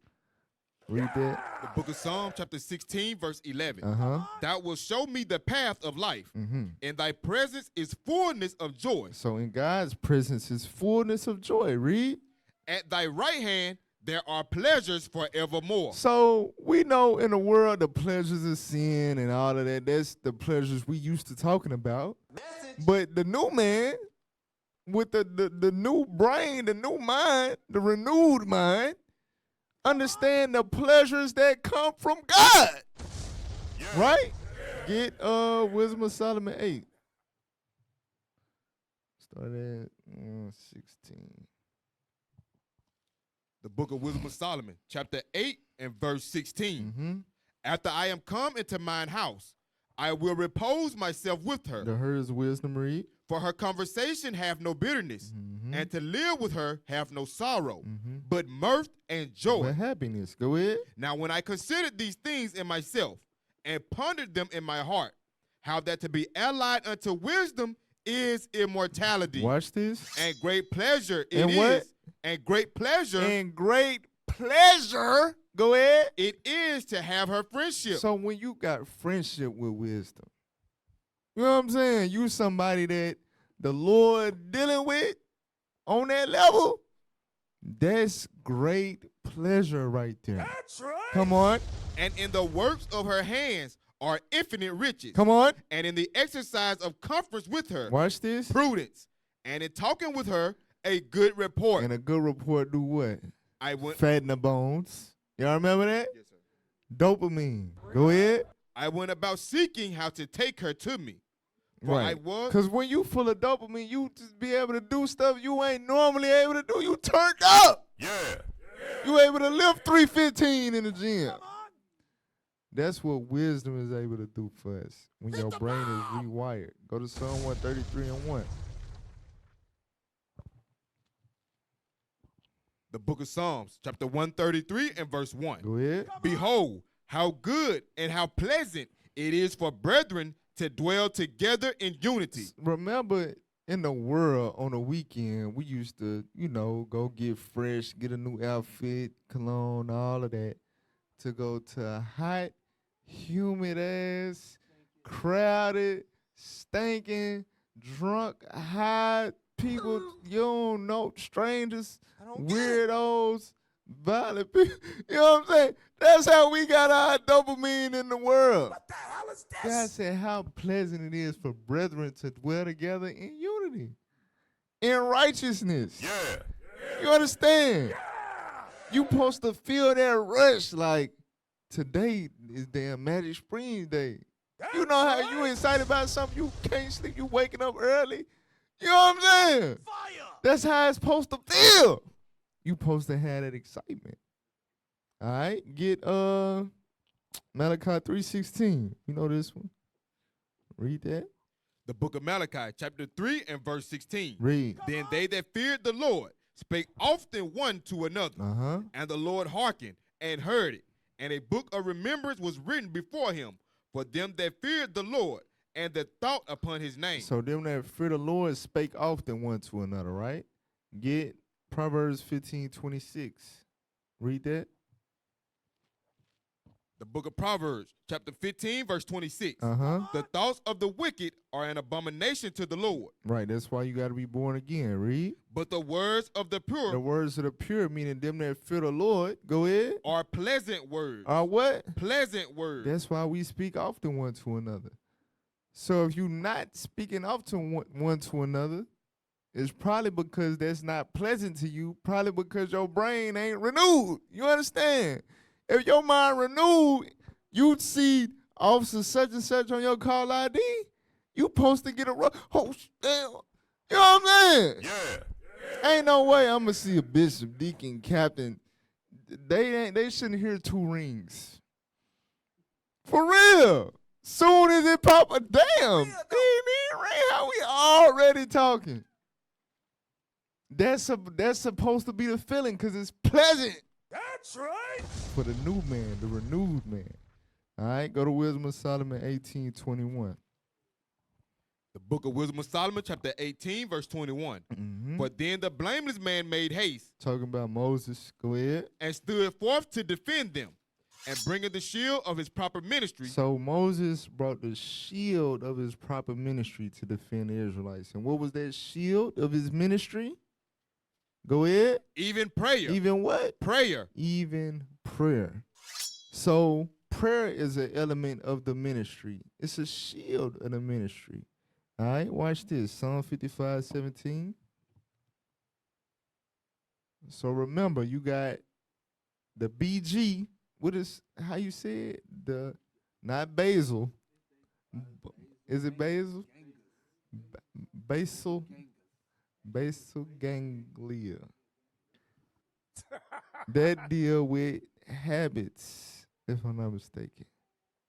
Read that. The book of Psalms, chapter 16, verse 11. Uh-huh. Thou wilt show me the path of life. Mm-hmm. In thy presence is fullness of joy. So in God's presence is fullness of joy. Read. At thy right hand there are pleasures forevermore. So we know in the world the pleasures of sin and all of that, that's the pleasures we used to talking about. But the new man with the new brain, the new mind, the renewed mind, understand the pleasures that come from God. Right? Get Wisdom of Solomon 8. Start at 16. The book of Wisdom of Solomon, chapter 8 and verse 16. Mm-hmm. After I am come into mine house, I will repose myself with her. The her is wisdom, read. For her conversation have no bitterness, and to live with her have no sorrow, but mirth and joy. But happiness. Go ahead. Now when I considered these things in myself, and pondered them in my heart, how that to be allied unto wisdom is immortality. Watch this. And great pleasure it And is. what? And great pleasure. And great pleasure. Go ahead. It is to have her friendship. So when you got friendship with wisdom, you know what I'm saying? You somebody that the Lord dealing with on that level, that's great pleasure right there. That's right. Come on. And in the works of her hands are infinite riches. Come on. And in the exercise of comforts with her, Watch this. prudence. And in talking with her, a good report. And a good report do what? I went Fatten the bones. Y'all remember that? Yes, sir. Dopamine. Go ahead. I went about seeking how to take her to me. For I was Because when you full of dopamine, you just be able to do stuff you ain't normally able to do. You turned up. Yeah. You able to lift 315 in the gym. That's what wisdom is able to do for us when your brain is rewired. Go to Psalm 133 and 1. the book of Psalms, chapter 133 and verse 1. Go ahead. Behold, how good and how pleasant it is for brethren to dwell together in unity. Remember, in the world on the weekend, we used to, go get fresh, get a new outfit, cologne, all of that, to go to a hot, humid ass, crowded, stinking, drunk, high people you don't know, strangers, weirdos, violent people. You know what I'm saying? That's how we got our dopamine in the world. What the hell is this? God said how pleasant it is for brethren to dwell together in unity, in righteousness. Yeah. You understand? You supposed to feel that rush like today is damn Magic Springs Day. You know how you excited about something, you can't sleep, you waking up early. You know what I'm saying? Fire! That's how it's supposed to feel. You supposed to have that excitement. All right, get Malachi 3:16. You know this one. Read that. The book of Malachi, chapter 3 and verse 16. Read. Then they that feared the Lord spake often one to another, and the Lord hearkened and heard it. And a book of remembrance was written before him for them that feared the Lord and that thought upon his name. So them that fear the Lord spake often one to another, right? Get Proverbs 15:26. Read that. The book of Proverbs, chapter 15, verse 26. Uh-huh. The thoughts of the wicked are an abomination to the Lord, Right, that's why you got to be born again. Read. but the words of the The pure words of the pure, meaning them that fear the Lord, go ahead, are pleasant words. are what? Pleasant words. That's why we speak often one to another. So if you're not speaking often one to another, it's probably because that's not pleasant to you, probably because your brain ain't renewed. You understand? If your mind renewed, you'd see officer such and such on your call ID, you supposed to get a damn. You know what I'm saying? Yeah. Ain't no way I'm gonna see a bishop, deacon, captain. They shouldn't hear 2 rings. For real. Soon as it pop a damn. Ring, how we already talking? That's supposed to be the feeling because it's pleasant That's right. for the new man, the renewed man. All right, go to Wisdom of Solomon 18:21. The book of Wisdom of Solomon, chapter 18, verse 21. But then the blameless man made haste. Talking about Moses. Go ahead. And stood forth to defend them, and bringing the shield of his proper ministry. So Moses brought the shield of his proper ministry to defend the Israelites. And what was that shield of his ministry? Go ahead. Even prayer. Even what? Prayer. Even prayer. So prayer is an element of the ministry. It's a shield of the ministry. All right, watch this. Psalm 55:17. So remember, you got the BG. What is, how you say it? The, not basil. Is it basil? Basal ganglia. That deal with habits, if I'm not mistaken.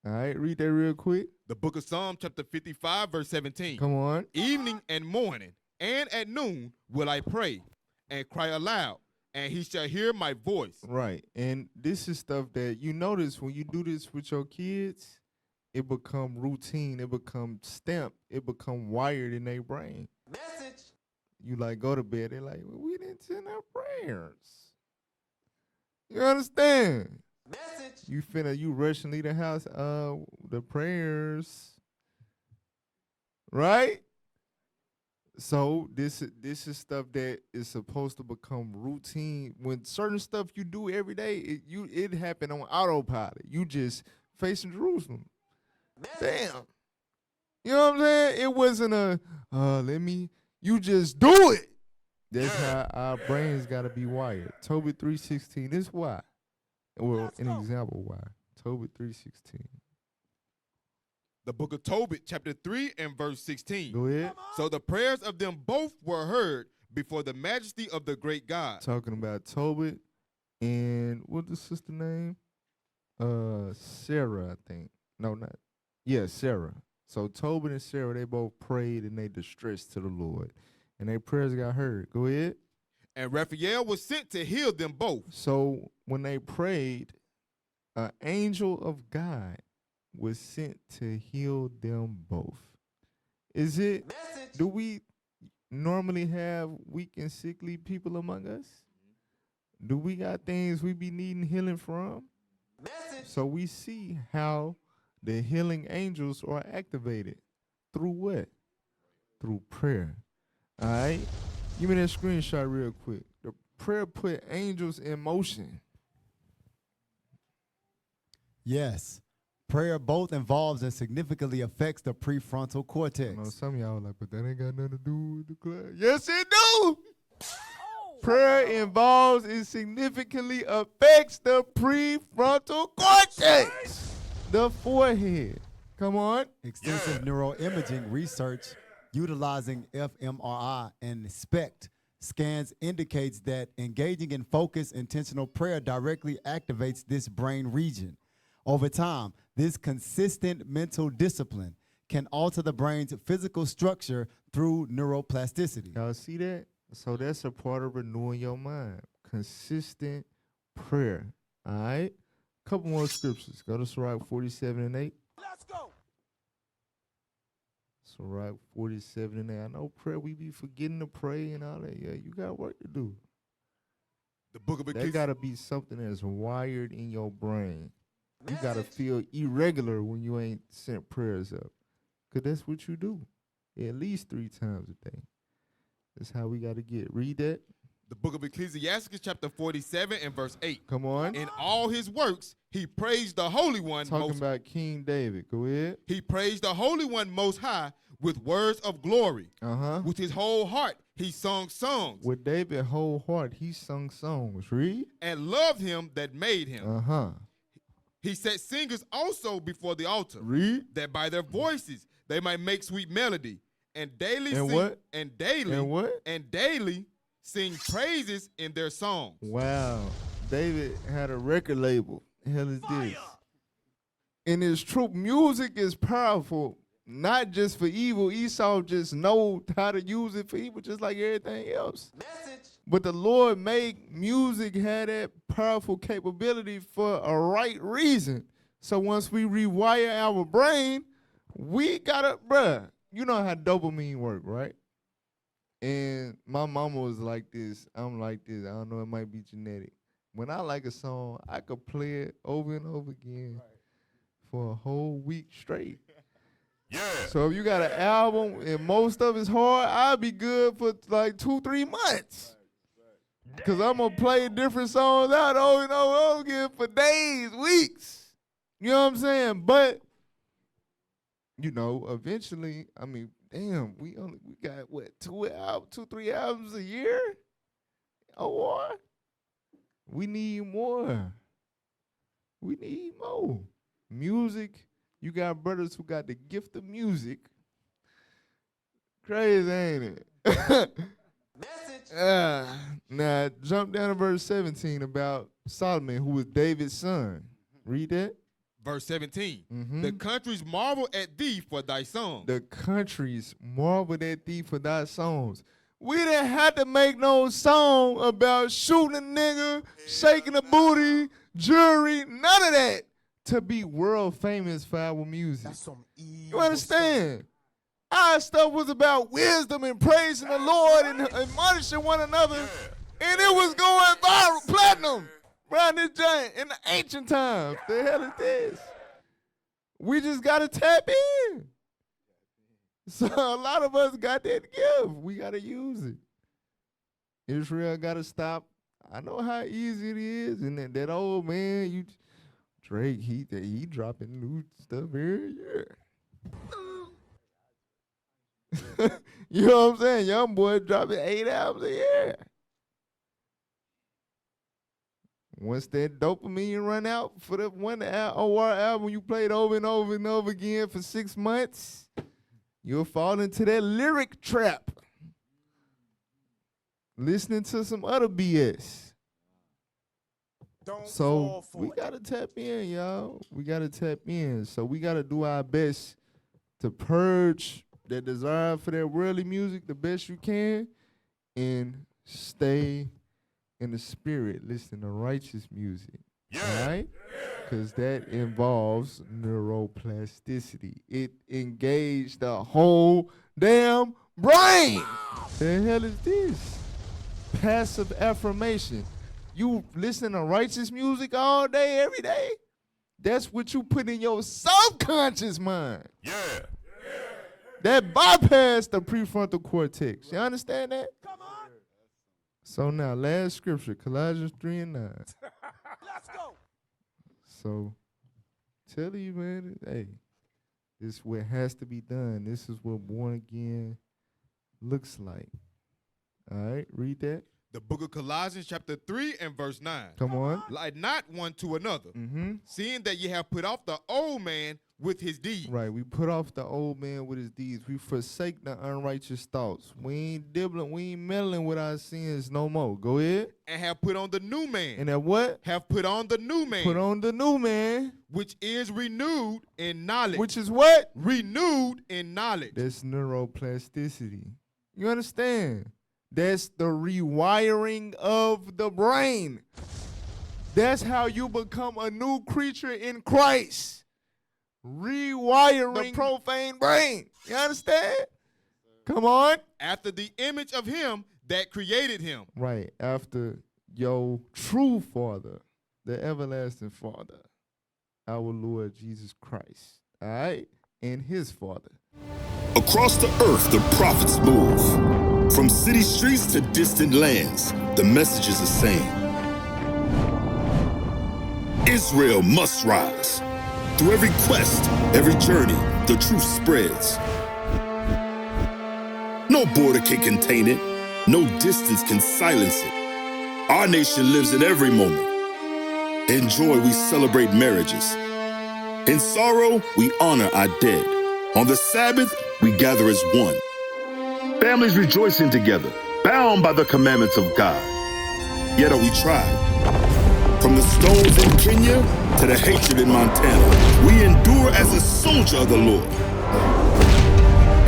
All right, read that real quick. The book of Psalm, chapter 55, verse 17. Come on. Evening and morning and at noon will I pray and cry aloud, and he shall hear my voice. Right. And this is stuff that you notice when you do this with your kids, it become routine, it become stamped, it become wired in their brain. Message. You like go to bed, they're like, well, we didn't send our prayers. You understand? Message. You rush and leave the house, the prayers. Right? So this is stuff that is supposed to become routine. When certain stuff you do every day, it happened on autopilot. You just facing Jerusalem. Damn. You know what I'm saying? It wasn't you just do it. That's how our brains gotta be wired. Tobit 3:16. This is why. Well, an example why. Tobit 3:16. The book of Tobit, chapter 3 and verse 16. Go ahead. So the prayers of them both were heard before the majesty of the great God. Talking about Tobit and what's the sister name? Sarah, I think. No, not. Yeah, Sarah. So Tobit and Sarah, they both prayed and they distressed to the Lord. And their prayers got heard. Go ahead. And Raphael was sent to heal them both. So when they prayed, an angel of God was sent to heal them both. Is it, do we normally have weak and sickly people among us? Do we got things we be needing healing from? So we see how the healing angels are activated. Through what? Through prayer. All right? Give me that screenshot real quick. The prayer put angels in motion. Yes. Prayer both involves and significantly affects the prefrontal cortex. I know some of y'all are like, but that ain't got nothing to do with the class. Yes, it do. Prayer involves and significantly affects the prefrontal cortex, the forehead. Come on. Extensive neuroimaging research utilizing fMRI and SPECT scans indicates that engaging in focused, intentional prayer directly activates this brain region. Over time, this consistent mental discipline can alter the brain's physical structure through neuroplasticity. Y'all see that? So that's a part of renewing your mind. Consistent prayer. All right? Couple more scriptures. Go to Sirach 47 and 8. Let's go. Sirach 47 and 8. I know prayer, we be forgetting to pray and all that. Yeah, you got work to do. The book of That Ecclesiastes. got to be something that's wired in your brain. You got to feel irregular when you ain't sent prayers up. Because that's what you do. At least 3 times a day. That's how we got to get. Read that. The book of Ecclesiastes, chapter 47 and verse 8. Come on. In all his works, he praised the Holy One Talking about King David. Go ahead. He praised the Holy One most high with words of glory. With his whole heart, he sung songs. With David's whole heart, he sung songs. Read. And loved him that made him. He set singers also before the altar. Read. That by their voices they might make sweet melody. And daily and sing. What? And daily. And what? And daily sing praises in their songs. Wow. David had a record label. The hell is this? And it's true. Music is powerful, not just for evil. Esau just know how to use it for evil, just like everything else. But the Lord made music have that powerful capability for a right reason. So once we rewire our brain, we gotta, bruh, you know how dopamine work, right? And my mama was like this. I'm like this. I don't know. It might be genetic. When I like a song, I could play it over and over again for a whole week straight. Yeah. So if you got an album and most of it's hard, I'll be good for like 2-3 months. Because I'm going to play different songs out over and over again for days, weeks. You know what I'm saying? But, you know, eventually, I mean, damn, we got, what, 2-3 albums a year? Or we need more. We need more. Music, you got brothers who got the gift of music. Crazy, ain't it? Now, jump down to verse 17 about Solomon, who was David's son. Read that. Verse 17. The countries marvel at thee for thy song. The countries marveled at thee for thy songs. We didn't have to make no song about shooting a nigga, shaking a booty, jewelry, none of that to be world famous for our music. That's some You understand? Our stuff was about wisdom and praising the Lord and admonishing one another. And it was going viral, platinum, around this giant in the ancient times. The hell is this? We just got to tap in. So a lot of us got that gift. We got to use it. Israel got to stop. I know how easy it is. And that old man, Drake, he dropping new stuff every year. You know what I'm saying? Young boy dropping 8 albums a year. Once that dopamine run out for the one OR album you played over and over and over again for 6 months, you'll fall into that lyric trap. Listening to some other BS. So we gotta tap in, y'all. We gotta tap in. So we gotta do our best to purge that desire for that worldly music the best you can and stay in the spirit, listening to righteous music. All right? Because that involves neuroplasticity. It engaged the whole damn brain. The hell is this? Passive affirmation. You listen to righteous music all day, every day? That's what you put in your subconscious mind. That bypassed the prefrontal cortex. You understand that? Come on. So now, last scripture, Colossians 3:9. Let's go. So, tell you, man, hey, this is what has to be done. This is what born again looks like. All right, read that. The book of Colossians chapter 3 and verse 9. Come on. Lie not one to another, seeing that ye have put off the old man with his deeds. Right, we put off the old man with his deeds. We forsake the unrighteous thoughts. We ain't dibbling, we ain't meddling with our sins no more. Go ahead. And have put on the new man. And that what? Have put on the new man. Put on the new man. Which is renewed in knowledge. Which is what? Renewed in knowledge. That's neuroplasticity. You understand? That's the rewiring of the brain. That's how you become a new creature in Christ. Rewiring the profane brain. You understand? Come on. After the image of him that created him. Right. After your true Father, the everlasting Father, our Lord Jesus Christ. All right? And his Father. Across the earth, the prophets move. From city streets to distant lands, the message is the same. Israel must rise. Through every quest, every journey, the truth spreads. No border can contain it. No distance can silence it. Our nation lives in every moment. In joy, we celebrate marriages. In sorrow, we honor our dead. On the Sabbath, we gather as one. Families rejoicing together, bound by the commandments of God. Yet are we tried. From the stones in Kenya to the hatred in Montana, we endure as a soldier of the Lord.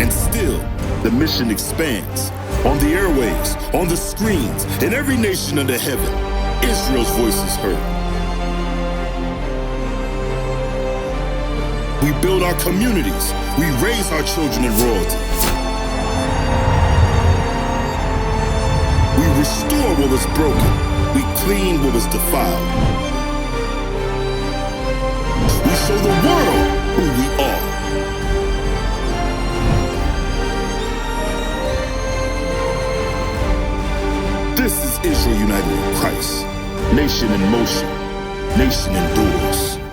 And still, the mission expands. On the airwaves, on the screens, in every nation under heaven, Israel's voice is heard. We build our communities. We raise our children in royalty. We restore what was broken. We clean what was defiled. We show the world who we are. This is Israel united in Christ. Nation in motion. Nation endures.